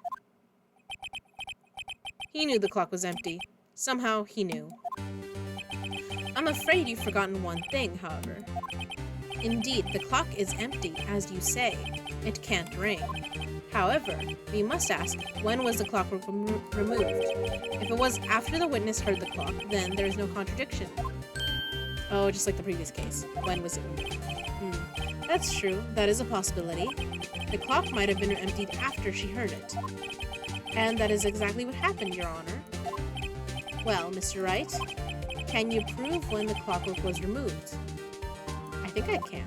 He knew the clock was empty. Somehow, he knew. I'm afraid you've forgotten one thing, however. Indeed, the clock is empty, as you say. It can't ring. However, we must ask, when was the clock removed? If it was after the witness heard the clock, then there is no contradiction. Oh, just like the previous case. When was it removed? That's true. That is a possibility. The clock might have been emptied after she heard it. And that is exactly what happened, Your Honor. Well, Mr. Wright, can you prove when the clockwork was removed? I think I can.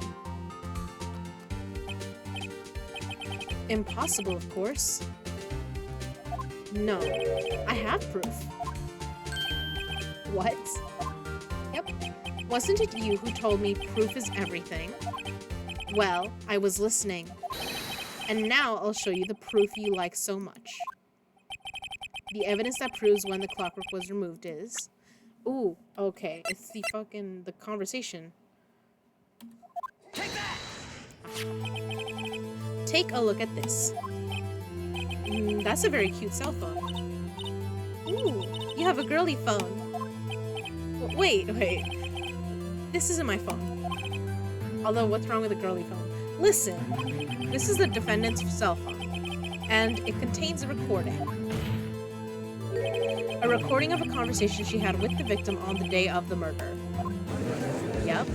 Impossible, of course. No, I have proof. What? Yep. Wasn't it you who told me proof is everything? Well, I was listening. And now I'll show you the proof you like so much. The evidence that proves when the clockwork was removed is... Ooh, okay. It's the conversation. Take that! Take a look at this. That's a very cute cell phone. Ooh, you have a girly phone. Wait. This isn't my phone. Although, what's wrong with a girly phone? Listen, this is the defendant's cell phone, and it contains a recording. A recording of a conversation she had with the victim on the day of the murder. Yep.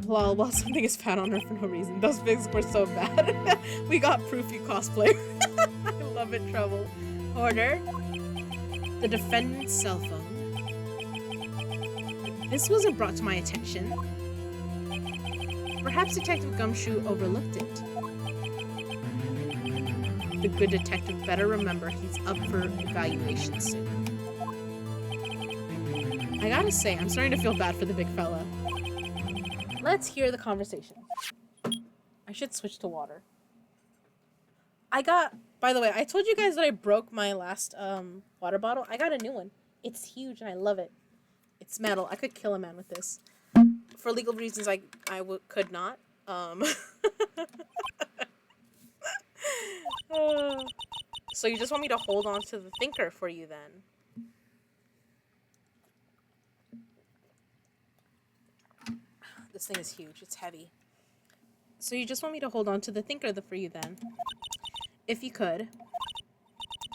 Lol, while something is fat on her for no reason. Those pics were so bad. We got proof, you cosplayer. I love it, Trouble. Order. The defendant's cell phone. This wasn't brought to my attention. Perhaps Detective Gumshoe overlooked it. The good detective better remember he's up for evaluation soon. I gotta say, I'm starting to feel bad for the big fella. Let's hear the conversation. I should switch to water. By the way, I told you guys that I broke my last water bottle. I got a new one. It's huge and I love it. It's metal. I could kill a man with this. For legal reasons, I could not. So you just want me to hold on to the thinker for you then? This thing is huge. It's heavy. So you just want me to hold on to the thinker for you then? If you could.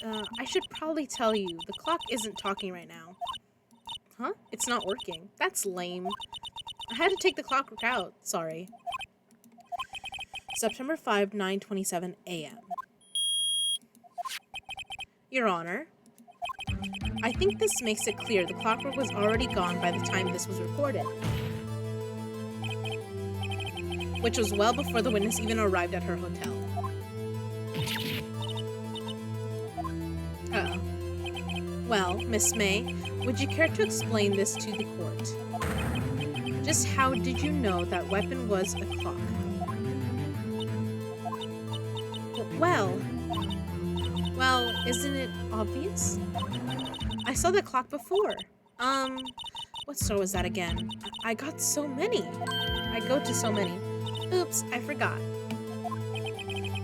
I should probably tell you, the clock isn't talking right now. Huh? It's not working. That's lame. I had to take the clockwork out. Sorry. September 5, 9:27 a.m. Your Honor, I think this makes it clear the clockwork was already gone by the time this was recorded. Which was well before the witness even arrived at her hotel. Uh-oh. Well, Miss May, would you care to explain this to the court? Just how did you know that weapon was a clock? Well, isn't it obvious? I saw the clock before. What store was that again? I got so many. I go to so many. Oops, I forgot.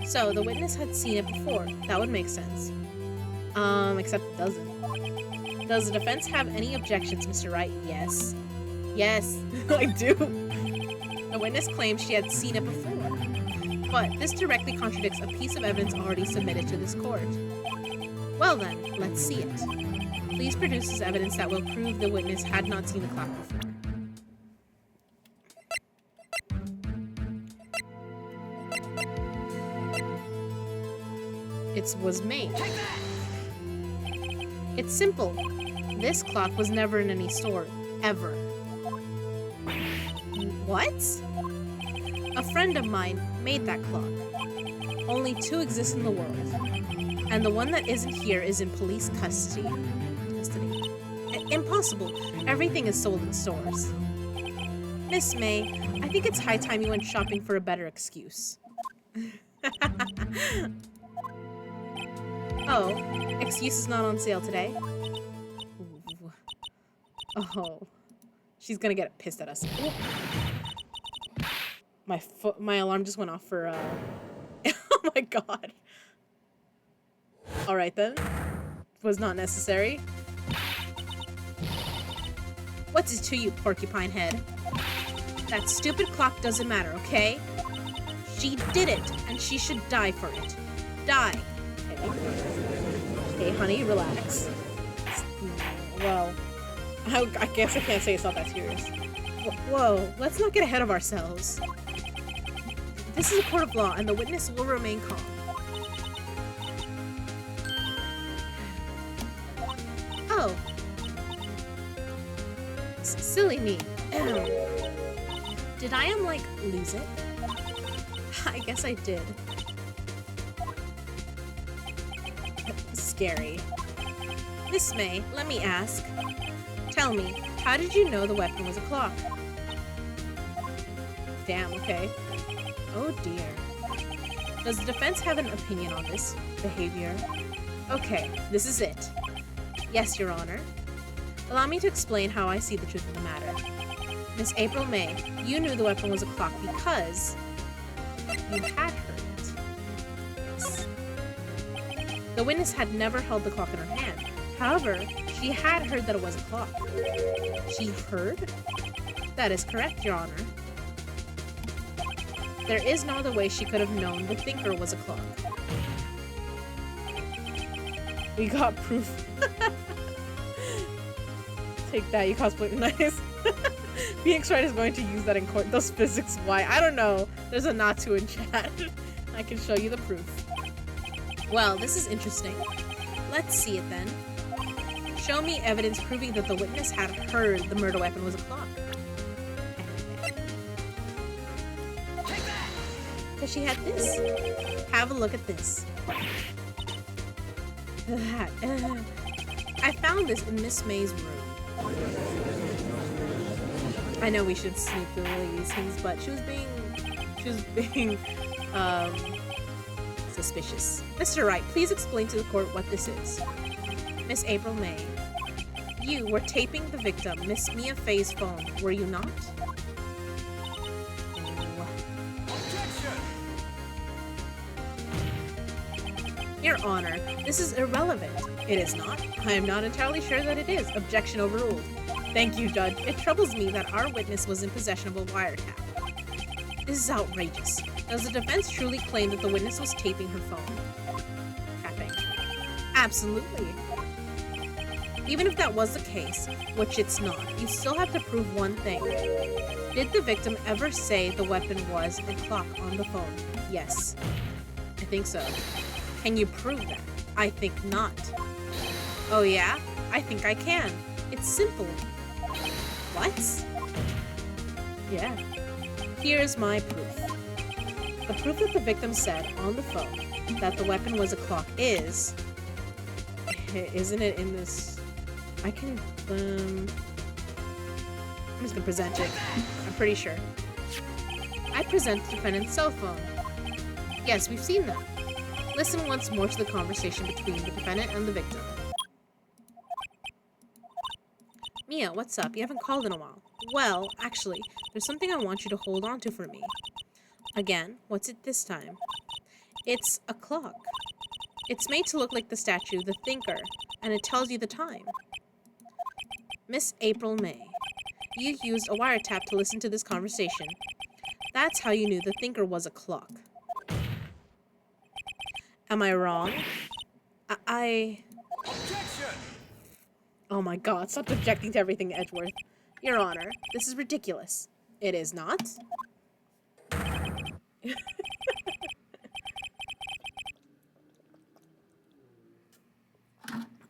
So, the witness had seen it before. That would make sense. Except it doesn't. Does the defense have any objections, Mr. Wright? Yes. Yes, I do. The witness claims she had seen it before. But this directly contradicts a piece of evidence already submitted to this court. Well then, let's see it. Please produce this evidence that will prove the witness had not seen the clock before. It was made. It's simple. This clock was never in any store, ever. What? A friend of mine made that clock. Only 2 exist in the world. And the one that isn't here is in police custody. Impossible. Everything is sold in stores. Miss May, I think it's high time you went shopping for a better excuse. Oh, excuse is not on sale today? Ooh. Oh. She's gonna get pissed at us. Ooh. My alarm just went off for, oh my god. Alright then. Was not necessary. What's it to you, porcupine head? That stupid clock doesn't matter, okay? She did it, and she should die for it. Die. Okay, honey, relax. Well, I guess I can't say it's not that serious. Whoa, let's not get ahead of ourselves. This is a court of law, and the witness will remain calm. silly me. Did I like lose it? I guess I did. Scary. Miss May, let me ask. Tell me, how did you know the weapon was a clock? Damn, okay. Oh dear. Does the defense have an opinion on this behavior? Okay, this is it. Yes, Your Honor. Allow me to explain how I see the truth of the matter. Miss April May, you knew the weapon was a clock because you had heard it. Yes. The witness had never held the clock in her hand. However, she had heard that it was a clock. She heard? That is correct, Your Honor. There is no other way she could have known the thinker was a clock. We got proof. Take that, you cosplay. Nice. Phoenix Wright is going to use that in court. Those physics, why? I don't know. There's a not to in chat. I can show you the proof. Well, this is interesting. Let's see it then. Show me evidence proving that the witness had heard the murder weapon was a clock. Because she had this. Have a look at this. I found this in Miss May's room. I know we should sneak the lady's hints, but she was being suspicious. Mr. Wright, please explain to the court what this is. Miss April May, you were taping the victim, Miss Mia Fay's phone, were you not? Your Honor, this is irrelevant. It is not. I am not entirely sure that it is. Objection overruled. Thank you, Judge. It troubles me that our witness was in possession of a wiretap. This is outrageous. Does the defense truly claim that the witness was taping her phone? Tapping. Absolutely. Even if that was the case, which it's not, you still have to prove one thing. Did the victim ever say the weapon was a clock on the phone? Yes. I think so. Can you prove that? I think not. Oh yeah? I think I can. It's simple. What? Yeah. Here's my proof. The proof that the victim said on the phone that the weapon was a clock is... Isn't it in this... I can... I'm just gonna present it. I'm pretty sure. I present the defendant's cell phone. Yes, we've seen them. Listen once more to the conversation between the defendant and the victim. Mia, what's up? You haven't called in a while. Well, actually, there's something I want you to hold on to for me. Again, what's it this time? It's a clock. It's made to look like the statue, the thinker, and it tells you the time. Miss April May, you used a wiretap to listen to this conversation. That's how you knew the thinker was a clock. Am I wrong? Objection! Oh my god, stop objecting to everything, Edgeworth. Your Honor, this is ridiculous. It is not?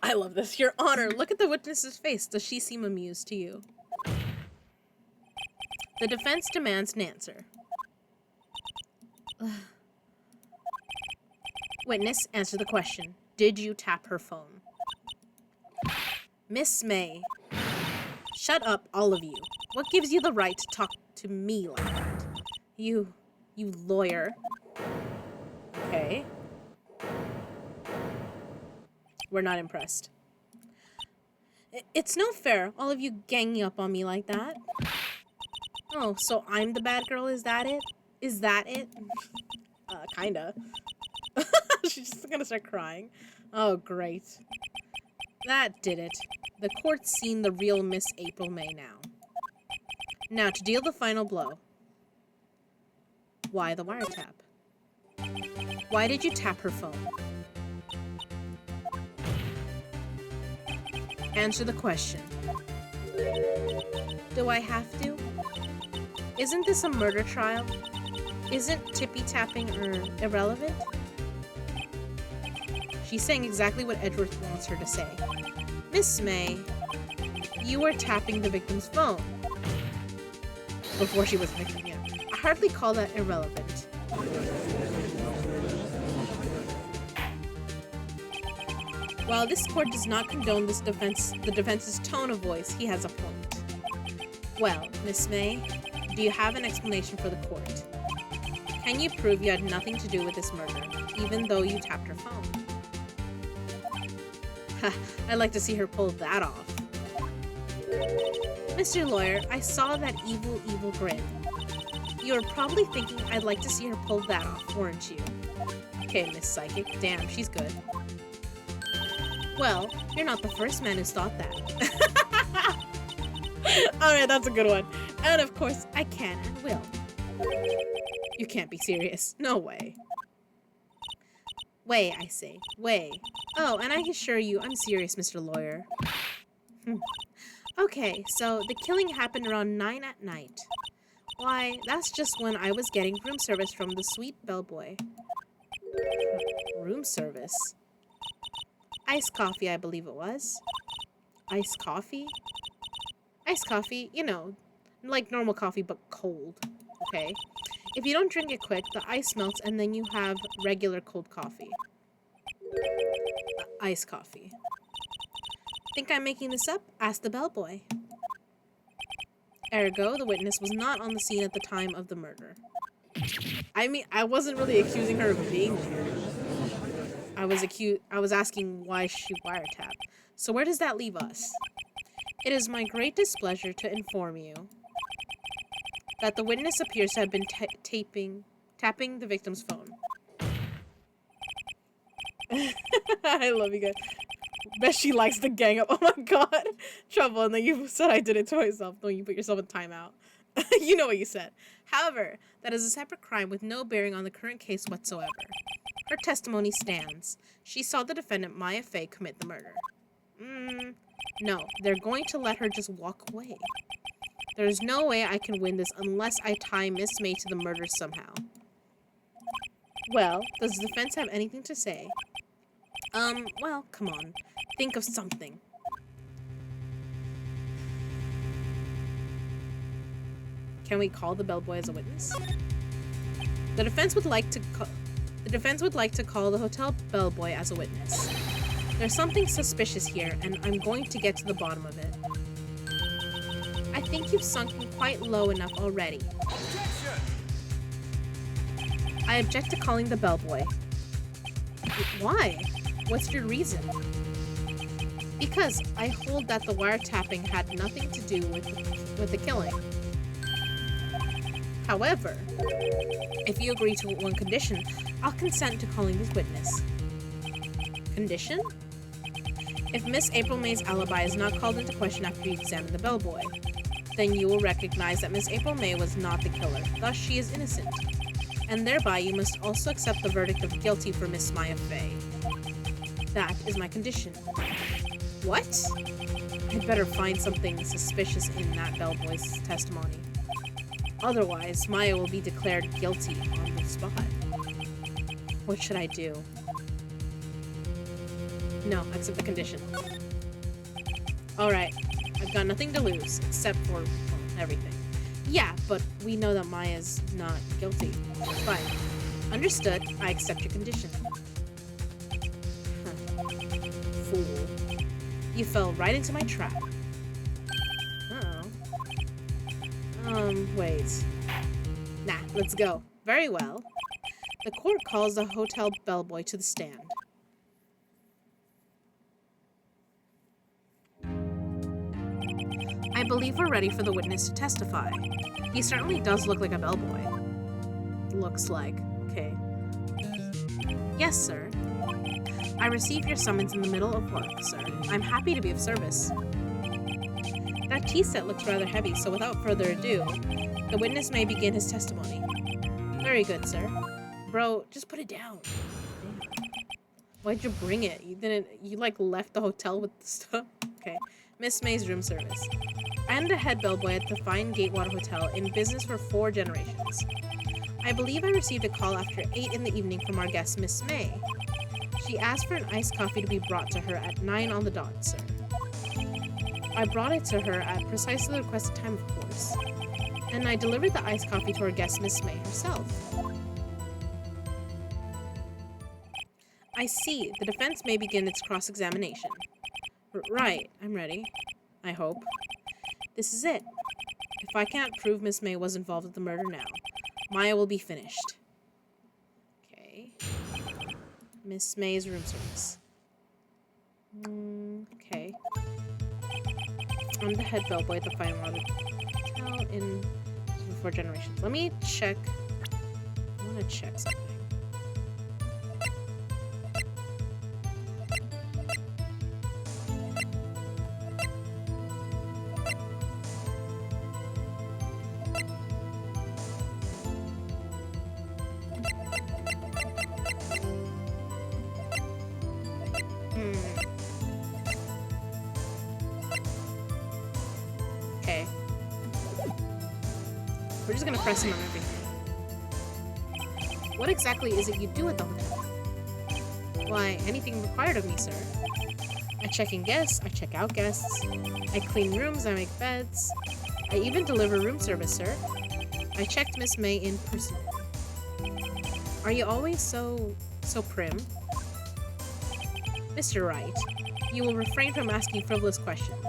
I love this. Your Honor, look at the witness's face. Does she seem amused to you? The defense demands an answer. Witness, answer the question. Did you tap her phone? Miss May. Shut up, all of you. What gives you the right to talk to me like that? You lawyer. Okay. We're not impressed. It's no fair, all of you ganging up on me like that. Oh, so I'm the bad girl, is that it? Is that it? Kinda. She's just gonna start crying. Oh, great. That did it. The court's seen the real Miss April May now. Now, to deal the final blow. Why the wiretap? Why did you tap her phone? Answer the question. Do I have to? Isn't this a murder trial? Isn't tippy-tapping irrelevant? She's saying exactly what Edgeworth wants her to say. Miss May, You were tapping the victim's phone. Before she was a victim, yeah. I hardly call that irrelevant. While this court does not condone the defense's tone of voice, he has a point. Well, Miss May, do you have an explanation for the court? Can you prove you had nothing to do with this murder, even though you tapped her phone? I'd like to see her pull that off. Mr. Lawyer, I saw that evil, evil grin. You were probably thinking I'd like to see her pull that off, weren't you? Okay, Miss Psychic. Damn, she's good. Well, you're not the first man who's thought that. Alright, that's a good one. And of course, I can and will. You can't be serious. No way. Way, I say. Way. Oh, and I assure you, I'm serious, Mr. Lawyer. Okay, so the killing happened around 9 at night. Why, that's just when I was getting room service from the sweet bellboy. Room service? Iced coffee, I believe it was. Iced coffee? Iced coffee, you know, like normal coffee but cold, okay? If you don't drink it quick, the ice melts and then you have regular cold coffee. Iced coffee. Think I'm making this up? Ask the bellboy. Ergo, the witness was not on the scene at the time of the murder. I mean, I wasn't really accusing her of being there. I was asking why she wiretapped. So where does that leave us? It is my great displeasure to inform you that the witness appears to have been tapping the victim's phone. I love you guys. Bet she likes the gang up. Oh my god. Trouble, and then you said I did it to myself. No, you put yourself in timeout. You know what you said. However, that is a separate crime with no bearing on the current case whatsoever. Her testimony stands. She saw the defendant, Maya Fey, commit the murder. No, they're going to let her just walk away. There's no way I can win this unless I tie Miss May to the murder somehow. Well, does the defense have anything to say? Well, come on. Think of something. Can we call the bellboy as a witness? The defense would like to call the hotel bellboy as a witness. There's something suspicious here, and I'm going to get to the bottom of it. I think you've sunken quite low enough already. Objection! I object to calling the bellboy. Why? What's your reason? Because I hold that the wiretapping had nothing to do with the killing. However, if you agree to one condition, I'll consent to calling this witness. Condition? If Miss April May's alibi is not called into question after you examine the bellboy, then you will recognize that Miss April May was not the killer, thus she is innocent. And thereby you must also accept the verdict of guilty for Miss Maya Fey. That is my condition. What? I'd better find something suspicious in that bellboy's testimony. Otherwise, Maya will be declared guilty on the spot. What should I do? No, accept the condition. Alright, I've got nothing to lose, except for everything. Yeah, but we know that Maya's not guilty. Fine. Understood, I accept your condition. Fool. You fell right into my trap. Wait. Nah, let's go. Very well. The court calls the hotel bellboy to the stand. I believe we're ready for the witness to testify. He certainly does look like a bellboy. Looks like. Okay. Yes, sir. I received your summons in the middle of work, sir. I'm happy to be of service. That tea set looks rather heavy, so without further ado, the witness may begin his testimony. Very good, sir. Bro, just put it down. Why'd you bring it? You like left the hotel with the stuff? Okay. Miss May's room service. I am the head bellboy at the fine Gatewater Hotel, in business for 4 generations. I believe I received a call after 8 in the evening from our guest, Miss May. She asked for an iced coffee to be brought to her at 9 on the dot, sir. I brought it to her at precisely the requested time, of course. And I delivered the iced coffee to our guest, Miss May herself. I see. The defense may begin its cross-examination. Right. I'm ready. I hope. This is it. If I can't prove Miss May was involved with the murder now, Maya will be finished. Okay. Miss May's room service. Okay. I'm the head bellboy at the Fine Water Hotel in 4 generations. Let me check. I want to check something. Okay. We're just gonna press him on everything. What exactly is it you do at the hotel? Why, anything required of me, sir. I check in guests, I check out guests, I clean rooms, I make beds, I even deliver room service, sir. I checked Miss May in person. Are you always so prim? Mr. Wright, you will refrain from asking frivolous questions.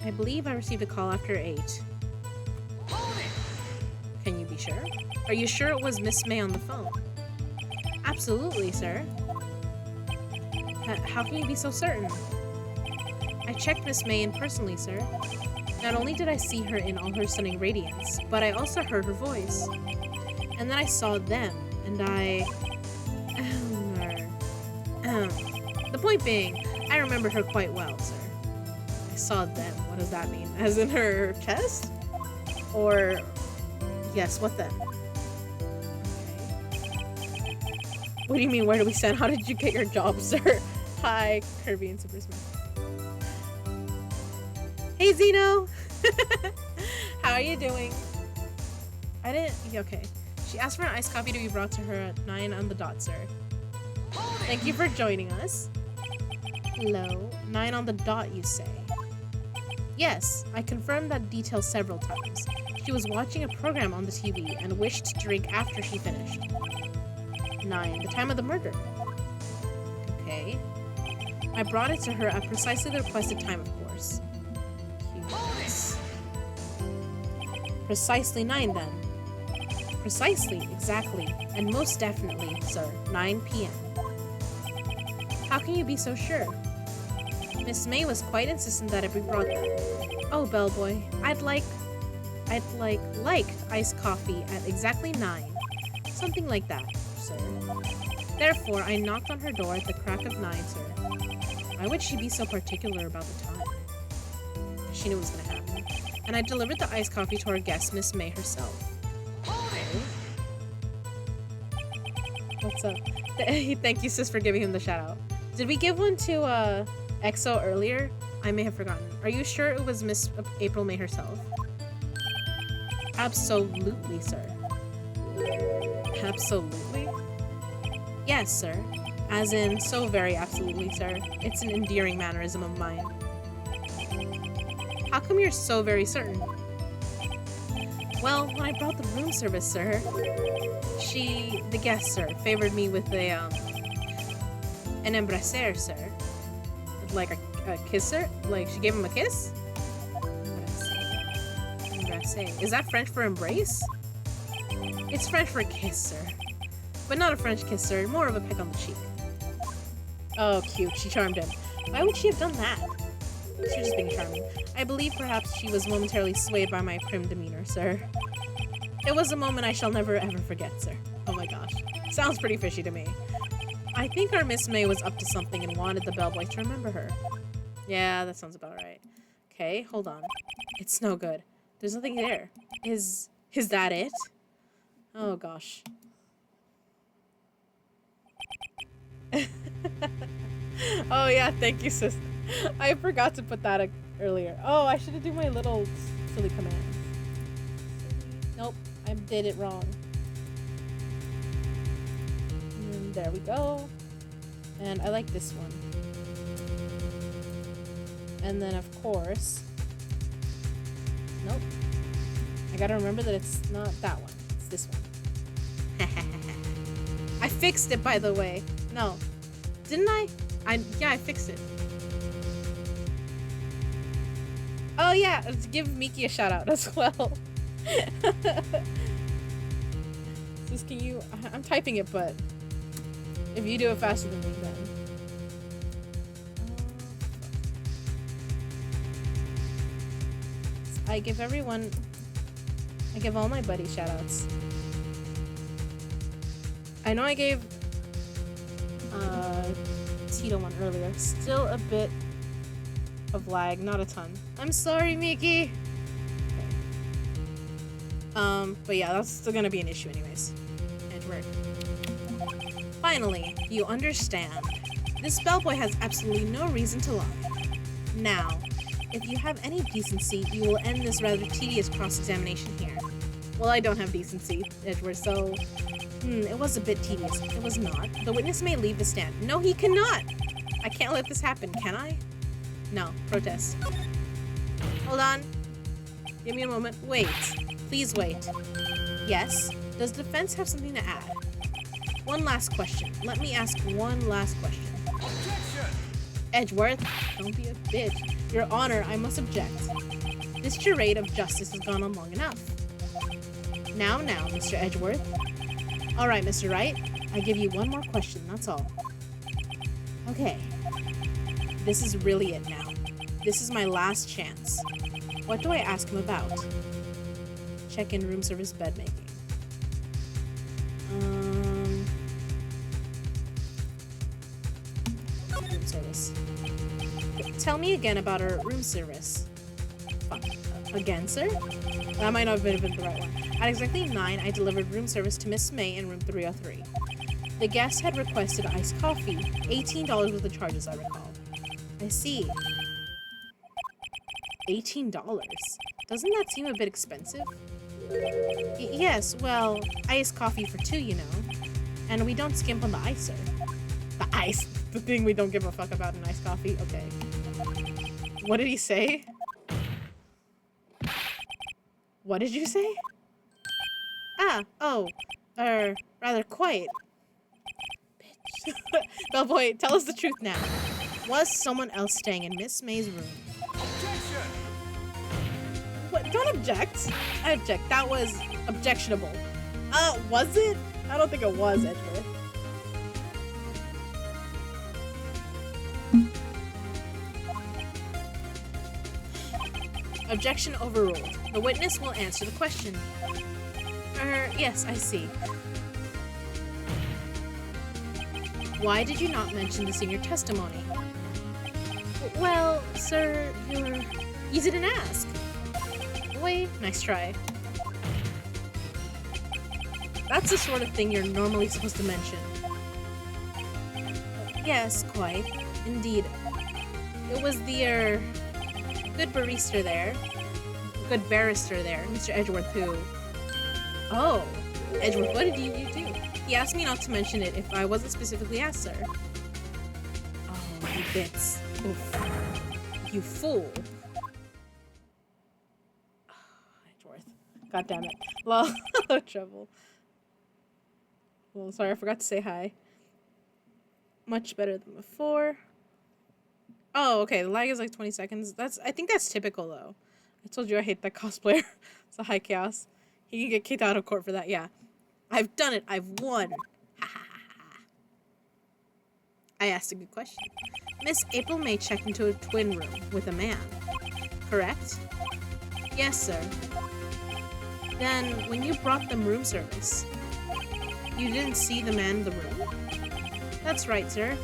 I believe I received a call after 8. Hold it! Can you be sure? Are you sure it was Miss May on the phone? Absolutely, sir. How can you be so certain? I checked Miss May in personally, sir. Not only did I see her in all her stunning radiance, but I also heard her voice. And then I saw them, and I... The point being, I remembered her quite well, sir. I saw them. What does that mean? As in her chest? Or... Yes, what then? Okay. What do you mean, where do we stand? How did you get your job, sir? Hi, Kirby and Super Smash. Hey, Zeno! How are you doing? I didn't... Okay. She asked for an iced coffee to be brought to her at 9 on the dot, sir. Thank you for joining us. Hello. 9 on the dot, you say? Yes, I confirmed that detail several times. She was watching a program on the TV and wished to drink after she finished. 9, the time of the murder. Okay. I brought it to her at precisely the requested time, of course. Curious. Precisely 9, then. Precisely, exactly, and most definitely, sir, 9 p.m. How can you be so sure? Miss May was quite insistent that it be brought there. Oh, bellboy, I'd liked iced coffee at exactly 9. Something like that, sir. Therefore, I knocked on her door at the crack of 9, sir. Why would she be so particular about the time? She knew it was gonna happen. And I delivered the iced coffee to our guest, Miss May herself. What's up? Thank you, sis, for giving him the shout out. Did we give one to EXO earlier? I may have forgotten. Are you sure it was Miss April May herself? Absolutely, sir. Absolutely? Yes, sir. As in, so very absolutely, sir. It's an endearing mannerism of mine. How come you're so very certain? Well, when I brought the room service, sir, the guest, sir, favored me with an embrasser, sir. Like a kiss, sir? Like, she gave him a kiss? Embrasser. Is that French for embrace? It's French for kiss, sir. But not a French kiss, sir. More of a peck on the cheek. Oh, cute. She charmed him. Why would she have done that? She was just being charming. I believe perhaps she was momentarily swayed by my prim demeanor, sir. It was a moment I shall never ever forget, sir. Oh my gosh. Sounds pretty fishy to me. I think our Miss May was up to something and wanted the bellboy to remember her. Yeah, that sounds about right. Okay, hold on. It's no good. There's nothing there. Is that it? Oh gosh. Oh yeah, thank you, sis. I forgot to put that earlier. Oh, I should have done my little silly commands. Nope, I did it wrong. And there we go. And I like this one. And then, of course... Nope. I gotta remember that it's not that one. It's this one. I fixed it, by the way. No. Didn't I? Yeah, I fixed it. Oh, yeah. Let's give Miki a shout out as well. Just can you... I'm typing it, but... If you do it faster than me, then... I give everyone... I give all my buddies shoutouts. I know I gave Tito one earlier. Still a bit of lag, not a ton. I'm sorry, Miki. Okay. But yeah, that's still gonna be an issue anyways. Edward. Finally, you understand. This bellboy has absolutely no reason to lie. Now, if you have any decency, you will end this rather tedious cross-examination here. Well, I don't have decency, Edward, so... it was a bit tedious. It was not. The witness may leave the stand. No, he cannot! I can't let this happen, can I? No. Protest. Hold on. Give me a moment. Wait. Please wait. Yes? Does the defense have something to add? One last question. Let me ask one last question. Objection! Edgeworth, don't be a bitch. Your Honor, I must object. This charade of justice has gone on long enough. Now, Mr. Edgeworth. Alright, Mr. Wright. I give you one more question, that's all. Okay. This is really it now. This is my last chance. What do I ask him about? Check-in room service bed making. Room service. Tell me again about our room service. Fuck. Again, sir? That might not have been the right one. At exactly 9, I delivered room service to Miss May in room 303. The guest had requested iced coffee. $18 was the charges, I recall. I see. $18? Doesn't that seem a bit expensive? Yes, well, iced coffee for 2, you know. And we don't skimp on the ice, sir. The ice. The thing we don't give a fuck about in iced coffee? Okay. What did he say? What did you say? Rather quite. Bitch. Bellboy, tell us the truth now. Was someone else staying in Miss May's room? Objection! What? Don't object. I object. That was objectionable. Was it? I don't think it was, Edward. Objection overruled. The witness will answer the question. Yes, I see. Why did you not mention this in your testimony? Well, sir, you didn't ask. Wait, nice try. That's the sort of thing you're normally supposed to mention. Yes, quite. Indeed. It was the, good barrister there. Good barrister there, Mr. Edgeworth, who... Oh, Edgeworth, what did you do? He asked me not to mention it if I wasn't specifically asked, sir. Oh, you bits. Oof. You fool. Edgeworth. God damn it. Lol. Trouble. Well, sorry, I forgot to say hi. Much better than before. Oh, okay, the lag is like 20 seconds. I think that's typical, though. I told you I hate that cosplayer. It's a high chaos. He can get kicked out of court for that, yeah. I've done it. I've won. I asked a good question. Miss April May checked into a twin room with a man. Correct? Yes, sir. Then, when you brought them room service, you didn't see the man in the room? That's right, sir.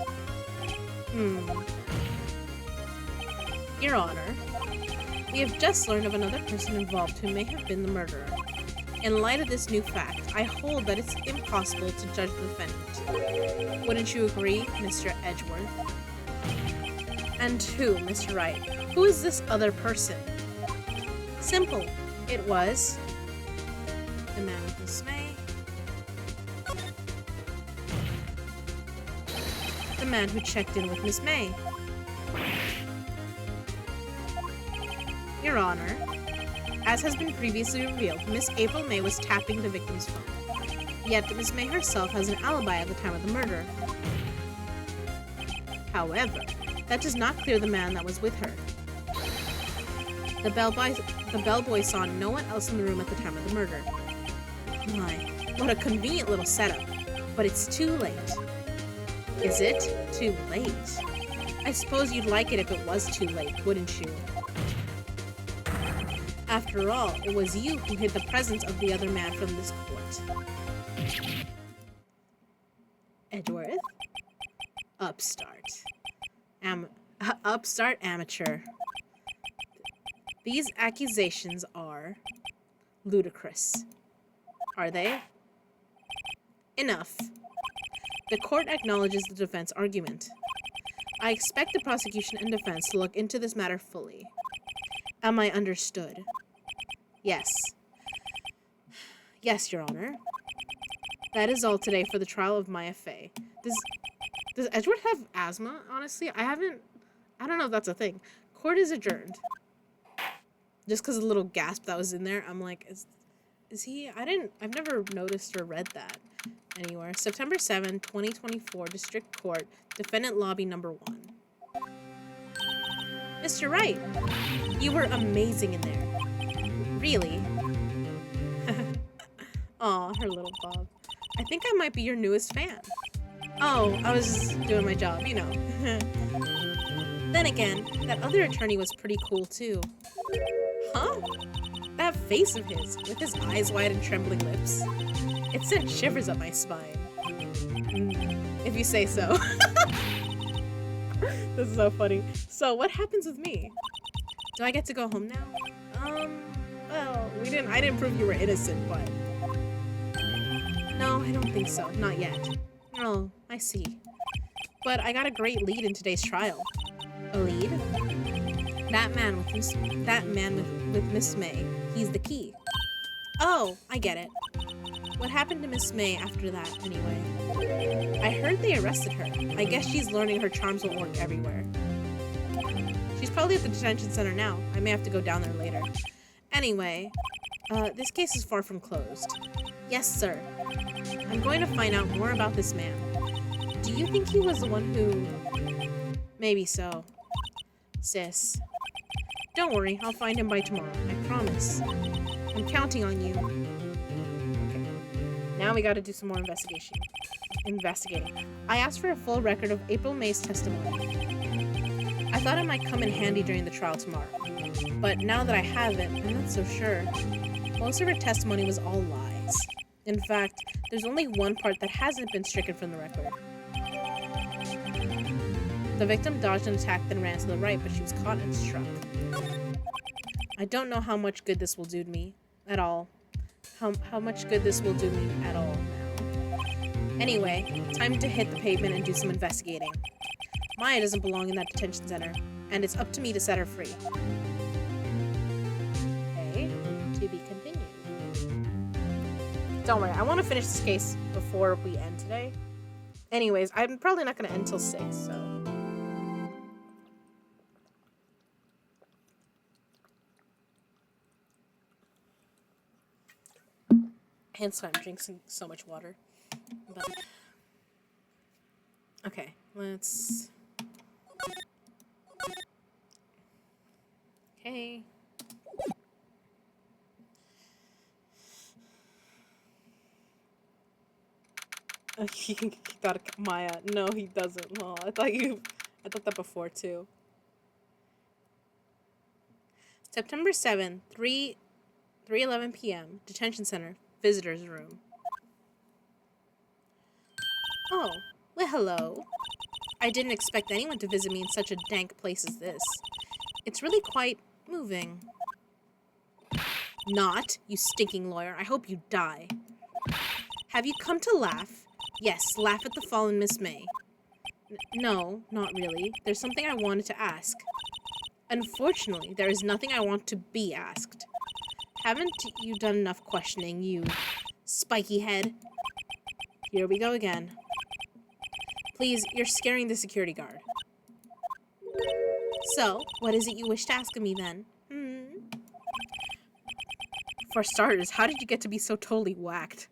Your Honor, we have just learned of another person involved who may have been the murderer. In light of this new fact, I hold that it's impossible to judge the defendant. Wouldn't you agree, Mr. Edgeworth? And who, Mr. Wright? Who is this other person? Simple. It was... the man with Miss May. The man who checked in with Miss May. Your Honor, as has been previously revealed, Miss April May was tapping the victim's phone. Yet Miss May herself has an alibi at the time of the murder. However, that does not clear the man that was with her. The bellboy saw no one else in the room at the time of the murder. My, what a convenient little setup. But it's too late. Is it too late? I suppose you'd like it if it was too late, wouldn't you? After all, it was you who hid the presence of the other man from this court. Edgeworth? Upstart. Upstart amateur. These accusations are ludicrous. Are they? Enough. The court acknowledges the defense argument. I expect the prosecution and defense to look into this matter fully. Am I understood? Yes. Yes, Your Honor. That is all today for the trial of Maya Fey. Does Edgeworth have asthma, honestly? I don't know if that's a thing. Court is adjourned. Just because of the little gasp that was in there, I'm like, is he? I've never noticed or read that anywhere. September 7, 2024, District Court, Defendant Lobby Number 1. Mr. Wright, you were amazing in there. Really? Aw, her little Bob. I think I might be your newest fan. Oh, I was just doing my job, you know. Then again, that other attorney was pretty cool too. Huh? That face of his, with his eyes wide and trembling lips. It sent shivers up my spine. If you say so. This is so funny. So, what happens with me? Do I get to go home now? Well, I didn't prove you were innocent, but... No, I don't think so. Not yet. Oh, I see. But I got a great lead in today's trial. A lead? That man with Miss May. He's the key. Oh, I get it. What happened to Miss May after that, anyway? I heard they arrested her. I guess she's learning her charms will work everywhere. She's probably at the detention center now. I may have to go down there later. Anyway, this case is far from closed. Yes, sir. I'm going to find out more about this man. Do you think he was the one who... Maybe so. Sis. Don't worry, I'll find him by tomorrow. I promise. I'm counting on you. Okay. Now we gotta do some more investigating. I asked for a full record of April May's testimony. I thought it might come in handy during the trial tomorrow. But now that I have it, I'm not so sure. Most of her testimony was all lies. In fact, there's only one part that hasn't been stricken from the record. The victim dodged an attack, then ran to the right, but she was caught and struck. I don't know how much good this will do to me at all. How much good this will do me at all now. Anyway, time to hit the pavement and do some investigating. Maya doesn't belong in that detention center, and it's up to me to set her free. Okay, to be continued. Don't worry, I want to finish this case before we end today. Anyways, I'm probably not going to end till 6, so... Hence why I'm drinking so much water. But... Okay, let's... Okay. He got Maya. No, he doesn't. Oh, I thought that before too. September 7th, 3:11 p.m. Detention Center, Visitor's Room. Oh, well, hello. I didn't expect anyone to visit me in such a dank place as this. It's really quite moving. Not, you stinking lawyer. I hope you die. Have you come to laugh? Yes, laugh at the fallen Miss May. No, not really. There's something I wanted to ask. Unfortunately, there is nothing I want to be asked. Haven't you done enough questioning, you spiky head? Here we go again. Please, you're scaring the security guard. So, what is it you wish to ask of me then? For starters, how did you get to be so totally whacked?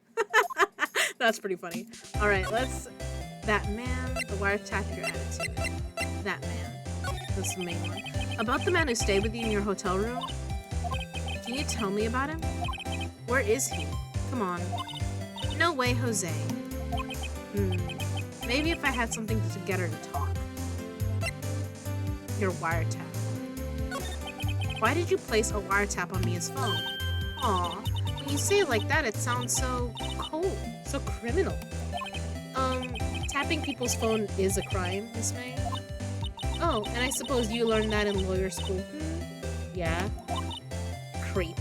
That's pretty funny. Alright, let's... That man, the wiretap, your attitude. That man. That's the main one. About the man who stayed with you in your hotel room? Can you tell me about him? Where is he? Come on. No way, Jose. Maybe if I had something to get her to talk. Your wiretap. Why did you place a wiretap on Mia's phone? Aw, when you say it like that, it sounds so cold, so criminal. Tapping people's phone is a crime, Miss May. Oh, and I suppose you learned that in lawyer school. Yeah. Creep.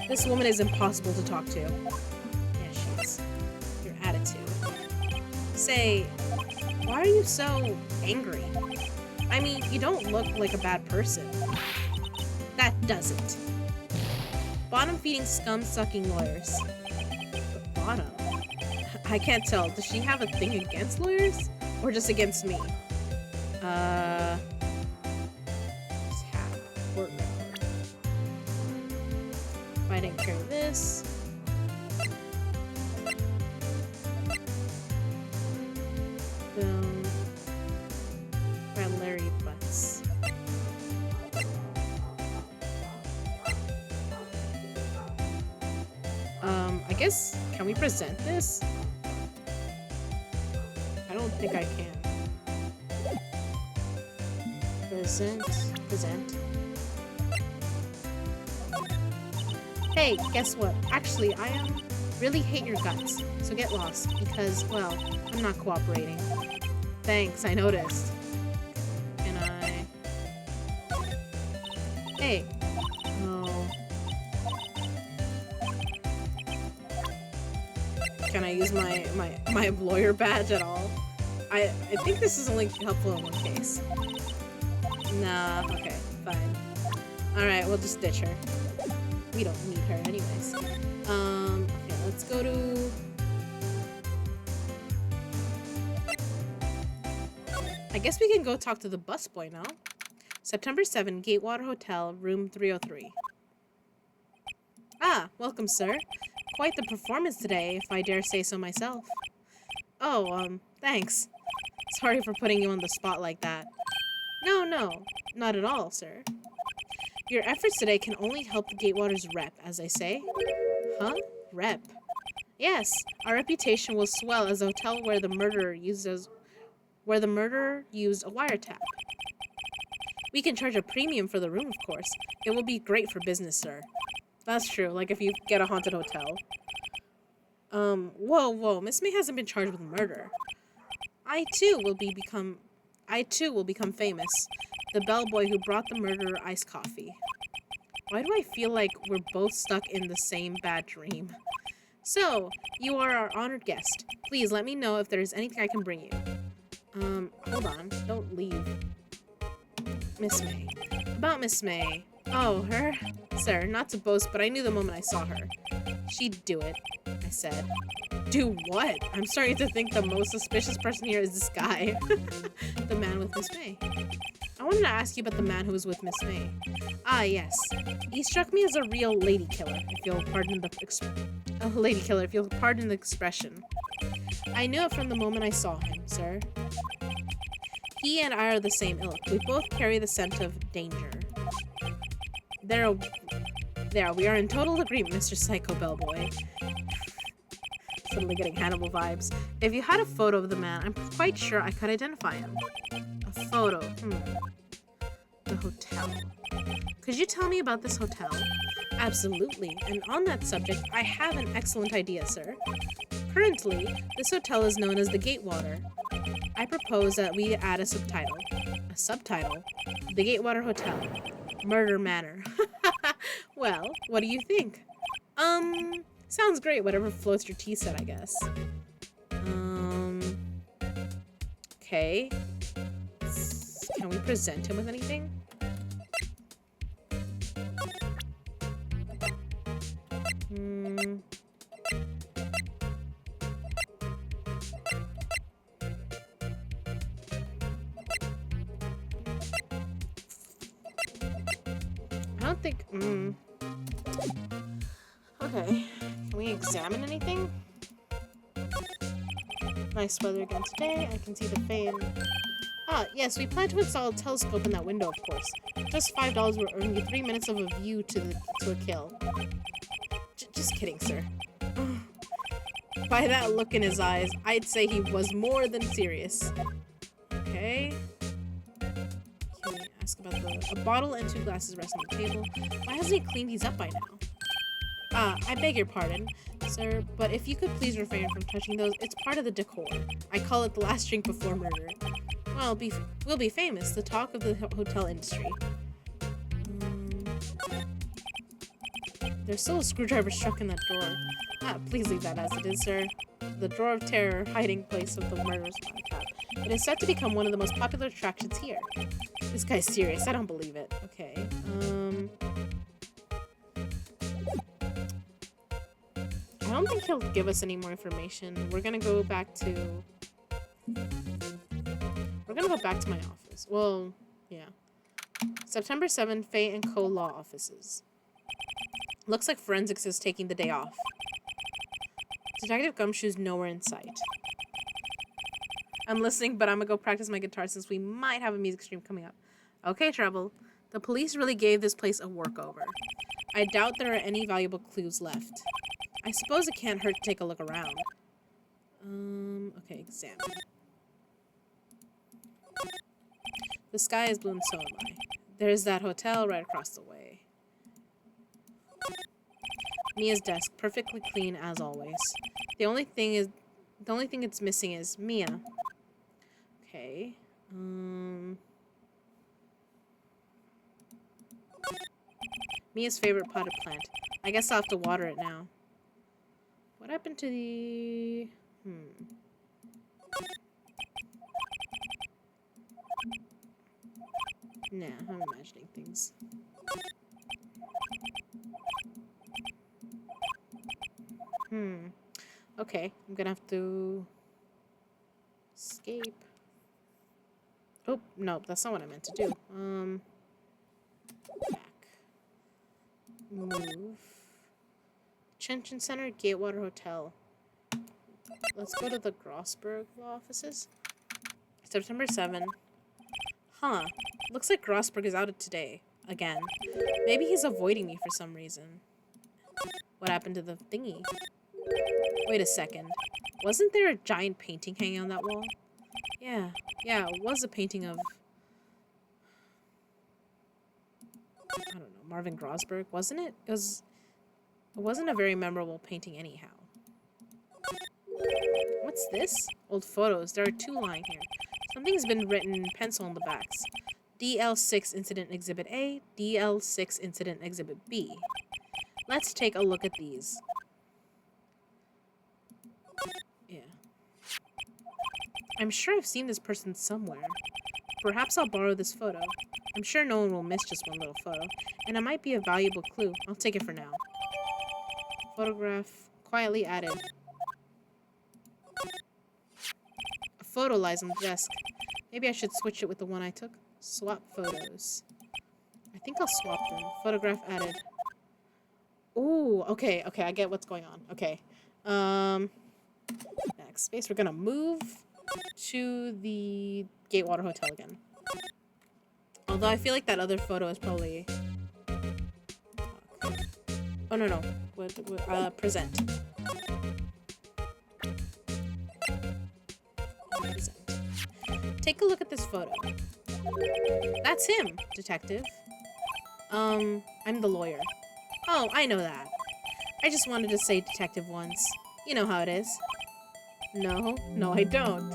This woman is impossible to talk to. Yeah, she is. Your attitude. Say, why are you so angry? I mean, you don't look like a bad person. That doesn't. Bottom-feeding, scum-sucking lawyers. But bottom? I can't tell. Does she have a thing against lawyers? Or just against me? Tap. Work record. If I didn't carry this. Boom. By Larry Butts. I guess, can we present this? I don't think I can. Present. Hey, guess what? Actually, I really hate your guts, so get lost, because, well, I'm not cooperating. Thanks, I noticed. Can I... Hey. Oh. Can I use my lawyer badge at all? I think this is only helpful in one case. Nah, okay, fine. Alright, we'll just ditch her. We don't need her anyways. Okay, let's go to... I guess we can go talk to the busboy now. September 7, Gatewater Hotel, room 303. Ah, welcome, sir. Quite the performance today, if I dare say so myself. Oh, thanks. Sorry for putting you on the spot like that. No, not at all, sir. Your efforts today can only help the Gatewater's rep, as I say. Huh? Rep? Yes, our reputation will swell as a hotel where the murderer used a wiretap. We can charge a premium for the room, of course. It will be great for business, sir. That's true, like if you get a haunted hotel. Whoa, Miss May hasn't been charged with murder. I too will become famous. The bellboy who brought the murderer iced coffee. Why do I feel like we're both stuck in the same bad dream? So, you are our honored guest. Please let me know if there is anything I can bring you. Hold on. Don't leave. Miss May. About Miss May. Oh, her? Sir, not to boast, but I knew the moment I saw her. She'd do it, I said. Do what? I'm starting to think the most suspicious person here is this guy. The man with Miss May. I wanted to ask you about the man who was with Miss May. Ah, yes. He struck me as a real lady killer, if you'll pardon the expression. I knew it from the moment I saw him, sir. He and I are the same ilk. We both carry the scent of danger. There, we are in total agreement, Mr. Psycho Bellboy. Suddenly getting Hannibal vibes. If you had a photo of the man, I'm quite sure I could identify him. A photo, The hotel. Could you tell me about this hotel? Absolutely, and on that subject, I have an excellent idea, sir. Currently, this hotel is known as the Gatewater. I propose that we add a subtitle. A subtitle? The Gatewater Hotel. Murder Manor. Well, what do you think? Sounds great, whatever floats your tea set, I guess. Okay. Can we present him with anything? I don't think, Okay. Can we examine anything? Nice weather again today. I can see the fan. Ah, yes, we plan to install a telescope in that window, of course. Just $5 will earn you 3 minutes of a view to a kill. Just kidding, sir. By that look in his eyes, I'd say he was more than serious. Okay. Can we ask about a bottle and 2 glasses rest on the table? Why hasn't he cleaned these up by now? I beg your pardon, sir, but if you could please refrain from touching those, it's part of the decor. I call it the last drink before murder. Well, we'll be famous, the talk of the hotel industry. There's still a screwdriver stuck in that drawer. Please leave that as it is, sir. The drawer of terror, hiding place of the murderous wiretap. It is set to become one of the most popular attractions here. This guy's serious. I don't believe it. Okay. I don't think he'll give us any more information. We're gonna go back to my office. Well, yeah. September 7, Faye and Co. Law Offices. Looks like forensics is taking the day off. Detective Gumshoe's nowhere in sight. I'm listening, but I'm gonna go practice my guitar since we might have a music stream coming up. Okay, Treble. The police really gave this place a workover. I doubt there are any valuable clues left. I suppose it can't hurt to take a look around. Okay, examine. The sky is blue and so am I. There's that hotel right across the way. Mia's desk, perfectly clean as always. The only thing it's missing is Mia. Okay. Mia's favorite potted plant. I guess I'll have to water it now. What happened to the... Nah, I'm imagining things. Okay, I'm gonna have to... escape. Oh, no, that's not what I meant to do. Back. Move. Detention Center, Gatewater Hotel. Let's go to the Grossberg Law Offices. September 7. Huh. Looks like Grossberg is out today. Again. Maybe he's avoiding me for some reason. What happened to the thingy? Wait a second. Wasn't there a giant painting hanging on that wall? Yeah, it was a painting of... I don't know, Marvin Grossberg, wasn't it? It wasn't a very memorable painting anyhow. What's this? Old photos. There are 2 lying here. Something's been written in pencil on the backs. DL6 Incident Exhibit A, DL6 Incident Exhibit B. Let's take a look at these. Yeah. I'm sure I've seen this person somewhere. Perhaps I'll borrow this photo. I'm sure no one will miss just one little photo, and it might be a valuable clue. I'll take it for now. Photograph quietly added. A photo lies on the desk. Maybe I should switch it with the one I took. Swap photos. I think I'll swap them. Photograph added. Ooh, okay, I get what's going on. Okay. Next space, we're gonna move to the Gatewater Hotel again. Although I feel like that other photo is probably... Oh, no. Present. Present. Take a look at this photo. That's him, detective. I'm the lawyer. Oh, I know that. I just wanted to say detective once. You know how it is. No, I don't.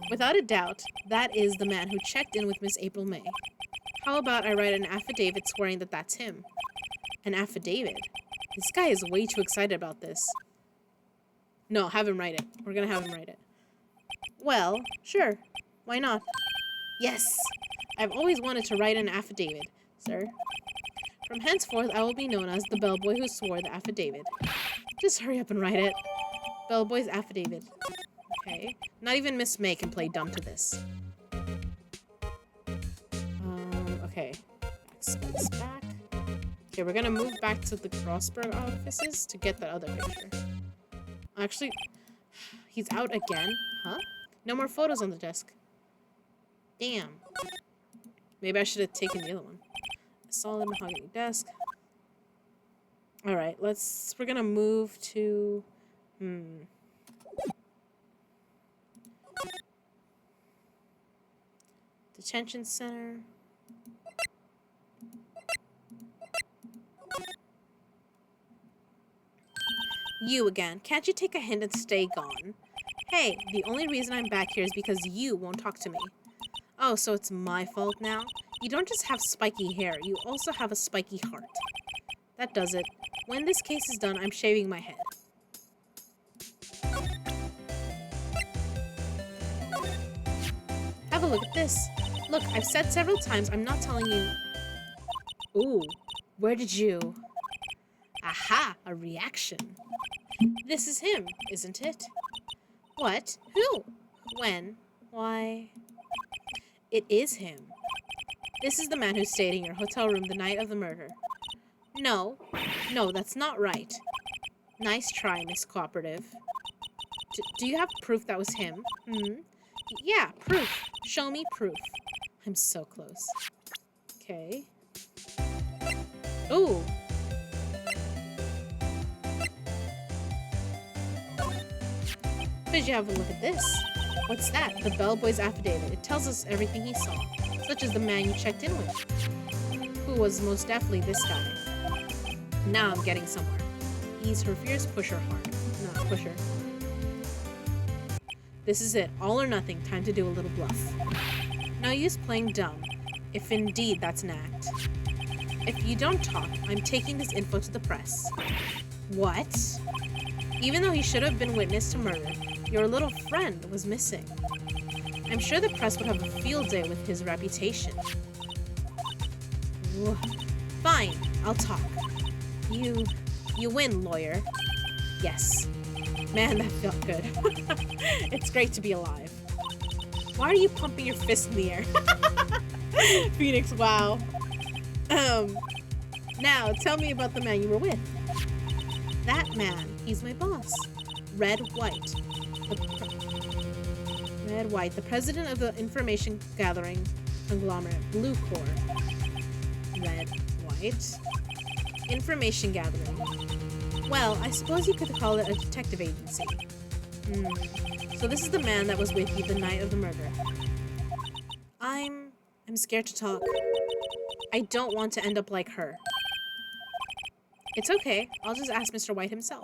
Without a doubt, that is the man who checked in with Miss April May. How about I write an affidavit swearing that that's him? An affidavit? This guy is way too excited about this. No, have him write it. We're gonna have him write it. Well, sure. Why not? Yes! I've always wanted to write an affidavit, sir. From henceforth, I will be known as the bellboy who swore the affidavit. Just hurry up and write it. Bellboy's affidavit. Okay. Not even Miss May can play dumb to this. Okay. Space back. Okay, we're gonna move back to the Crossberg offices to get that other picture. Actually, he's out again? Huh? No more photos on the desk. Damn. Maybe I should have taken the other one. A solid mahogany desk. Alright, we're gonna move to... Detention center. You again. Can't you take a hint and stay gone? Hey, the only reason I'm back here is because you won't talk to me. Oh, so it's my fault now? You don't just have spiky hair, you also have a spiky heart. That does it. When this case is done, I'm shaving my head. Have a look at this. Look, I've said several times I'm not telling you... Ooh, where did you... Aha, a reaction. This is him, isn't it? What? Who? When? Why? It is him. This is the man who stayed in your hotel room the night of the murder. No, that's not right. Nice try, Miss Cooperative. Do you have proof that was him? Yeah, proof. Show me proof. I'm so close. Okay. Ooh. Could you have a look at this? What's that? The bellboy's affidavit. It tells us everything he saw, such as the man you checked in with, who was most definitely this guy. Now I'm getting somewhere. He's her fierce pusher hard. Not pusher. This is it. All or nothing. Time to do a little bluff. No use playing dumb, if indeed that's an act. If you don't talk, I'm taking this info to the press. What? Even though he should have been witness to murder, your little friend was missing. I'm sure the press would have a field day with his reputation. Fine, I'll talk. You win, lawyer. Yes. Man, that felt good. It's great to be alive. Why are you pumping your fist in the air? Phoenix, wow. Now, tell me about the man you were with. That man, he's my boss. Red White. Red White, the president of the information gathering conglomerate, Blue Corps. Red White. Information gathering. Well, I suppose you could call it a detective agency. So this is the man that was with you the night of the murder. I'm scared to talk. I don't want to end up like her. It's okay. I'll just ask Mr. White himself.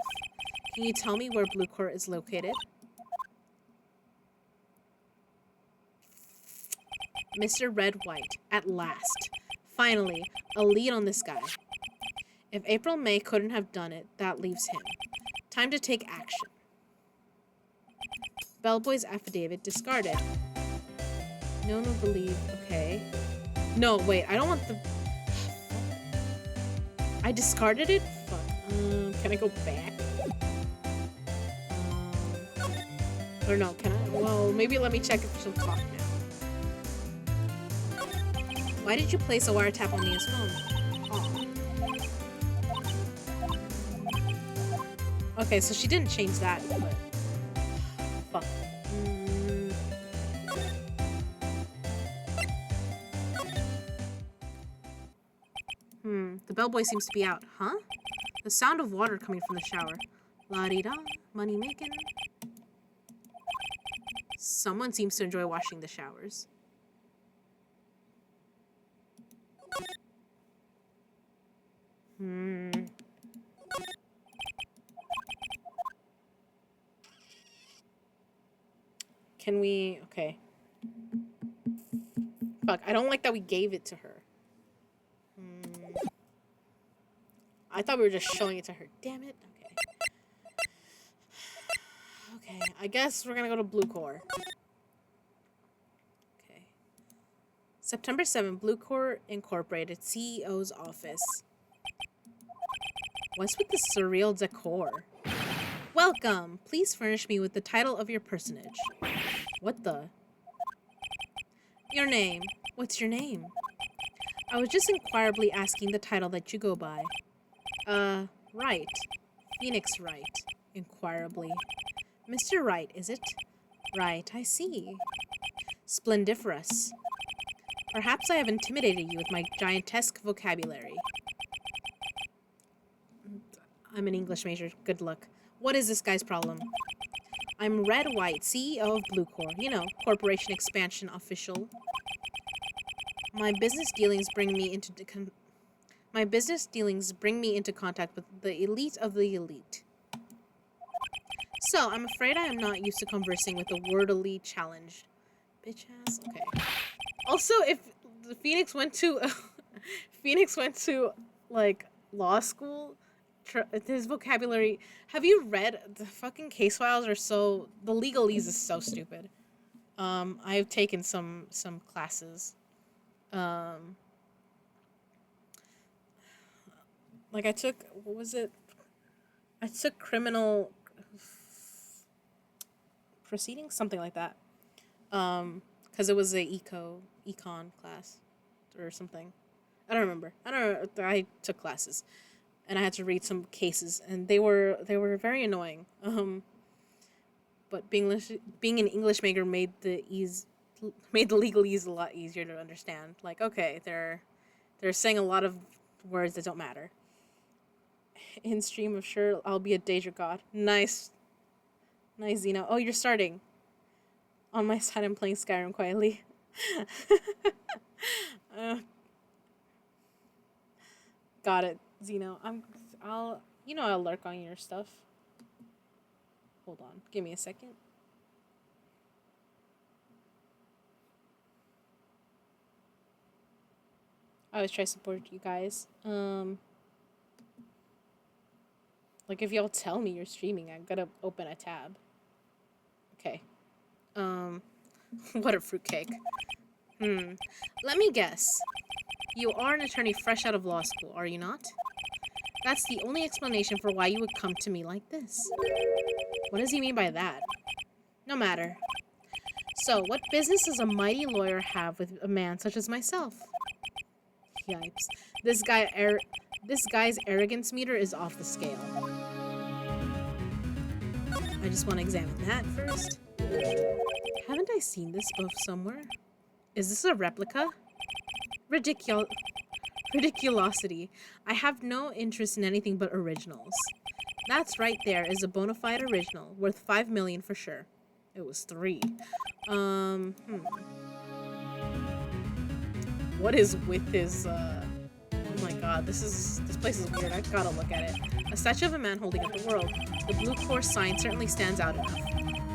Can you tell me where Blue Court is located? Mr. Red White. At last. Finally, a lead on this guy. If April May couldn't have done it, that leaves him. Time to take action. Bellboy's affidavit discarded. No one will believe. Okay. No, wait. I don't want the... I discarded it? Fuck. Can I go back? Or no, can I? Well, maybe let me check if she'll talk now. Why did you place a wiretap on Mia's phone? Oh. Okay, so she didn't change that, but... Fuck. The bellboy seems to be out, huh? The sound of water coming from the shower. La-di-da, money making. Someone seems to enjoy washing the showers. Can we... Okay. Fuck, I don't like that we gave it to her. I thought we were just showing it to her. Damn it. Okay. Okay, I guess we're gonna go to Blue Corps. Okay. September 7th, Blue Corps Incorporated, CEO's office. What's with the surreal decor? Welcome! Please furnish me with the title of your personage. What the? Your name. What's your name? I was just inquirably asking the title that you go by. Wright. Phoenix Wright. Inquirably. Mr. Wright, is it? Right, I see. Splendiferous. Perhaps I have intimidated you with my giantesque vocabulary. I'm an English major. Good luck. What is this guy's problem? I'm Red White, CEO of Blue Corps. You know, corporation expansion official. My business dealings bring me into contact with the elite of the elite. So, I'm afraid I am not used to conversing with a wordily challenged bitch ass. Okay. Also, if Phoenix went to like law school, his vocabulary. Have you read the fucking case files? Are so the legalese is so stupid. I've taken some classes. Like I took, what was it? I took criminal proceedings, something like that. Because it was a econ class or something. I don't remember. I took classes, and I had to read some cases, and they were very annoying. But being an English major made the legalese a lot easier to understand. Like, okay, they're saying a lot of words that don't matter. In stream of sure I'll be a Deja God. Nice, Zeno. Oh, you're starting. On my side, I'm playing Skyrim quietly. Got it, Zeno. I'll lurk on your stuff. Hold on, give me a second. I always try to support you guys. Like if y'all tell me you're streaming, I gotta open a tab. Okay. What a fruitcake. Let me guess. You are an attorney fresh out of law school, are you not? That's the only explanation for why you would come to me like this. What does he mean by that? No matter. So, what business does a mighty lawyer have with a man such as myself? Yipes. This guy's arrogance meter is off the scale. I just want to examine that first. Haven't I seen this book somewhere? Is this a replica? Ridiculosity. I have no interest in anything but originals. That's right there is a bona fide original, worth 5 million for sure. It was 3. What is with his, oh my god, this place is weird. I gotta look at it. A statue of a man holding up the world. The blue core sign certainly stands out enough.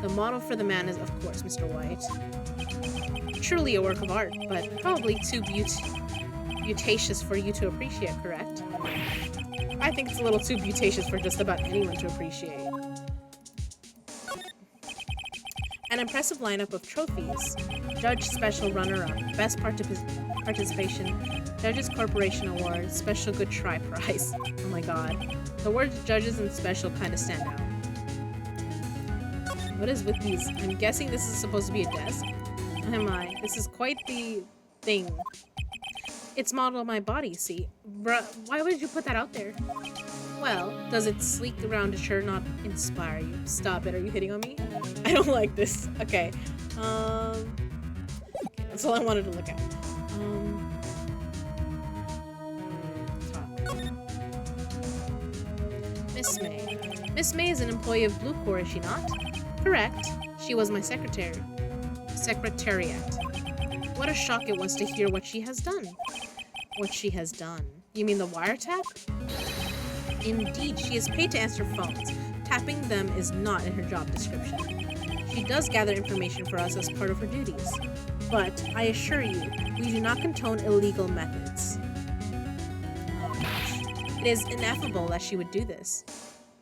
The motto for the man is, of course, Mr. White. Truly a work of art, but probably too beautatious for you to appreciate, correct? I think it's a little too beautatious for just about anyone to appreciate. An impressive lineup of trophies. Judge Special Runner-Up, Best Participation, Judges Corporation Award, Special Good Try Prize. Oh my god. The words judges and special kind of stand out. What is with these? I'm guessing this is supposed to be a desk. Oh my, this is quite the thing. It's modeled on my body, see? Bruh, why would you put that out there? Well, does its sleek rounded shirt not inspire you? Stop it, are you hitting on me? I don't like this. Okay. That's all I wanted to look at. Miss May. Miss May is an employee of Blue Corps, is she not? Correct. She was my secretariat. What a shock it was to hear what she has done. What she has done? You mean the wiretap? Indeed, she is paid to answer phones. Tapping them is not in her job description. She does gather information for us as part of her duties. But, I assure you, we do not condone illegal methods. Oh gosh. It is ineffable that she would do this.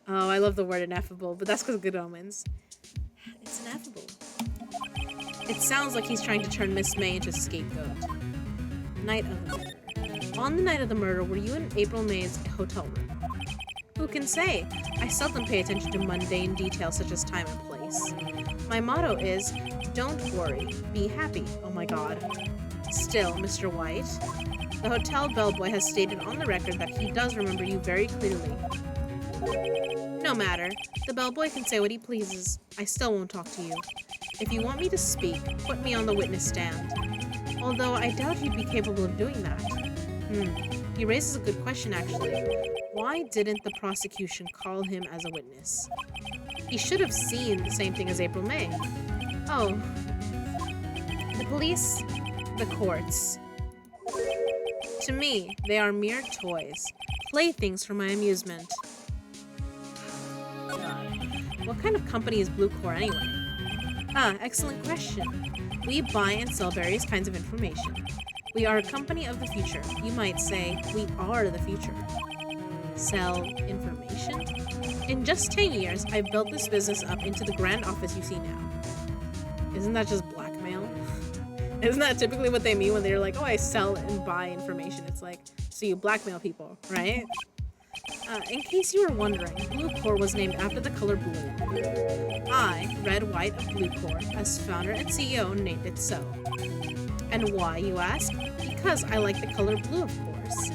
Oh, I love the word ineffable, but that's because of Good Omens. It's ineffable. It sounds like he's trying to turn Miss May into a scapegoat. Night of the murder. On the night of the murder, were you in April May's hotel room? Who can say? I seldom pay attention to mundane details such as time and place. My motto is, don't worry, be happy. Oh my god. Still, Mr. White, The hotel bellboy has stated on the record that he does remember you very clearly. No matter. The bellboy can say what he pleases. I still won't talk to you. If you want me to speak, put me on the witness stand. Although I doubt you'd be capable of doing that. He raises a good question, actually. Why didn't the prosecution call him as a witness? He should have seen the same thing as April May. Oh. The police, the courts. To me, they are mere toys, playthings for my amusement. God. What kind of company is Blue Core anyway? Ah, excellent question. We buy and sell various kinds of information. We are a company of the future. You might say, we are the future. Sell information? In just 10 years, I've built this business up into the grand office you see now. Isn't that just blackmail? Isn't that typically what they mean when they're like, oh, I sell and buy information? It's like, so you blackmail people, right? In case you were wondering, Blue Core was named after the color blue. I, Red White of Blue Core, as founder and CEO, named it so. And why, you ask? Because I like the color blue, of course.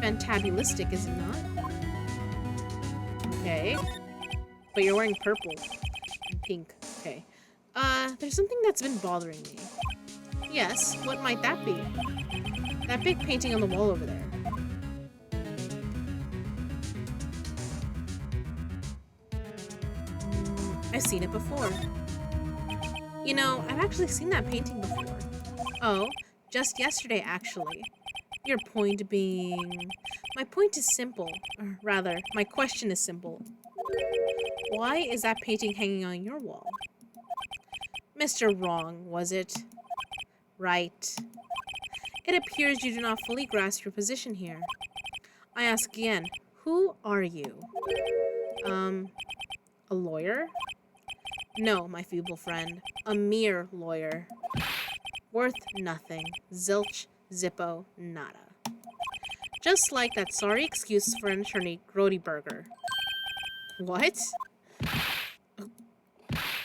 Fantabulistic, is it not? Okay. But you're wearing purple and pink. Okay. There's something that's been bothering me. Yes, what might that be? That big painting on the wall over there. I've seen it before. You know, I've actually seen that painting before. Oh, just yesterday, actually. Your point being... My point is simple. Or rather, my question is simple. Why is that painting hanging on your wall? Mr. Wrong, was it? Right. It appears you do not fully grasp your position here. I ask again, who are you? A lawyer? No, my feeble friend. A mere lawyer. Worth nothing. Zilch, zippo, nada. Just like that sorry excuse for an attorney, Grody Burger. What?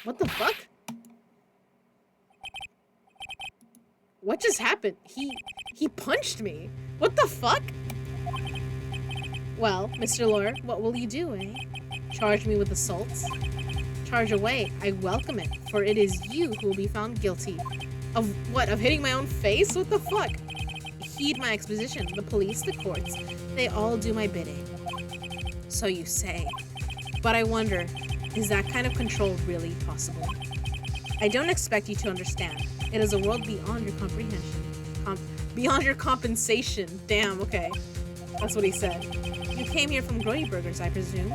What the fuck? What just happened? He punched me. What the fuck? Well, Mr. Lawyer, what will you do, eh? Charge me with assaults? Charge away. I welcome it, for it is you who will be found guilty. Of what? Of hitting my own face? What the fuck? Heed my exposition. The police, the courts, they all do my bidding. So you say. But I wonder, is that kind of control really possible? I don't expect you to understand. It is a world beyond your comprehension. Beyond your compensation. Damn, okay. That's what he said. You came here from Grody Burgers, I presume?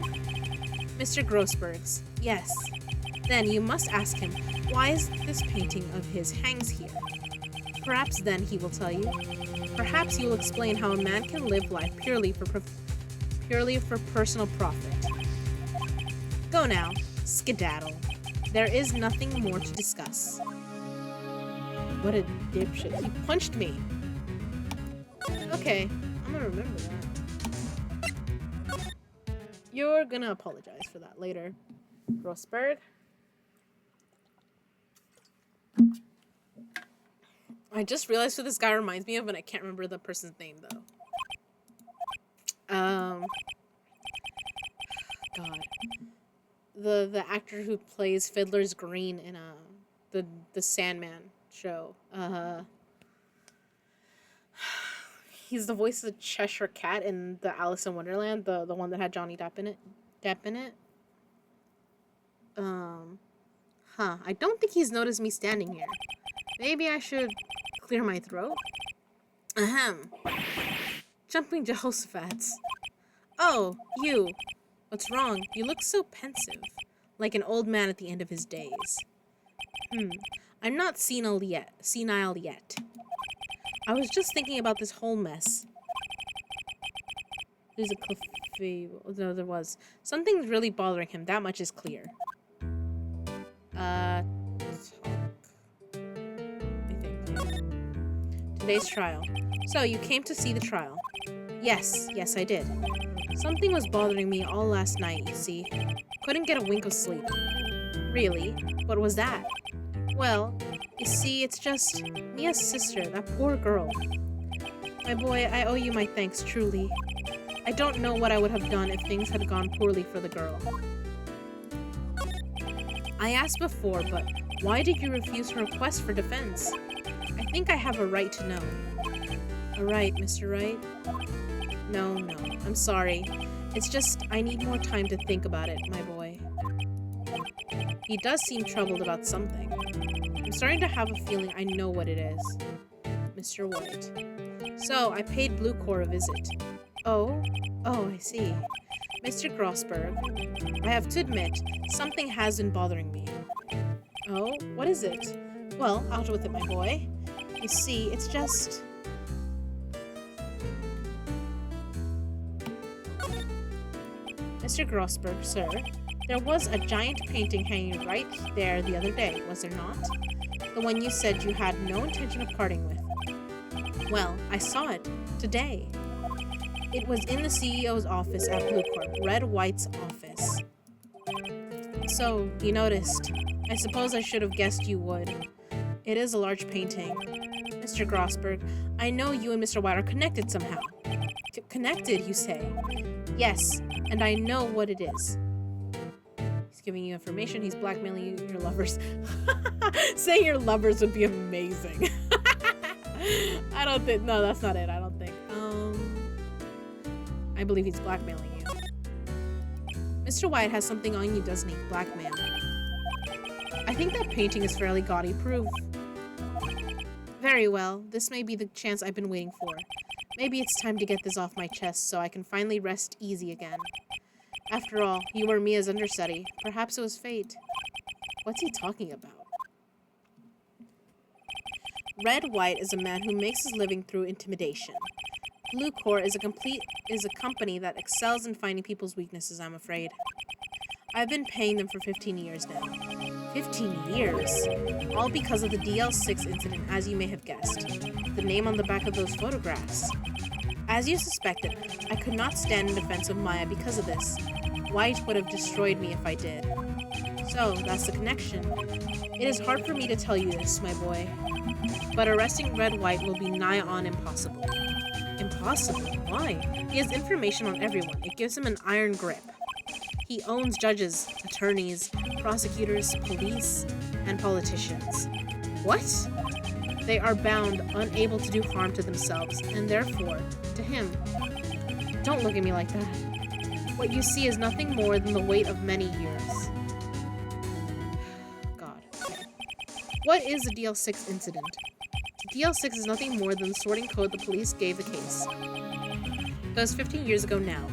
Mr. Grossberg's. Yes. Then you must ask him, why is this painting of his hangs here? Perhaps then he will tell you. Perhaps he will explain how a man can live life purely for personal profit. Go now. Skedaddle. There is nothing more to discuss. What a dipshit. He punched me. Okay, I'm gonna remember that. You're gonna apologize for that later, Grossberg. I just realized who this guy reminds me of, and I can't remember the person's name, though. God. The actor who plays Fiddler's Green in the Sandman show. He's the voice of the Cheshire Cat in the Alice in Wonderland, the one that had Johnny Depp in it. I don't think he's noticed me standing here. Maybe I should clear my throat? Ahem. Jumping Jehoshaphat's. Oh, you. What's wrong? You look so pensive. Like an old man at the end of his days. I'm not senile yet. I was just thinking about this whole mess. There's a cliff. No, there was. Something's really bothering him. That much is clear. Talk. I think. Today's trial. So, you came to see the trial. Yes, I did. Something was bothering me all last night, you see. Couldn't get a wink of sleep. Really? What was that? Well, you see, it's just Mia's sister, that poor girl. My boy, I owe you my thanks, truly. I don't know what I would have done if things had gone poorly for the girl. I asked before, but why did you refuse her request for defense? I think I have a right to know. A right, Mr. Wright? No, I'm sorry. It's just, I need more time to think about it, my boy. He does seem troubled about something. I'm starting to have a feeling I know what it is. Mr. White. So, I paid Blue Corps a visit. Oh, I see. Mr. Grossberg, I have to admit, something has been bothering me. Oh, what is it? Well, out with it, my boy. You see, it's just... Mr. Grossberg, sir, there was a giant painting hanging right there the other day, was there not? The one you said you had no intention of parting with. Well, I saw it today. It was in the CEO's office at Blue Corp, Red White's office. So, you noticed. I suppose I should have guessed you would. It is a large painting. Mr. Grossberg, I know you and Mr. White are connected somehow. Connected, you say? Yes, and I know what it is. He's giving you information. He's blackmailing you, your lovers. Saying your lovers would be amazing. I don't think... No, that's not it. I don't think. I believe he's blackmailing you. Mr. White has something on you, doesn't he? Blackmail. I think that painting is fairly gaudy proof. Very well. This may be the chance I've been waiting for. Maybe it's time to get this off my chest so I can finally rest easy again. After all, you were Mia's understudy. Perhaps it was fate. What's he talking about? Red White is a man who makes his living through intimidation. Blue Corps is a company that excels in finding people's weaknesses, I'm afraid. I've been paying them for 15 years now. 15 years? All because of the DL6 incident, as you may have guessed. The name on the back of those photographs. As you suspected, I could not stand in defense of Maya because of this. White would have destroyed me if I did. So, that's the connection. It is hard for me to tell you this, my boy. But arresting Red White will be nigh on impossible. Impossible? Why? He has information on everyone. It gives him an iron grip. He owns judges, attorneys, prosecutors, police, and politicians. What? They are bound, unable to do harm to themselves, and therefore, to him. Don't look at me like that. What you see is nothing more than the weight of many years. God. What is a DL6 incident? DL6 is nothing more than the sorting code the police gave the case. That was 15 years ago now.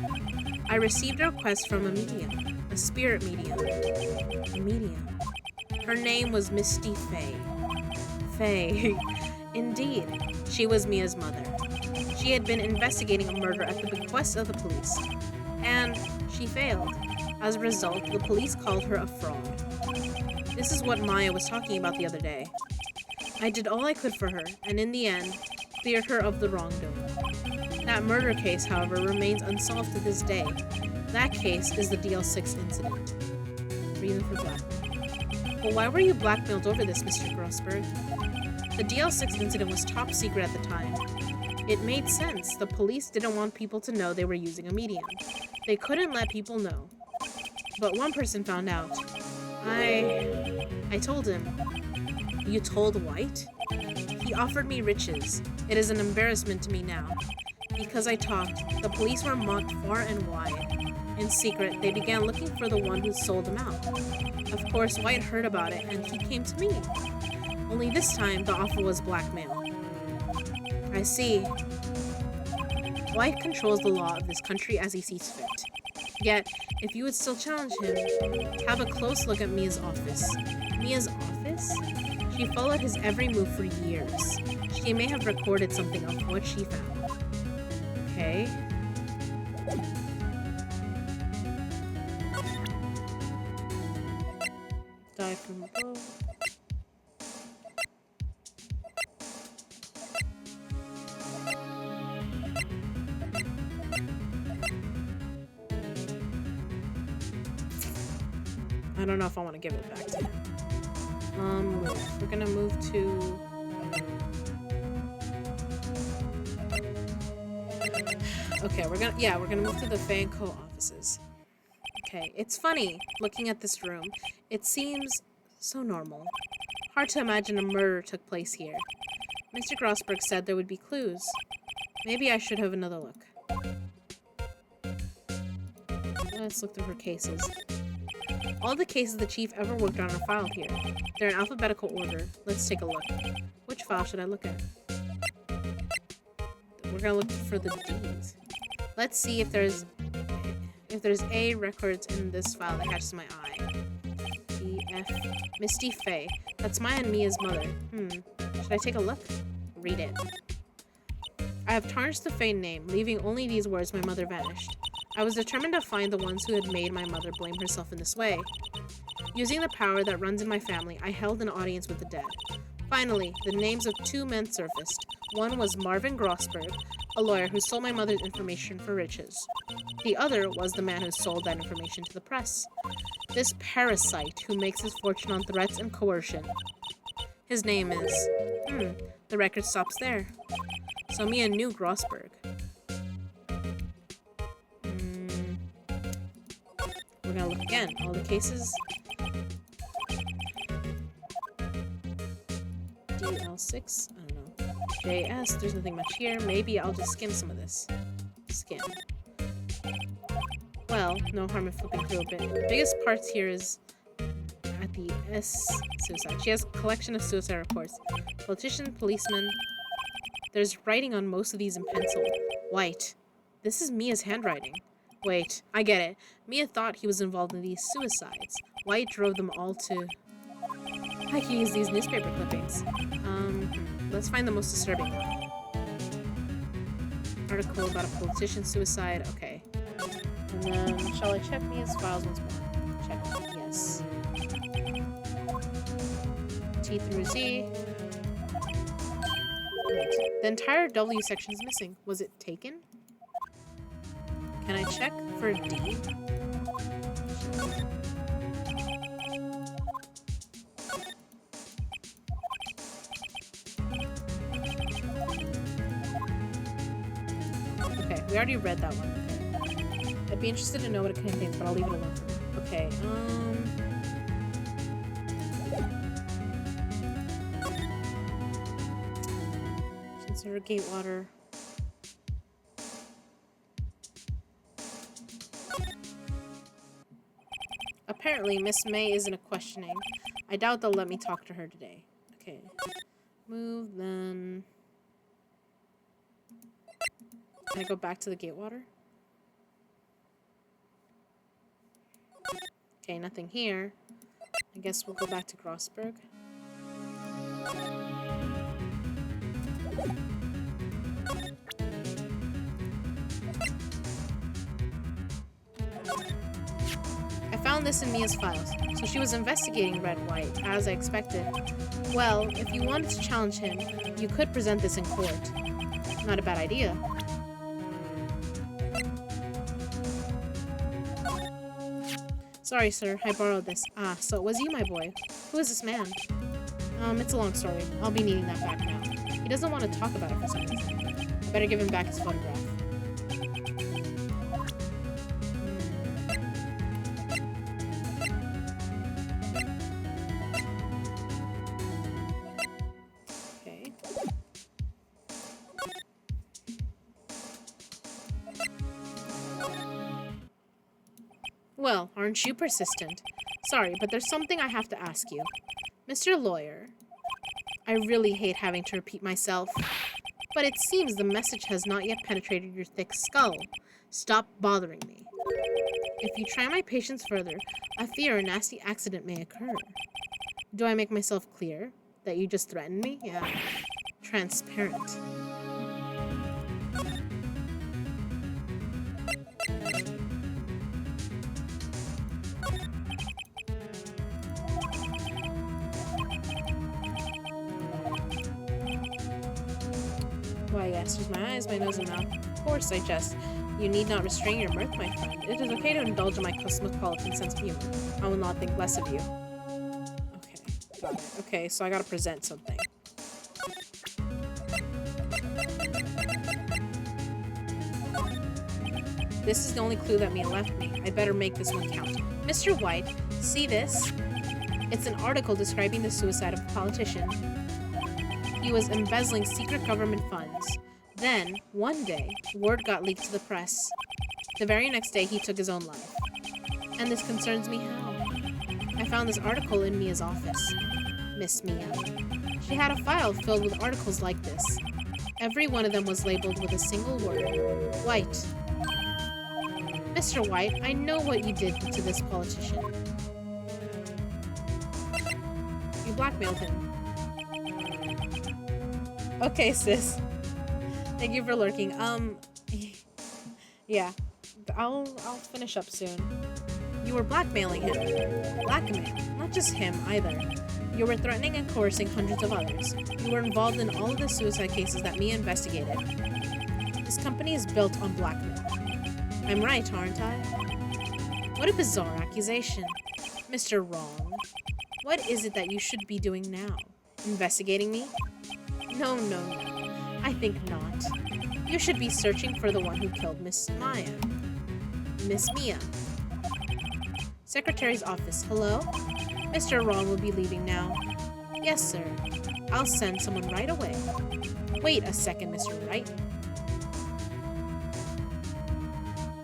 I received a request from a medium. A spirit medium. A medium. Her name was Misty Faye. Faye. Indeed. She was Mia's mother. She had been investigating a murder at the bequest of the police. And she failed. As a result, the police called her a fraud. This is what Maya was talking about the other day. I did all I could for her, and in the end, cleared her of the wrongdoing. That murder case, however, remains unsolved to this day. That case is the DL6 incident. Reason for blackmail. Well, why were you blackmailed over this, Mr. Grossberg? The DL6 incident was top secret at the time. It made sense. The police didn't want people to know they were using a medium. They couldn't let people know. But one person found out. I told him. You told White? He offered me riches. It is an embarrassment to me now. Because I talked, the police were mocked far and wide. In secret, they began looking for the one who sold them out. Of course, White heard about it, and he came to me. Only this time, the offer was blackmail. I see. White controls the law of this country as he sees fit. Yet, if you would still challenge him, have a close look at Mia's office. Mia's office? She followed his every move for years. She may have recorded something of what she found. Okay. Dive from above. I don't know if I want to give it back to him. We're gonna move to... Okay, we're gonna move to the Fanco offices. Okay, it's funny, looking at this room. It seems so normal. Hard to imagine a murder took place here. Mr. Grossberg said there would be clues. Maybe I should have another look. Let's look through her cases. All the cases the chief ever worked on are filed here. They're in alphabetical order. Let's take a look. Which file should I look at? We're gonna look for the D's. Let's see if there's A records in this file that catches my eye. E, F, Misty Faye. That's my and Mia's mother. Should I take a look? Read it. I have tarnished the Faye name, leaving only these words: my mother vanished. I was determined to find the ones who had made my mother blame herself in this way. Using the power that runs in my family, I held an audience with the dead. Finally, the names of two men surfaced. One was Marvin Grossberg, a lawyer who sold my mother's information for riches. The other was the man who sold that information to the press. This parasite who makes his fortune on threats and coercion. His name is... the record stops there. So Mia knew Grossberg. We're gonna look again. All the cases. DL6, I don't know. JS, there's nothing much here. Maybe I'll just skim some of this. Skim. Well, no harm in flipping through a bit. The biggest parts here is at the S suicide. She has a collection of suicide reports. Politician, policeman. There's writing on most of these in pencil. White. This is Mia's handwriting. Wait, I get it. Mia thought he was involved in these suicides. White drove them all to... I can use these newspaper clippings. Let's find the most disturbing one. Article about a politician's suicide. Okay. And then, shall I check Mia's files once more? Check. Yes. T through Z. Right. The entire W section is missing. Was it taken? Can I check for D? Okay, we already read that one. Okay. I'd be interested to know what it contains, but I'll leave it alone for now. Okay, Consider Gatewater. Apparently, Miss May isn't a questioning. I doubt they'll let me talk to her today. Okay. Move, then... Can I go back to the Gatewater? Okay, nothing here. I guess we'll go back to Grossberg. I found this in Mia's files. So she was investigating Red White, as I expected. Well, if you wanted to challenge him, you could present this in court. Not a bad idea. Sorry, sir. I borrowed this. Ah, so it was you, my boy. Who is this man? It's a long story. I'll be needing that back now. He doesn't want to talk about it for some reason. I better give him back his photograph. Okay. Well, aren't you persistent? Sorry, but there's something I have to ask you. Mr. Lawyer, I really hate having to repeat myself, but it seems the message has not yet penetrated your thick skull. Stop bothering me. If you try my patience further, I fear a nasty accident may occur. Do I make myself clear? That you just threatened me? Yeah. Transparent. Why, yes, there's my eyes, my nose, and mouth. Of course, I jest. You need not restrain your mirth, my friend. It is okay to indulge in my cosmopolitan sense of humor. I will not think less of you. Okay, got it. Okay, so I gotta present something. This is the only clue that Mia left me. I'd better make this one count. Mr. White, see this? It's an article describing the suicide of a politician. He was embezzling secret government funds. Then, one day, word got leaked to the press. The very next day, he took his own life. And this concerns me how? I found this article in Mia's office. Miss Mia. She had a file filled with articles like this. Every one of them was labeled with a single word. White. Mr. White, I know what you did to this politician. You blackmailed him. Okay, sis. Thank you for lurking. Yeah. I'll finish up soon. You were blackmailing him. Blackmail. Not just him, either. You were threatening and coercing hundreds of others. You were involved in all of the suicide cases that Mia investigated. This company is built on blackmail. I'm right, aren't I? What a bizarre accusation. Mr. Wrong. What is it that you should be doing now? Investigating me? No. I think not. You should be searching for the one who killed Miss Mia. Secretary's office. Hello? Mr. Wrong will be leaving now. Yes, sir. I'll send someone right away. Wait a second, Mr. Wright.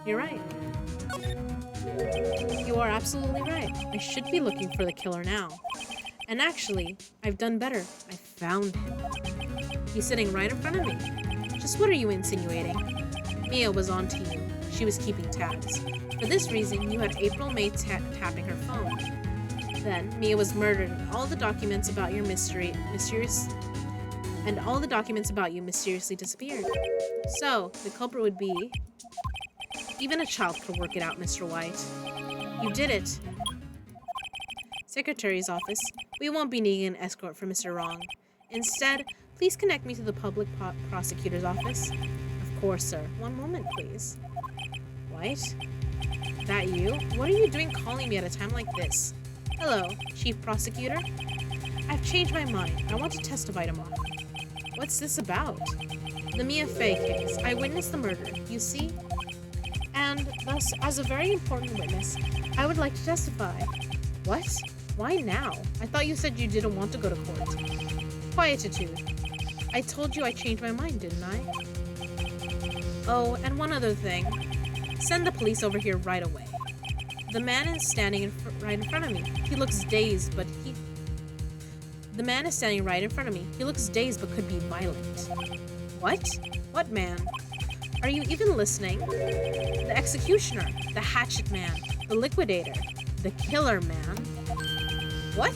You're right. You are absolutely right. I should be looking for the killer now. And actually, I've done better. I found him. He's sitting right in front of me. Just what are you insinuating? Mia was on to you. She was keeping tabs. For this reason, you had April May tapping her phone. Then, Mia was murdered, and all the documents about your mysteriously disappeared. So, the culprit would be... Even a child could work it out, Mr. White. You did it. Secretary's office. We won't be needing an escort for Mr. Wrong. Instead, please connect me to the public prosecutor's office. Of course, sir. One moment, please. White? That you? What are you doing calling me at a time like this? Hello, Chief Prosecutor? I've changed my mind. I want to testify tomorrow. What's this about? The Mia Fey case. I witnessed the murder, you see? And thus, as a very important witness, I would like to testify. What? Why now? I thought you said you didn't want to go to court. Quietude. I told you I changed my mind, didn't I? Oh, and one other thing. Send the police over here right away. The man is standing right in front of me. He looks dazed, but The man is standing right in front of me. He looks dazed, but could be violent. What? What man? Are you even listening? The executioner, the hatchet man, the liquidator, the killer man. What?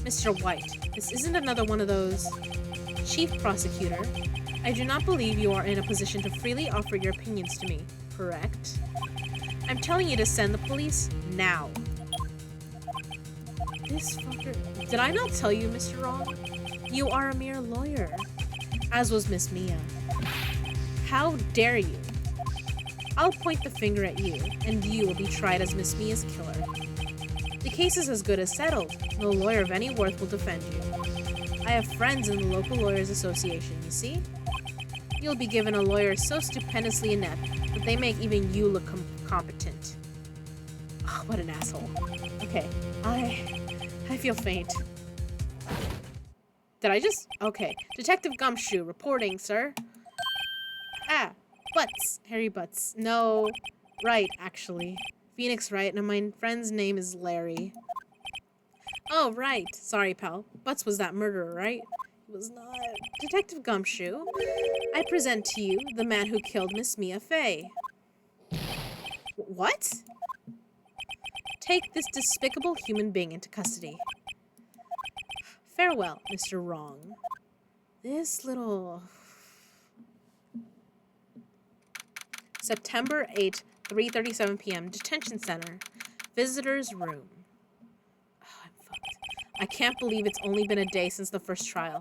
Mr. White, this isn't another one of those. Chief Prosecutor, I do not believe you are in a position to freely offer your opinions to me, correct? I'm telling you to send the police now. This fucker... Did I not tell you, Mr. Wrong? You are a mere lawyer, as was Miss Mia. How dare you? I'll point the finger at you, and you will be tried as Miss Mia's killer. The case is as good as settled. No lawyer of any worth will defend you. I have friends in the local lawyers association, you see? You'll be given a lawyer so stupendously inept that they make even you look competent. Oh, what an asshole. Okay, I feel faint. Did I just? Okay. Detective Gumshoe reporting, sir. Ah, Butts. Harry Butts. No, Wright, actually. Phoenix Wright, and my friend's name is Larry. Oh, right. Sorry, pal. Butts was that murderer, right? It was not. Detective Gumshoe, I present to you the man who killed Miss Mia Fey. What? Take this despicable human being into custody. Farewell, Mr. Wrong. This little... September 8, 3:37 p.m. Detention Center. Visitor's room. Oh, I'm fucked. I can't believe it's only been a day since the first trial.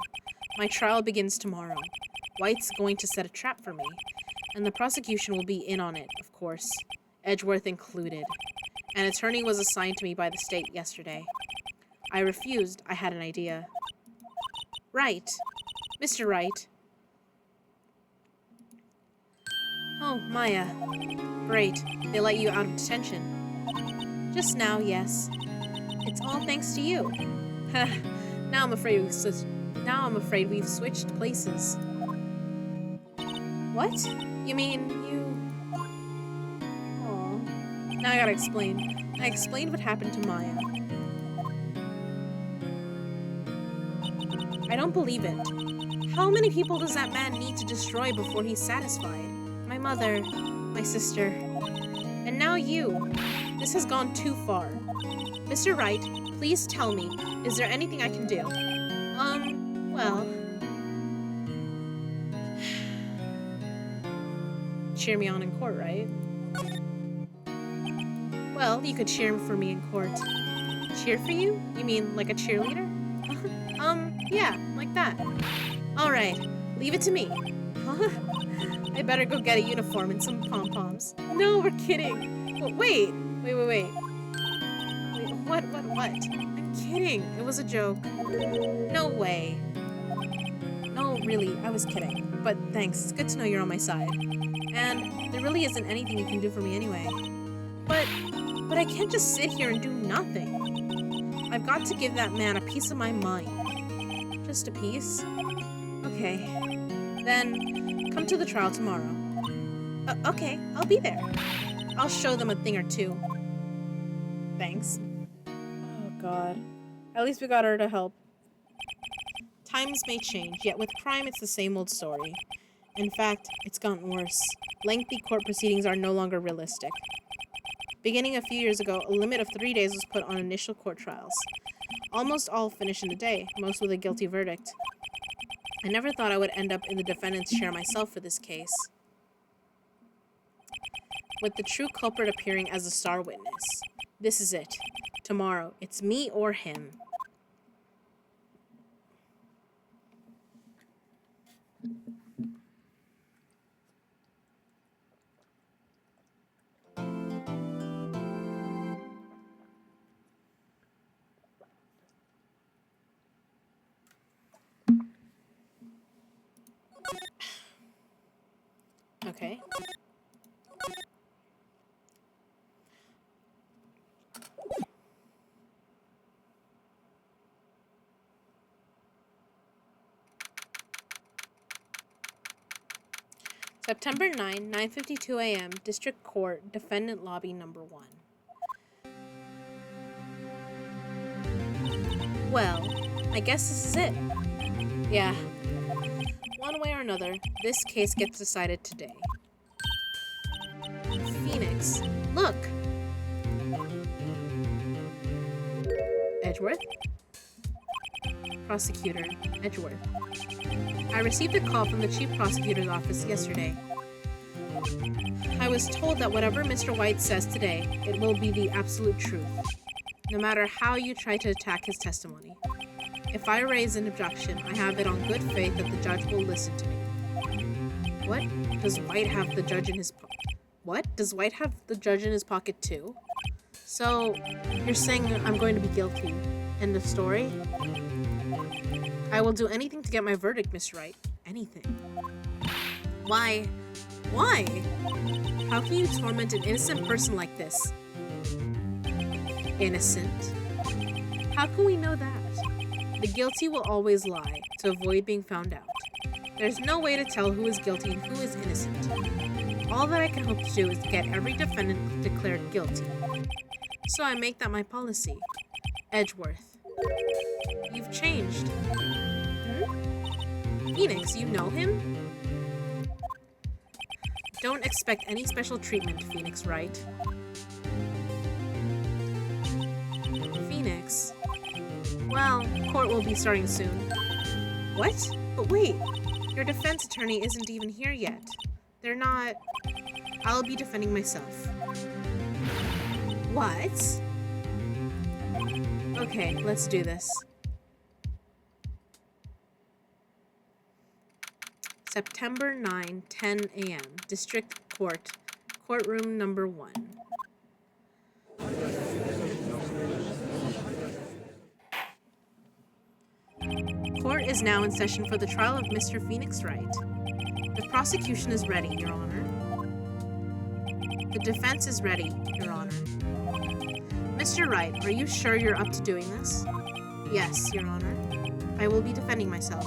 My trial begins tomorrow. White's going to set a trap for me. And the prosecution will be in on it, of course. Edgeworth included. An attorney was assigned to me by the state yesterday. I refused. I had an idea. Wright. Mr. Wright. Oh Oh, Maya. Great. They let you out of detention. Just now, yes. It's all thanks to you. Now I'm afraid we've switched places. What? You mean you... Aw. Now I gotta explain. I explained what happened to Maya. I don't believe it. How many people does that man need to destroy before he's satisfied? My mother, my sister, and now you. This has gone too far. Mr. Wright, please tell me, is there anything I can do? Well... Cheer me on in court, right? Well, you could cheer for me in court. Cheer for you? You mean like a cheerleader? Yeah, like that. Alright, leave it to me. Huh? I better go get a uniform and some pom-poms. No, we're kidding. Wait, what? I'm kidding. It was a joke. No way. No, really, I was kidding. But thanks, it's good to know you're on my side. And there really isn't anything you can do for me anyway. But I can't just sit here and do nothing. I've got to give that man a piece of my mind. Just a piece? Okay. Then, come to the trial tomorrow. Okay, I'll be there. I'll show them a thing or two. Thanks. Oh god. At least we got her to help. Times may change, yet with crime it's the same old story. In fact, it's gotten worse. Lengthy court proceedings are no longer realistic. Beginning a few years ago, a limit of 3 days was put on initial court trials. Almost all finish in a day, most with a guilty verdict. I never thought I would end up in the defendant's chair myself for this case. With the true culprit appearing as a star witness. This is it. Tomorrow, it's me or him. Okay. September 9, 9:52 a.m., District Court, Defendant Lobby Number 1. Well, I guess this is it. Yeah. One way or another, this case gets decided today. Phoenix, look! Edgeworth? Prosecutor, Edgeworth. I received a call from the Chief Prosecutor's office yesterday. I was told that whatever Mr. White says today, it will be the absolute truth, no matter how you try to attack his testimony. If I raise an objection, I have it on good faith that the judge will listen to me. What? Does White have the judge in his What? Does White have the judge in his pocket too? So, you're saying I'm going to be guilty. End of story? I will do anything to get my verdict, Mr. Wright. Anything. Why? Why? How can you torment an innocent person like this? Innocent? How can we know that? The guilty will always lie, to avoid being found out. There's no way to tell who is guilty and who is innocent. All that I can hope to do is get every defendant declared guilty. So I make that my policy. Edgeworth. You've changed. Phoenix, you know him? Don't expect any special treatment, Phoenix Wright. Phoenix. Well, court will be starting soon. What? But wait, your defense attorney isn't even here yet. They're not... I'll be defending myself. What? Okay, let's do this. September 9, 10 a.m. District Court, Courtroom Number 1. Court is now in session for the trial of Mr. Phoenix Wright. The prosecution is ready, Your Honor. The defense is ready, Your Honor. Mr. Wright, are you sure you're up to doing this? Yes, Your Honor. I will be defending myself.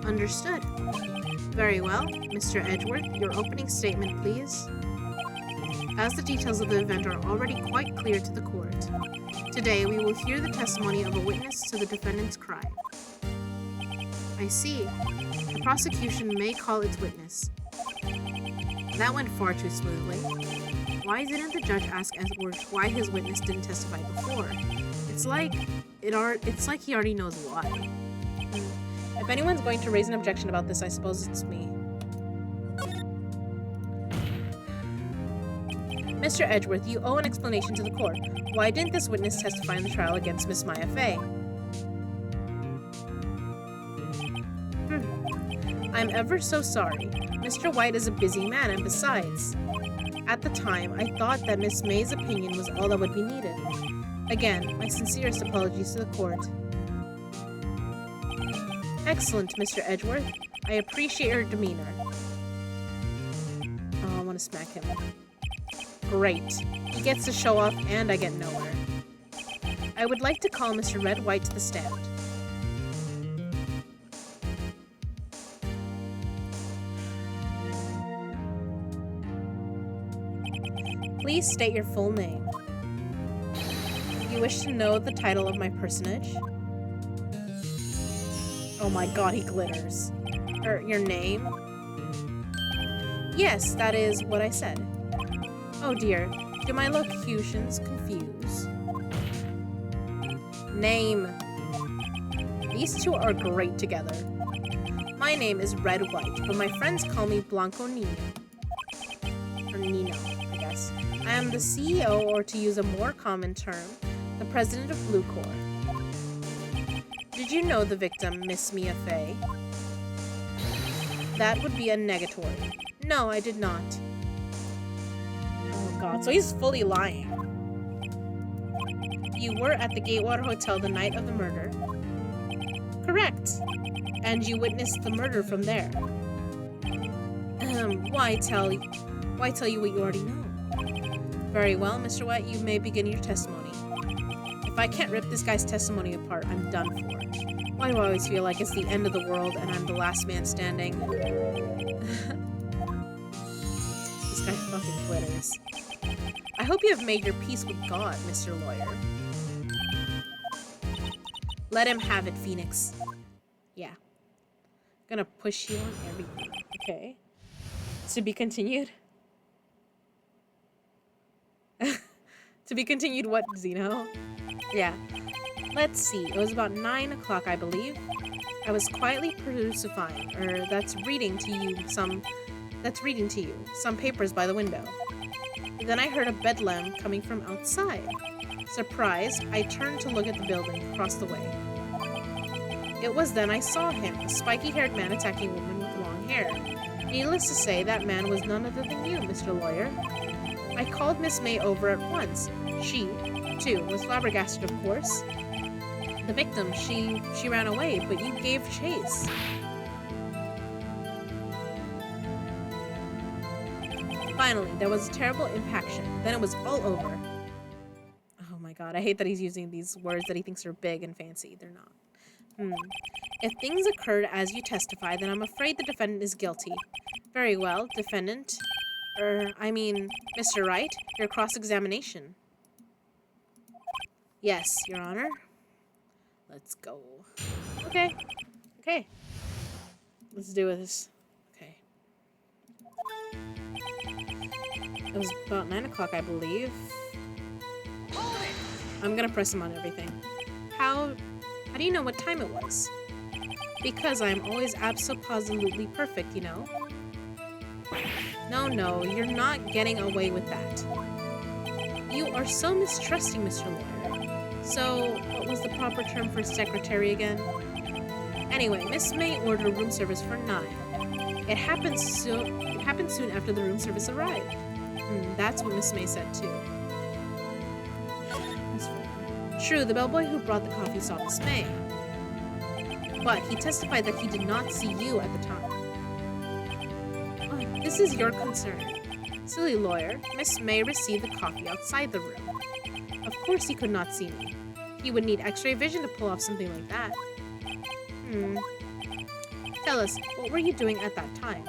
Understood. Very well. Mr. Edgeworth, your opening statement, please. As the details of the event are already quite clear to the court, today we will hear the testimony of a witness to the defendant's crime. I see. The prosecution may call its witness. That went far too smoothly. Why didn't the judge ask Edgeworth why his witness didn't testify before? It's like he already knows why. If anyone's going to raise an objection about this, I suppose it's me. Mr. Edgeworth, you owe an explanation to the court. Why didn't this witness testify in the trial against Miss Maya Fey? I'm ever so sorry. Mr. White is a busy man, and besides, at the time, I thought that Miss May's opinion was all that would be needed. Again, my sincerest apologies to the court. Excellent, Mr. Edgeworth. I appreciate your demeanor. Oh, I want to smack him. Great. He gets to show off, and I get nowhere. I would like to call Mr. Red White to the stand. Please state your full name. You wish to know the title of my personage? Oh my god, he glitters. Your name? Yes, that is what I said. Oh dear, do my locutions confuse? Name. These two are great together. My name is Red White, but my friends call me Blanco Nino. Or Nino, I guess. I am the CEO, or to use a more common term, the president of Blue Corps. Did you know the victim, Miss Mia Fey? That would be a negatory. No, I did not. Oh god, so he's fully lying. You were at the Gatewater Hotel the night of the murder. Correct. And you witnessed the murder from there. Why tell you what you already know? Very well, Mr. White, you may begin your testimony. If I can't rip this guy's testimony apart, I'm done for. Why do I always feel like it's the end of the world and I'm the last man standing? This guy fucking glitters. I hope you have made your peace with God, Mr. Lawyer. Let him have it, Phoenix. Yeah. Gonna push you on everything. Okay. To be continued? To be continued what, Zeno? Yeah. Let's see. It was about 9 o'clock, I believe. I was quietly crucifying, that's reading to you some papers by the window. Then I heard a bedlam coming from outside. Surprised, I turned to look at the building across the way. It was then I saw him, a spiky-haired man attacking a woman with long hair. Needless to say, that man was none other than you, Mr. Lawyer. I called Miss May over at once. She, too, was flabbergasted, of course. The victim, she ran away, but you gave chase. Finally, there was a terrible impaction. Then it was all over. Oh my god, I hate that he's using these words that he thinks are big and fancy. They're not. If things occurred as you testify, then I'm afraid the defendant is guilty. Very well, defendant. Mr. Wright, your cross-examination. Yes, Your Honor. Let's go. Okay. Okay. Let's do this. Okay. It was about 9 o'clock, I believe. I'm gonna press him on everything. How do you know what time it was? Because I'm always absolutely perfect, you know? No, you're not getting away with that. You are so mistrusting, Mr. Lawyer. So, what was the proper term for secretary again? Anyway, Miss May ordered room service for 9. It happened soon after the room service arrived. That's what Miss May said, too. True, the bellboy who brought the coffee saw Miss May. But he testified that he did not see you at the time. Oh, this is your concern. Silly lawyer, Miss May received the coffee outside the room. Of course he could not see me. He would need x-ray vision to pull off something like that. Tell us, what were you doing at that time?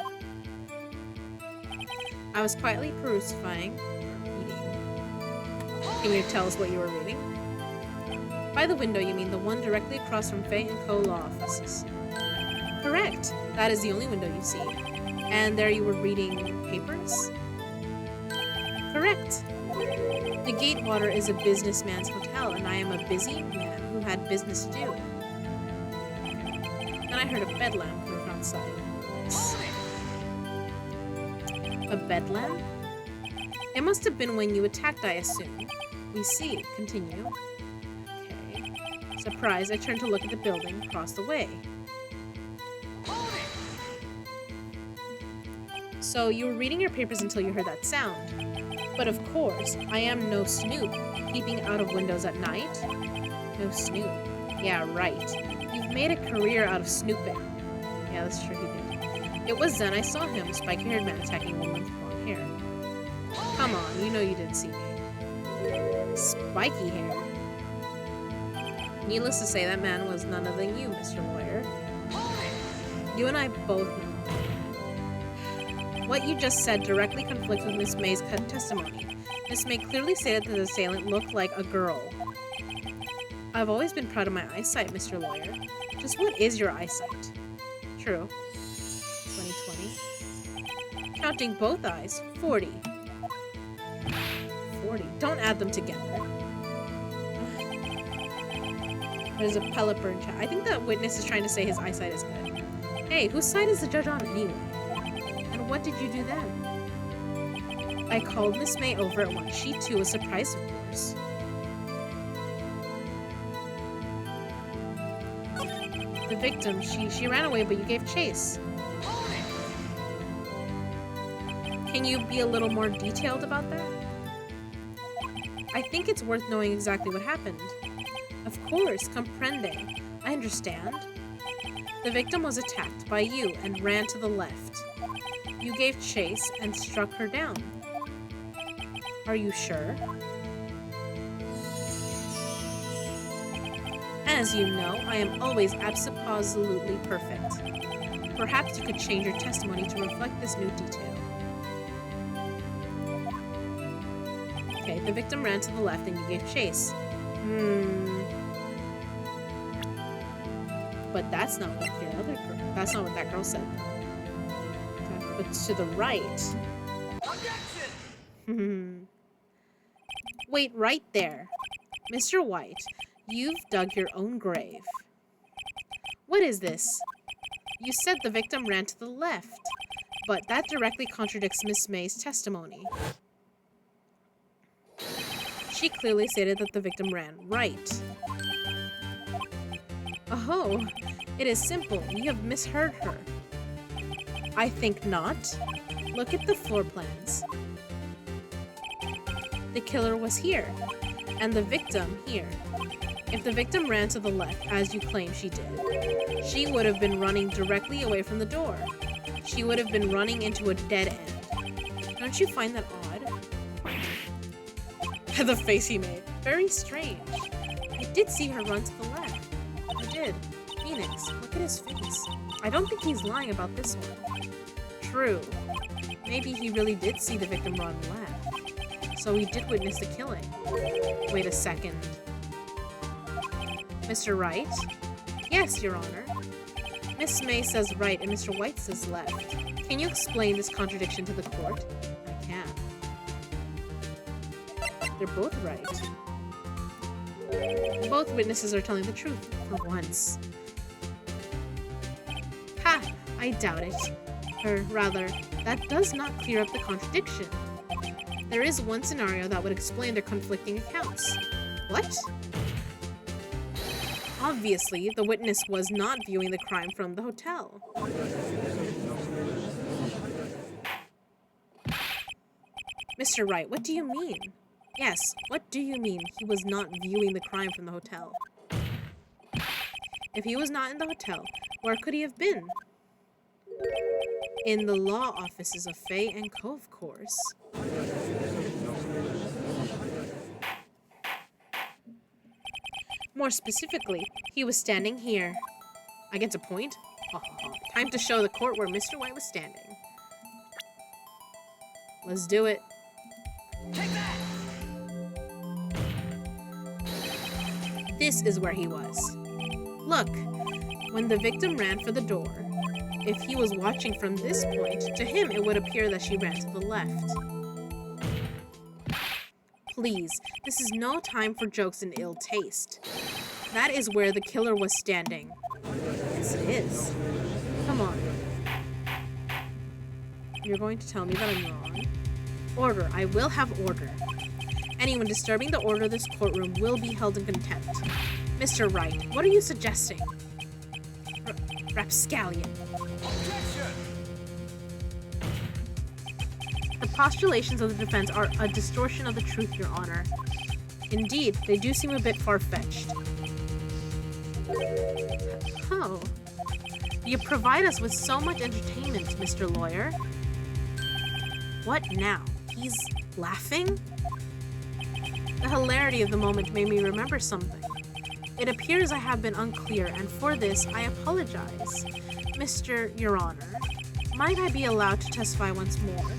I was quietly reading. Can you tell us what you were reading? By the window, you mean the one directly across from Fay & Co. law offices. Correct. That is the only window you see. And there you were reading papers? Correct. The Gatewater is a businessman's hotel, and I am a busy man who had business to do. Then I heard a bedlam coming from outside. A bedlam? It must have been when you attacked, I assume. We see. Continue. Okay. Surprised, I turned to look at the building across the way. So you were reading your papers until you heard that sound. But of course, I am no snoop, peeping out of windows at night. No snoop. Yeah, right. You've made a career out of snooping. Yeah, that's true, he did. It was then I saw him, spiky-haired man attacking a woman with long hair. Come on, you know you didn't see me. Spiky hair. Needless to say, that man was none other than you, Mr. Lawyer. You and I both know. What you just said directly conflicts with Miss May's testimony. Miss May clearly stated that the assailant looked like a girl. I've always been proud of my eyesight, Mr. Lawyer. Just what is your eyesight? True. 20/20. Counting both eyes, 40. 40. Don't add them together. There's a pelipper in chat. I think that witness is trying to say his eyesight is good. Hey, whose side is the judge on anyway? And what did you do then? I called Miss May over at once. She too was surprised, of course. The victim, she ran away, but you gave chase. Can you be a little more detailed about that? I think it's worth knowing exactly what happened. Of course, comprende. I understand. The victim was attacked by you and ran to the left. You gave chase and struck her down. Are you sure? As you know, I am always absolutely perfect. Perhaps you could change your testimony to reflect this new detail. Okay, the victim ran to the left and you gave chase. But that's not what your other girl. That's not what that girl said. But to the right. Wait right there. Mr. White, you've dug your own grave. What is this? You said the victim ran to the left, but that directly contradicts Miss May's testimony. She clearly stated that the victim ran right. Oh, it is simple. You have misheard her. I think not. Look at the floor plans. The killer was here, and the victim here. If the victim ran to the left, as you claim she did, she would have been running directly away from the door. She would have been running into a dead end. Don't you find that odd? The face he made. Very strange. I did see her run to the left. I did. Phoenix, look at his face. I don't think he's lying about this one. True. Maybe he really did see the victim run left. So he did witness the killing. Wait a second. Mr. Wright? Yes, Your Honor. Miss May says right and Mr. White says left. Can you explain this contradiction to the court? I can. They're both right. Both witnesses are telling the truth, for once. Ha! I doubt it. Or rather, that does not clear up the contradiction. There is one scenario that would explain their conflicting accounts. What? Obviously, the witness was not viewing the crime from the hotel. Mr. Wright, what do you mean? Yes, what do you mean he was not viewing the crime from the hotel? If he was not in the hotel, where could he have been? In the law offices of Fay & Co, of course. More specifically, he was standing here. I get to point? Time to show the court where Mr. White was standing. Let's do it. Take that! This is where he was. Look, when the victim ran for the door, if he was watching from this point, to him it would appear that she ran to the left. Please, this is no time for jokes and ill taste. That is where the killer was standing. Yes, it is. Come on. You're going to tell me that I'm wrong? Order. I will have order. Anyone disturbing the order of this courtroom will be held in contempt. Mr. Wright, what are you suggesting? Rapscallion. Objection! The postulations of the defense are a distortion of the truth, Your Honor. Indeed, they do seem a bit far-fetched. Oh. You provide us with so much entertainment, Mr. Lawyer. What now? He's laughing? The hilarity of the moment made me remember something. It appears I have been unclear, and for this I apologize. Your Honor, might I be allowed to testify once more?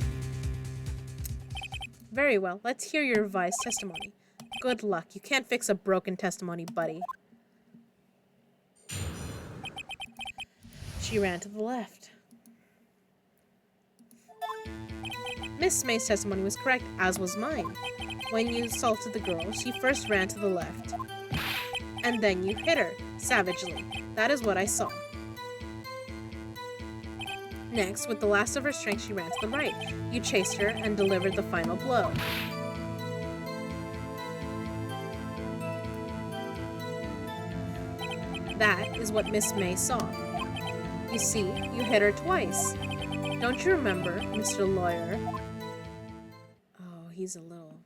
Very well, let's hear your revised testimony. Good luck. You can't fix a broken testimony, buddy. She ran to the left. Miss May's testimony was correct, as was mine. When you assaulted the girl, she first ran to the left. And then you hit her, savagely. That is what I saw. Next, with the last of her strength, she ran to the right. You chased her and delivered the final blow. That is what Miss May saw. You see, you hit her twice. Don't you remember, Mr. Lawyer? Oh, he's a little...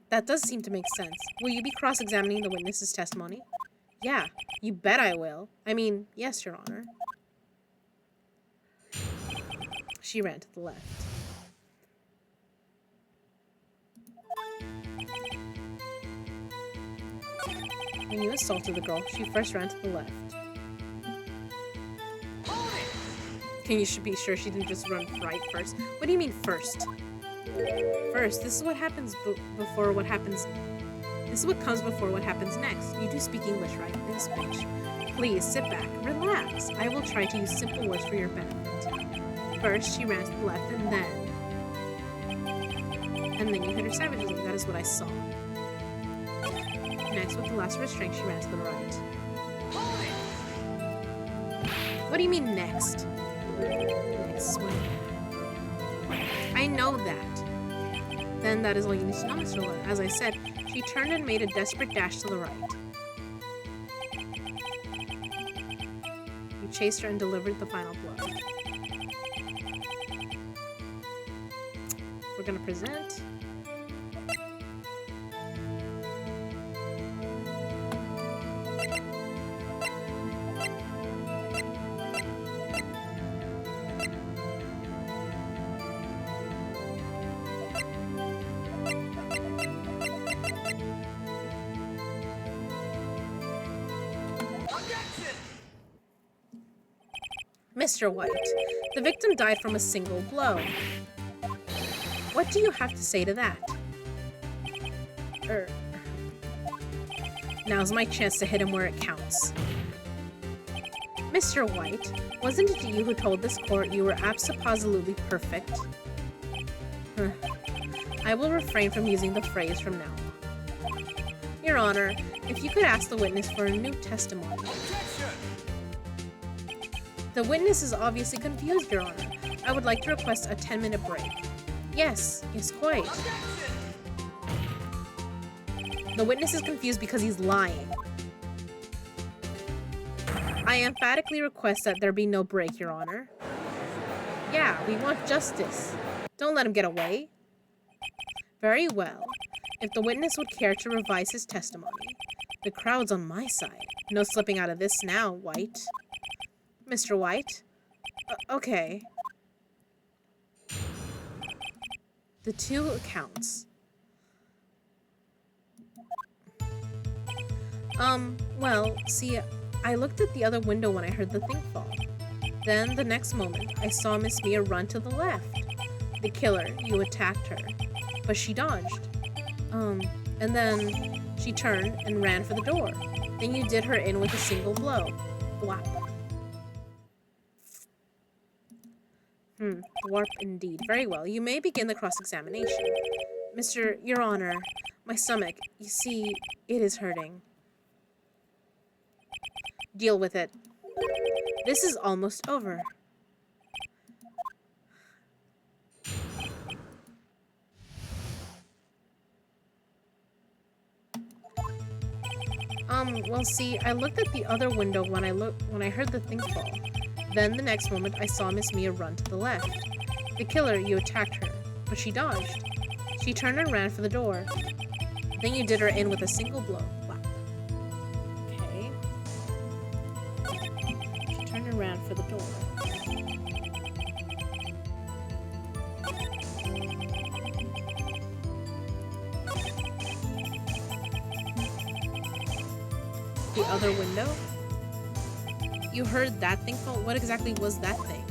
that does seem to make sense. Will you be cross-examining the witness's testimony? Yeah, you bet I will. I mean, yes, Your Honor. She ran to the left. When you assaulted the girl, she first ran to the left. Can you should be sure she didn't just run right first? What do you mean first? First, this is what happens before what happens. This is what comes before what happens next. You do speak English, right? This bitch. Please sit back, relax. I will try to use simple words for your benefit. First, she ran to the left, and then you hit her savagely. That is what I saw. Next, with the last of her strength, she ran to the right. What do you mean next? Next one. I know that. Then that is all you need to know, Mr. Lawyer. As I said, she turned and made a desperate dash to the right. You chased her and delivered the final blow. We're gonna present. Mr. White, the victim died from a single blow. What do you have to say to that? Now's my chance to hit him where it counts. Mr. White, wasn't it you who told this court you were absolutely perfect? I will refrain from using the phrase from now on. Your Honor, if you could ask the witness for a new testimony. The witness is obviously confused, Your Honor. I would like to request a 10-minute break. Yes, quite. The witness is confused because he's lying. I emphatically request that there be no break, Your Honor. Yeah, we want justice. Don't let him get away. Very well. If the witness would care to revise his testimony. The crowd's on my side. No slipping out of this now, White. Mr. White? Okay. the two accounts. Well, see, I looked at the other window when I heard the thing fall. Then, the next moment, I saw Miss Mia run to the left. The killer, you attacked her, but she dodged. And then she turned and ran for the door. Then you did her in with a single blow. Thwap. Thwarp indeed. Very well. You may begin the cross-examination. Your Honor, my stomach, you see, it is hurting. Deal with it. This is almost over. Well, see, I looked at the other window when I heard the thing fall. Then, the next moment, I saw Miss Mia run to the left. The killer, you attacked her, but she dodged. She turned and ran for the door. Then you did her in with a single blow. Wow. Okay. She turned and ran for the door. The other window? You heard that thing fall? What exactly was that thing?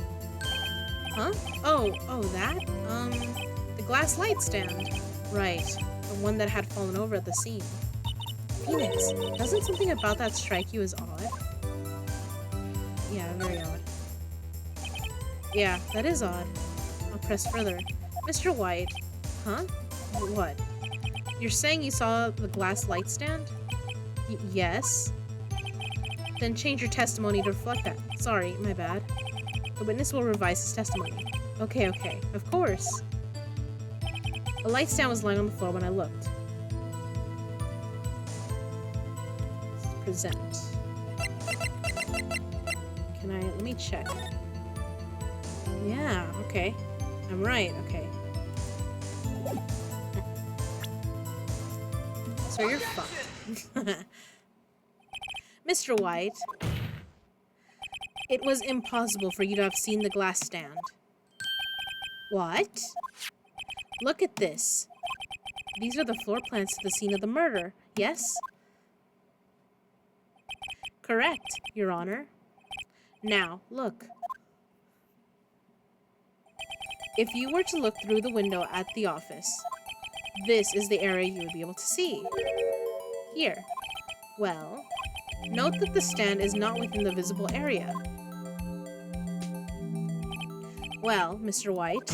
Huh? Oh, that? The glass light stand. Right. The one that had fallen over at the scene. Phoenix, doesn't something about that strike you as odd? Yeah, very odd. Yeah, that is odd. I'll press further. Mr. White. Huh? What? You're saying you saw the glass light stand? Yes. Then change your testimony to reflect that. Sorry, my bad. The witness will revise his testimony. Okay, of course. A light stand was lying on the floor when I looked. Let's present. Let me check. Yeah, okay. I'm right, okay. So you're fucked. Mr. White, it was impossible for you to have seen the glass stand. What? Look at this. These are the floor plans to the scene of the murder, yes? Correct, Your Honor. Now, look. If you were to look through the window at the office, this is the area you would be able to see. Here. Well, note that the stand is not within the visible area. Well, Mr. White,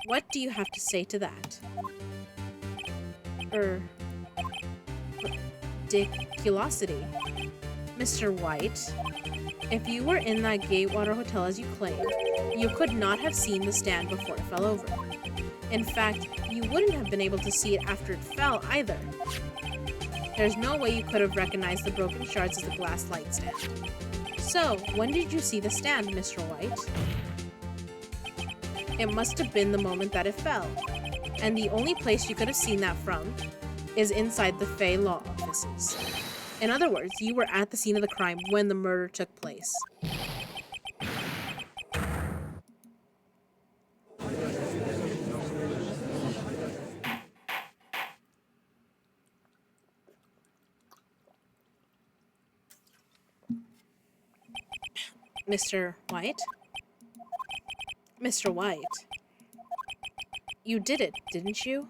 what do you have to say to that? Ridiculosity. Mr. White, if you were in that Gatewater Hotel as you claimed, you could not have seen the stand before it fell over. In fact, you wouldn't have been able to see it after it fell either. There's no way you could have recognized the broken shards as the glass light stand. So, when did you see the stand, Mr. White? It must have been the moment that it fell. And the only place you could have seen that from is inside the Fey Law offices. In other words, you were at the scene of the crime when the murder took place. Mr. White? Mr. White? You did it, didn't you?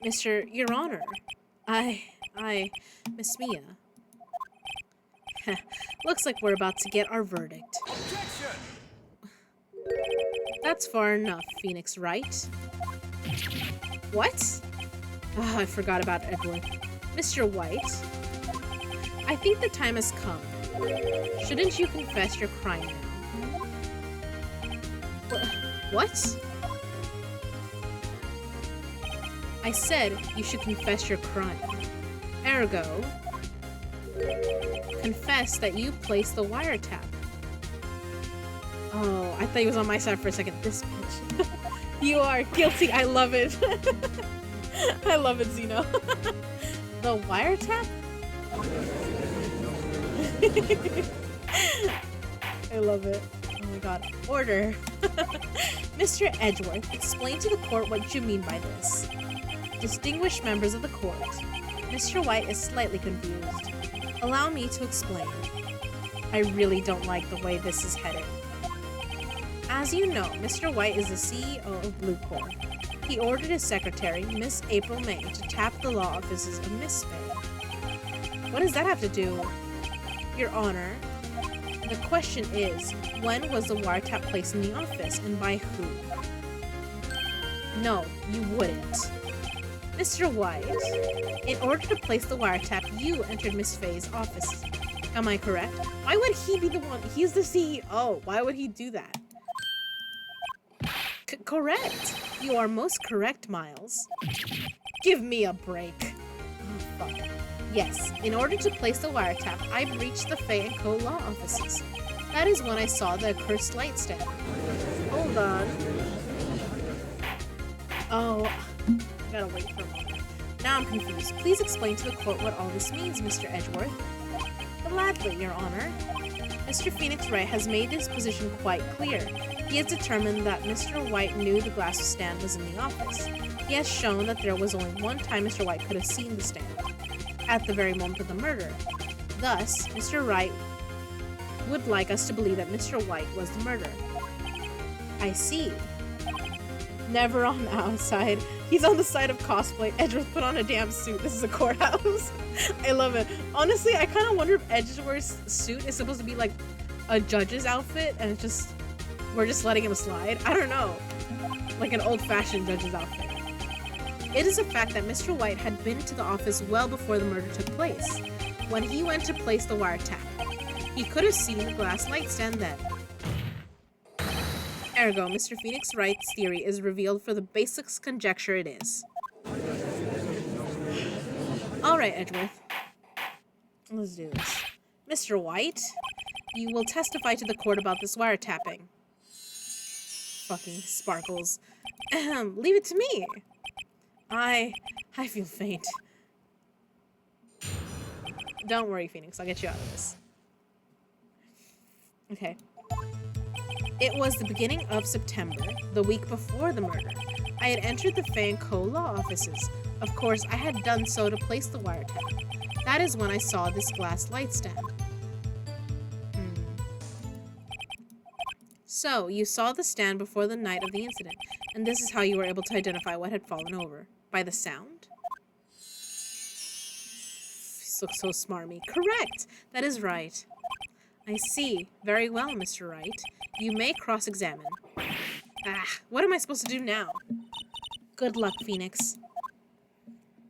Your Honor, Miss Mia. Looks like we're about to get our verdict. Objection! That's far enough, Phoenix Wright. What? Oh, I forgot about Edward. Mr. White? I think the time has come. Shouldn't you confess your crime now? What? I said you should confess your crime. Ergo, confess that you placed the wiretap. Oh, I thought he was on my side for a second. This bitch. You are guilty. I love it. I love it, Zeno. The wiretap? I love it. Oh Oh my god. Order. Mr. Edgeworth, explain to the court what you mean by this. Distinguished members of the court, Mr. White is slightly confused. Allow me to explain. I really don't like the way this is headed. As you know, Mr. White is the CEO of Blue Corps. He ordered his secretary, Miss April May, to tap the law offices of Miss Faye. What does that have to do? Your Honor, the question is, when was the wiretap placed in the office and by who? No, you wouldn't. Mr. White, in order to place the wiretap, you entered Miss Faye's office. Am I correct? Why would he be the one? He's the CEO. Why would he do that? Correct. You are most correct, Miles. Give me a break. Oh, fuck. Yes, in order to place the wiretap, I breached the Faye & Co. law offices. That is when I saw the accursed light stand. Hold on. Oh, I gotta wait for a moment. Now I'm confused. Please explain to the court what all this means, Mr. Edgeworth. Gladly, Your Honor. Mr. Phoenix Wright has made this position quite clear. He has determined that Mr. White knew the glass stand was in the office. He has shown that there was only one time Mr. White could have seen the stand, at the very moment of the murder. Thus, Mr. Wright would like us to believe that Mr. White was the murderer. I see. Never on the outside. He's on the side of cosplay. Edgeworth put on a damn suit. This is a courthouse. I love it. Honestly, I kind of wonder if Edgeworth's suit is supposed to be like a judge's outfit and it's just, we're just letting him slide. I don't know. Like an old-fashioned judge's outfit. It is a fact that Mr. White had been to the office well before the murder took place. When he went to place the wiretap, he could have seen the glass light stand then. Ergo, Mr. Phoenix Wright's theory is revealed for the basics conjecture it is. Alright, Edgeworth. Let's do this. Mr. White, you will testify to the court about this wiretapping. Fucking sparkles. Leave it to me. I feel faint. Don't worry, Phoenix. I'll get you out of this. Okay. It was the beginning of September, the week before the murder. I had entered the Faye & Co. law offices. Of course, I had done so to place the wiretap. That is when I saw this glass light stand. So, you saw the stand before the night of the incident, and this is how you were able to identify what had fallen over. By the sound? This looks so smarmy. Correct! That is right. I see. Very well, Mr. Wright. You may cross-examine. What am I supposed to do now? Good luck, Phoenix.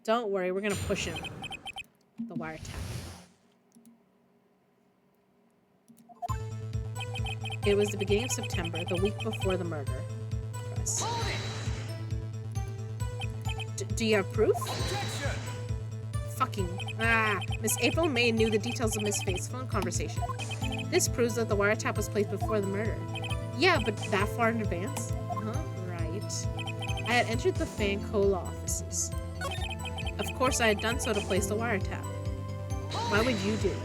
Don't worry, we're gonna push him. The wiretap. It was the beginning of September, the week before the murder. Press. Do you have proof? Objection! Fucking. Miss April May knew the details of Miss Faye's phone conversation. This proves that the wiretap was placed before the murder. Yeah, but that far in advance? Right. I had entered the Faye & Co. law offices. Of course, I had done so to place the wiretap. Why would you do it?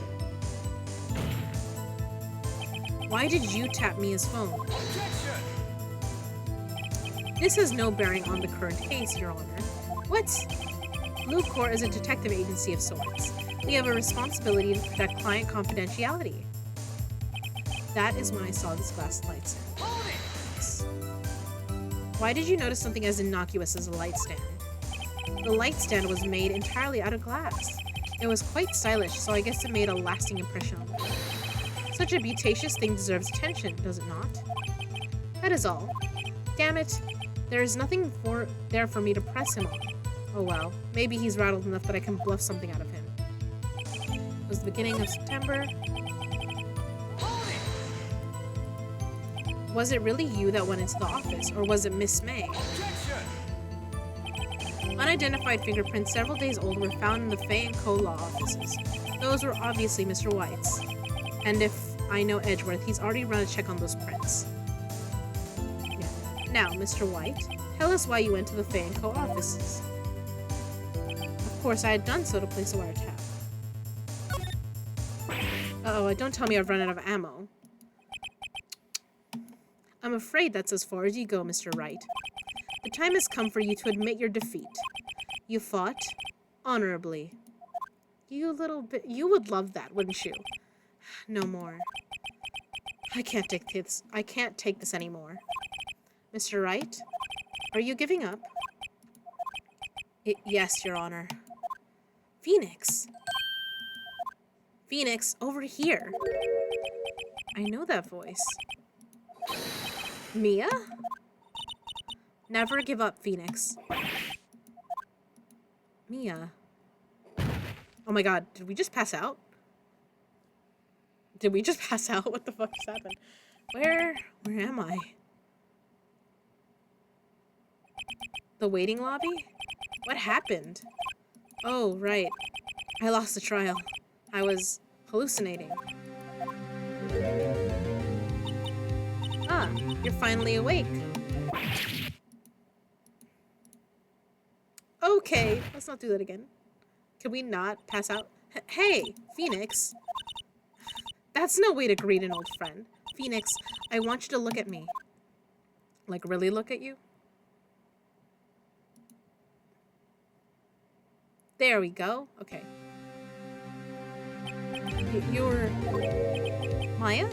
Why did you tap Mia's phone? Objection! This has no bearing on the current case, Your Honor. What? Blue Corps is a detective agency of sorts. We have a responsibility to protect client confidentiality. That is when I saw this glass light stand. Why did you notice something as innocuous as a light stand? The light stand was made entirely out of glass. It was quite stylish, so I guess it made a lasting impression on me. Such a beauticious thing deserves attention, does it not? That is all. Damn it. There is nothing there for me to press him on. Oh well, maybe he's rattled enough that I can bluff something out of him. It was the beginning of September. Was it really you that went into the office, or was it Miss May? Objection! Unidentified fingerprints several days old were found in the Faye & Co. law offices. Those were obviously Mr. White's. And if I know Edgeworth, he's already run a check on those prints. Yeah. Now, Mr. White, tell us why you went to the Faye & Co. offices. Of course, I had done so to place a wiretap. Uh-oh, don't tell me I've run out of ammo. I'm afraid that's as far as you go, Mr. Wright. The time has come for you to admit your defeat. You fought honorably. You would love that, wouldn't you? No more. I can't take this anymore. Mr. Wright, are you giving up? Yes, Your Honor. Phoenix. Phoenix, over here. I know that voice. Mia? Never give up, Phoenix. Mia. Oh my god, did we just pass out? Did we just pass out? What the fuck just happened? Where am I? The waiting lobby? What happened? Oh, right. I lost the trial. I was hallucinating. Ah, you're finally awake. Okay, let's not do that again. Can we not pass out? Hey, Phoenix. That's no way to greet an old friend. Phoenix, I want you to look at me. Like, really look at you? There we go. Okay. You're... Maya?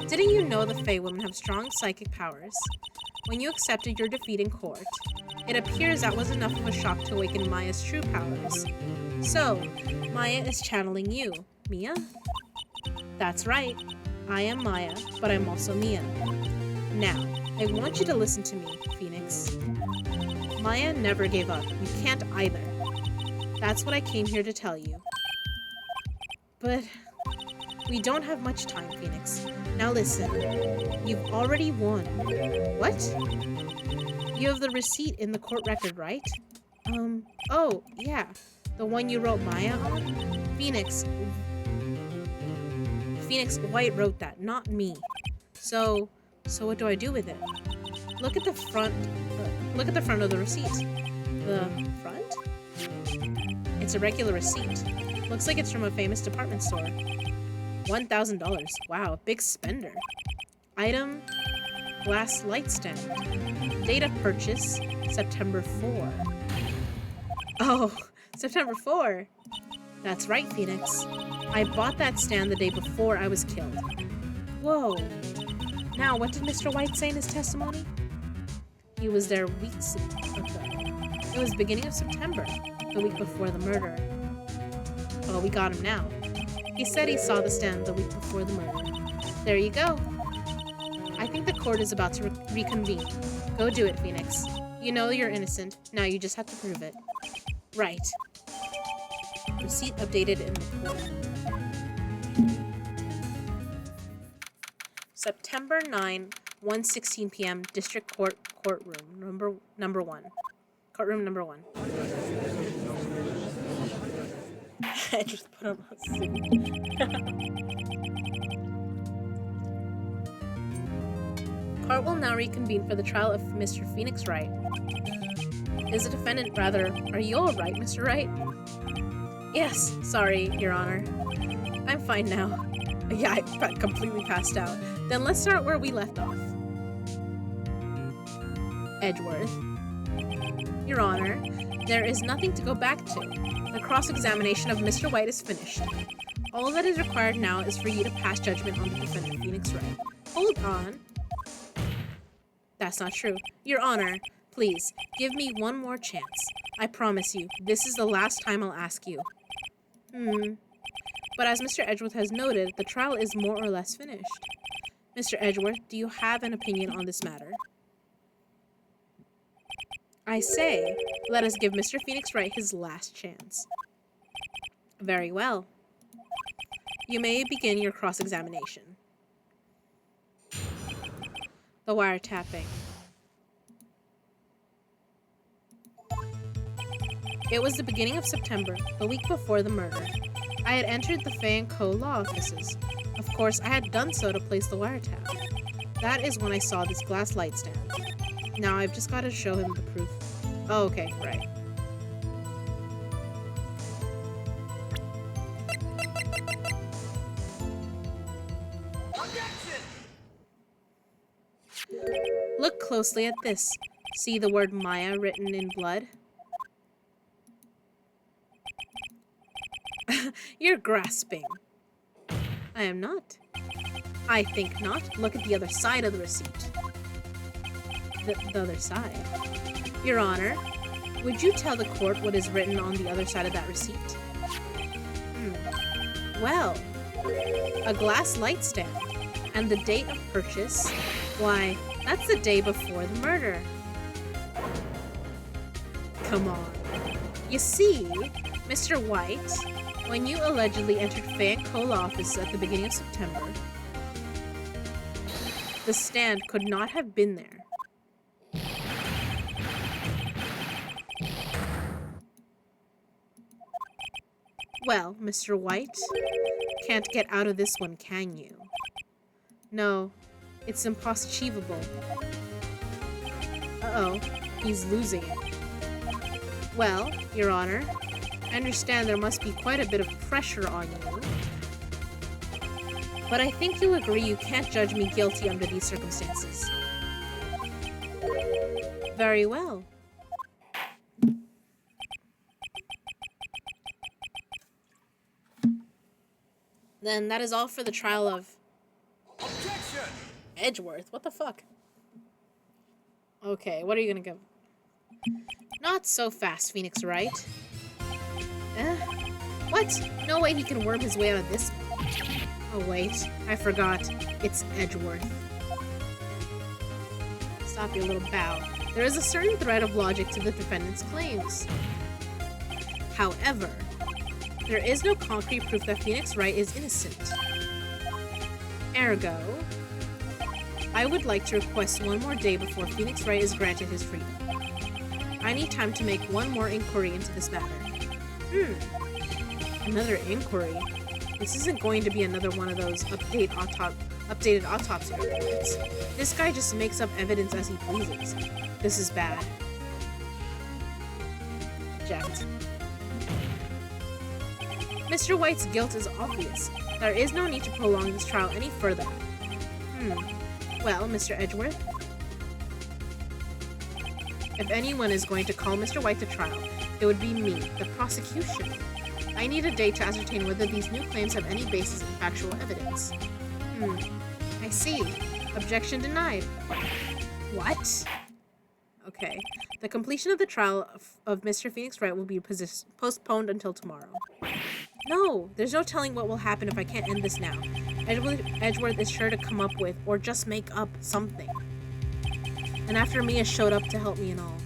Didn't you know the Fae women have strong psychic powers? When you accepted your defeat in court, it appears that was enough of a shock to awaken Maya's true powers. So, Maya is channeling you, Mia? That's right. I am Maya, but I'm also Mia. Now, I want you to listen to me, Phoenix. Maya never gave up. You can't either. That's what I came here to tell you. But we don't have much time, Phoenix. Now listen. You've already won. What? You have the receipt in the court record, right? Oh, yeah. The one you wrote Maya on? Phoenix White wrote that, not me. So what do I do with it? Look at the front of the receipt. The front? It's a regular receipt. Looks like it's from a famous department store. $1,000. Wow, big spender. Item, glass light stand. Date of purchase, September 4. Oh, September 4. That's right, Phoenix. I bought that stand the day before I was killed. Whoa. Now, what did Mr. White say in his testimony? He was there weeks ago. It was beginning of September, the week before the murder. Well, we got him now. He said he saw the stand the week before the murder. There you go. I think the court is about to reconvene. Go do it, Phoenix. You know you're innocent. Now you just have to prove it. Right. Receipt updated in the court. September 9, 1:16 p.m. District Court courtroom number 1. Courtroom number 1. I just put on a suit. Court will now reconvene for the trial of Mr. Phoenix Wright. Is the defendant rather... Are you alright, Mr. Wright? Yes, sorry, Your Honor. I'm fine now. Yeah, I got completely passed out. Then let's start where we left off. Edgeworth. Your Honor, there is nothing to go back to. The cross-examination of Mr. White is finished. All that is required now is for you to pass judgment on the defendant, Phoenix Wright. Hold on. That's not true. Your Honor, please, give me one more chance. I promise you, this is the last time I'll ask you. But as Mr. Edgeworth has noted, the trial is more or less finished. Mr. Edgeworth, do you have an opinion on this matter? I say, let us give Mr. Phoenix Wright his last chance. Very well. You may begin your cross-examination. The wiretapping. It was the beginning of September, the week before the murder. I had entered the Fae & Co. law offices. Of course, I had done so to place the wiretap. That is when I saw this glass light stand. Now I've just got to show him the proof. Oh, okay, right. Objection! closely at this. See the word Maya written in blood? You're grasping. I am not. I think not. Look at the other side of the receipt. The other side? Your Honor, would you tell the court what is written on the other side of that receipt? Well, a glass light stand. And the date of purchase? Why, that's the day before the murder. Come on. You see, Mr. White, when you allegedly entered Fan Coal office at the beginning of September, the stand could not have been there. Well, Mr. White, can't get out of this one, can you? No, it's impossible. Uh-oh, he's losing it. Well, Your Honor, I understand there must be quite a bit of pressure on you. But I think you'll agree you can't judge me guilty under these circumstances. Very well. Then that is all for the trial of Objection! Edgeworth. What the fuck? Okay, what are you gonna give? Not so fast, Phoenix Wright. What? No way he can worm his way out of this one. Oh wait, I forgot. It's Edgeworth. Stop your little bow. There is a certain thread of logic to the defendant's claims. However, there is no concrete proof that Phoenix Wright is innocent. Ergo, I would like to request one more day before Phoenix Wright is granted his freedom. I need time to make one more inquiry into this matter. Another inquiry? This isn't going to be another one of those updated autopsy reports. This guy just makes up evidence as he pleases. This is bad. Jacked. Mr. White's guilt is obvious. There is no need to prolong this trial any further. Well, Mr. Edgeworth, if anyone is going to call Mr. White to trial, it would be me, the prosecution. I need a day to ascertain whether these new claims have any basis in factual evidence. I see. Objection denied. What? Okay. The completion of the trial of Mr. Phoenix Wright will be postponed until tomorrow. No, there's no telling what will happen if I can't end this now. Edgeworth is sure to come up with, or just make up, something. And after Mia showed up to help me and all.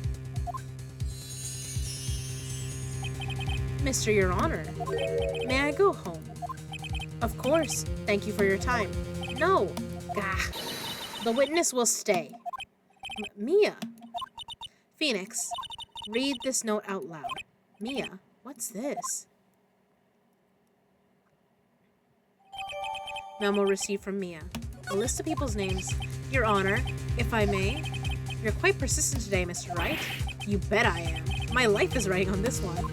Mr. Your Honor, may I go home? Of course. Thank you for your time. No. Gah. The witness will stay. Mia. Phoenix, read this note out loud. Mia, what's this? Memo received from Mia. A list of people's names. Your Honor, if I may. You're quite persistent today, Mr. Wright. You bet I am. My life is riding on this one.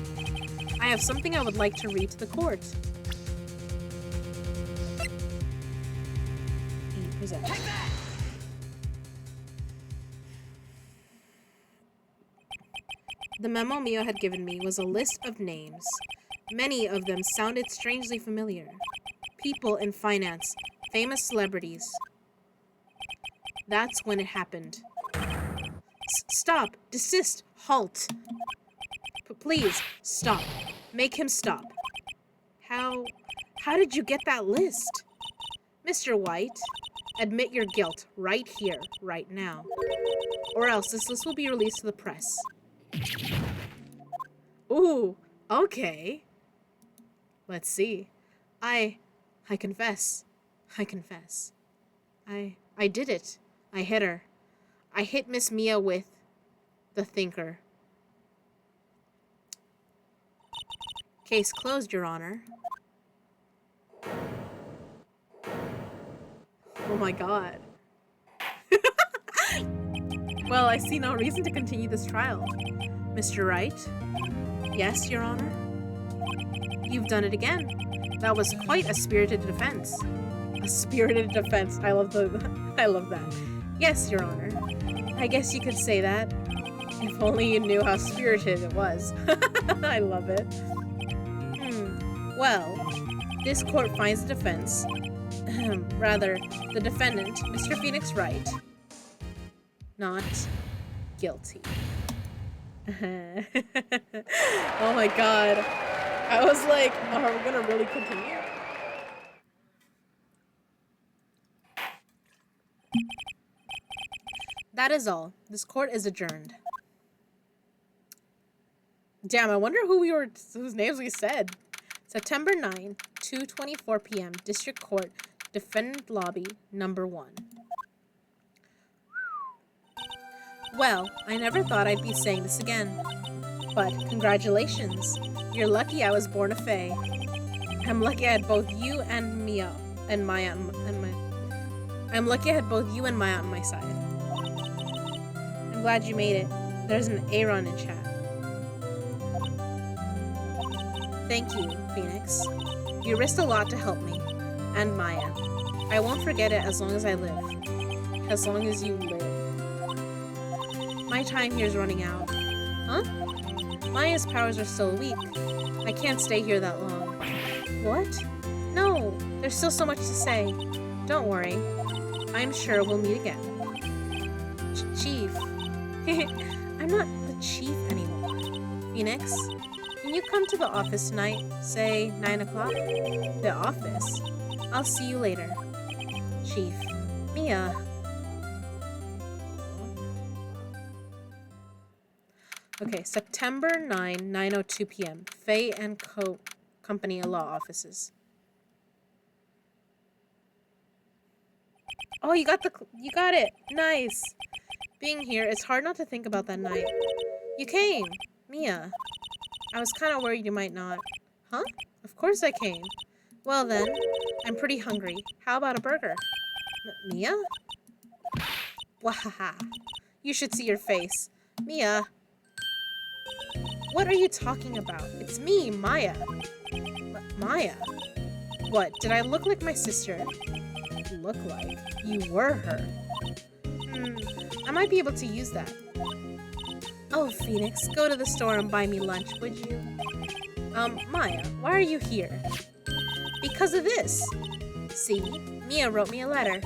I have something I would like to read to the court. He presents. The memo Mia had given me was a list of names. Many of them sounded strangely familiar. People in finance, famous celebrities. That's when it happened. Stop! Desist! Halt! Please, stop. Make him stop. How did you get that list? Mr. White, admit your guilt right here, right now. Or else this list will be released to the press. Ooh, okay. Let's see. I confess. I confess. I did it. I hit her. I hit Miss Mia with the thinker. Case closed, Your Honor. Oh my god. Well, I see no reason to continue this trial. Mr. Wright? Yes, Your Honor? You've done it again. That was quite a spirited defense. A spirited defense. I love that. Yes, Your Honor. I guess you could say that. If only you knew how spirited it was. I love it. Well, this court finds the defense, rather, the defendant, Mr. Phoenix Wright, not guilty. Oh my god. I was like, are we gonna really continue? That is all. This court is adjourned. Damn, I wonder whose names we said. September 9, 2:24 p.m. District Court, Defendant Lobby, number 1. Well, I never thought I'd be saying this again. But congratulations. You're lucky I was born a fae. I'm lucky I had both you and Mia and Maya I'm lucky I had both you and Maya on my side. I'm glad you made it. There's an Aaron in chat. Thank you, Phoenix. You risked a lot to help me. And Maya. I won't forget it as long as I live. As long as you live. My time here's running out. Huh? Maya's powers are still weak. I can't stay here that long. What? No, there's still so much to say. Don't worry. I'm sure we'll meet again. Chief. I'm not the chief anymore. Phoenix, can you come to the office tonight? Say 9 o'clock? The office? I'll see you later. Chief. Mia. Okay, September 9, 9:02 p.m. Faye and Company Law Offices. Oh, you got it. Nice. Being here, it's hard not to think about that night. You came. Mia. I was kind of worried you might not. Huh? Of course I came. Well then, I'm pretty hungry. How about a burger? Mia? Wahaha. You should see your face. Mia. What are you talking about? It's me, Maya. Maya? What, did I look like my sister? Look like? You were her. I might be able to use that. Oh, Phoenix, go to the store and buy me lunch, would you? Maya, why are you here? Because of this. See, Mia wrote me a letter.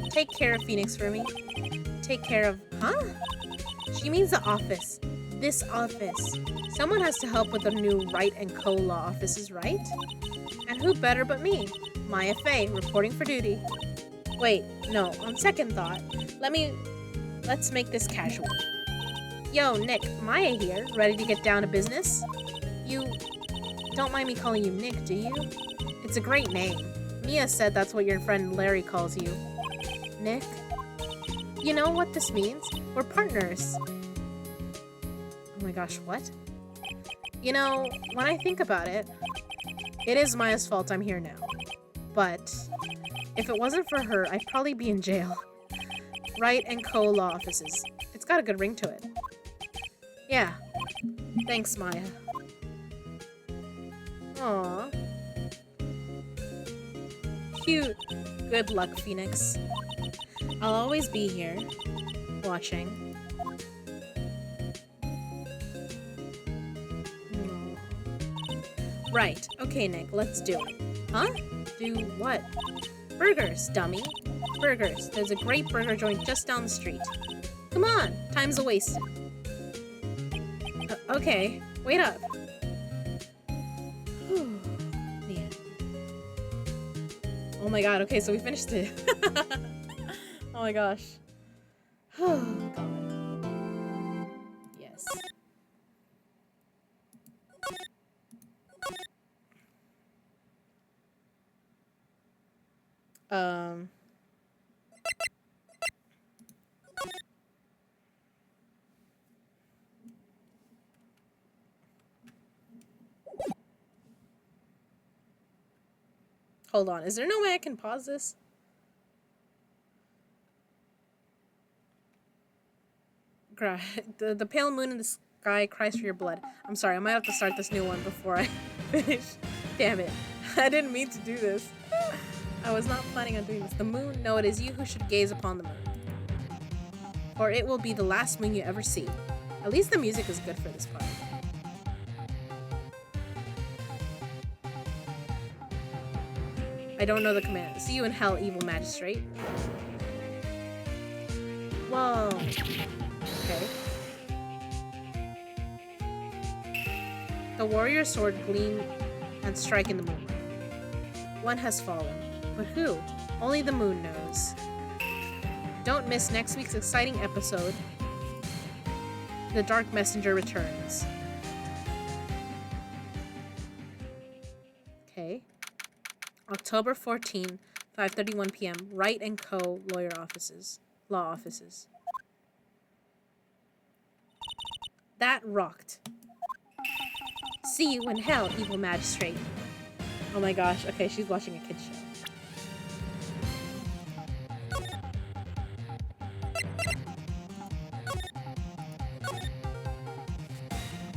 Take care of Phoenix for me. Take care of... Huh? She means the office. This office. Someone has to help with the new Wright & Co. law offices, right? And who better but me? Maya Faye, reporting for duty. Wait, no, on second thought, let's make this casual. Yo, Nick, Maya here, ready to get down to business? You don't mind me calling you Nick, do you? It's a great name. Mia said that's what your friend Larry calls you. Nick? You know what this means? We're partners. Oh my gosh, what? You know, when I think about it, it is Maya's fault I'm here now. But if it wasn't for her, I'd probably be in jail. Wright & Co. law offices. It's got a good ring to it. Yeah. Thanks, Maya. Aww. Cute. Good luck, Phoenix. I'll always be here, watching. Right. Okay, Nick, let's do it. Huh? Do what? Burgers, dummy. Burgers. There's a great burger joint just down the street. Come on, time's a wasted. Okay, wait up. Man. Oh my god, okay, so we finished it. Oh my gosh. Oh god. Yes. Hold on. Is there no way I can pause this? The pale moon in the sky cries for your blood. I'm sorry, I might have to start this new one before I finish. Damn it. I didn't mean to do this. I was not planning on doing this. The moon? No, it is you who should gaze upon the moon. for it will be the last moon you ever see. At least the music is good for this part. I don't know the command. See you in hell, evil magistrate. Whoa. Okay. The warrior's sword gleam and strike in the moonlight. One has fallen. But who? Only the moon knows. Don't miss next week's exciting episode. The Dark Messenger returns. Okay. October 14, 5:31 p.m. Wright & Co. Law offices. That rocked. See you in hell, evil magistrate. Oh my gosh. Okay, she's watching a kid's show.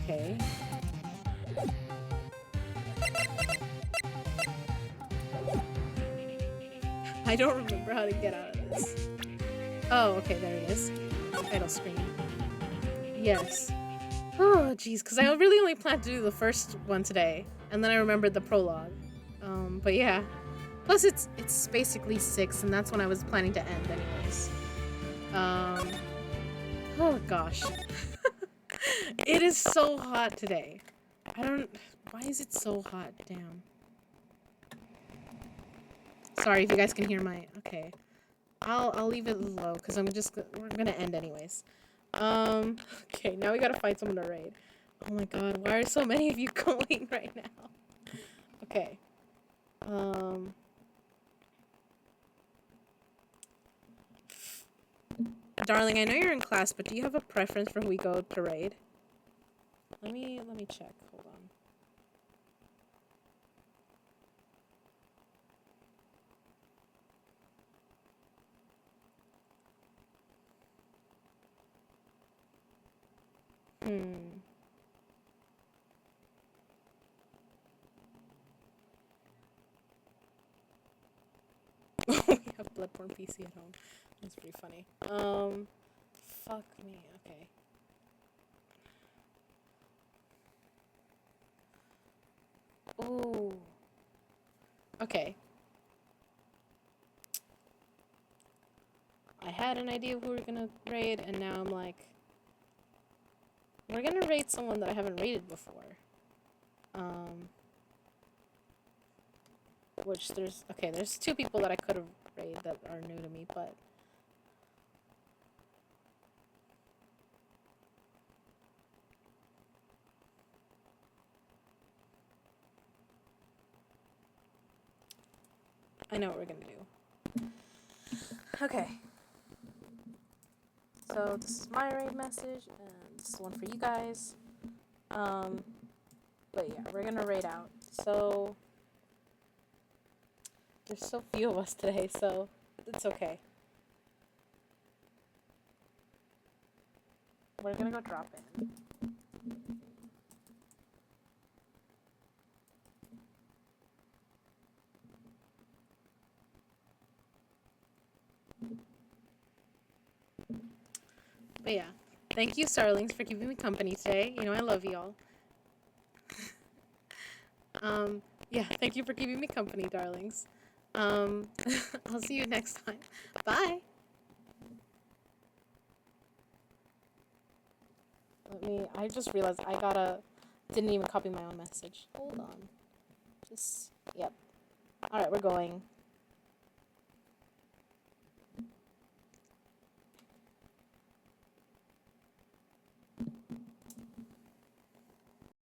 Okay. I don't remember how to get out of this. Oh, okay, there it is. Title screen. Yes. Oh, jeez, because I really only planned to do the first one today, and then I remembered the prologue. But yeah. Plus, it's basically 6, and that's when I was planning to end, anyways. Oh gosh. It is so hot today. Why is it so hot? Damn. Sorry if you guys can hear my, okay. I'll leave it low, because we're gonna end anyways. Okay, now we gotta find someone to raid. Oh my god, why are so many of you going right now? Okay. Darling, I know you're in class, but do you have a preference for who we go to raid? Let me check. Hold on. We have Bloodborne PC at home. That's pretty funny. Fuck me. Okay. Ooh. Okay. I had an idea of who we're gonna raid, and now I'm like, we're gonna raid someone that I haven't raided before. Which there's 2 people that I could have raided that are new to me, but I know what we're gonna do. Okay. So this is my raid message, and this is one for you guys. But yeah, we're gonna raid out. So there's so few of us today, so it's okay. We're gonna go drop in. But yeah, thank you, Starlings, for keeping me company today. You know I love y'all. Yeah, thank you for keeping me company, darlings. I'll see you next time. Bye! I just realized didn't even copy my own message. Hold on. Yep. Alright, we're going.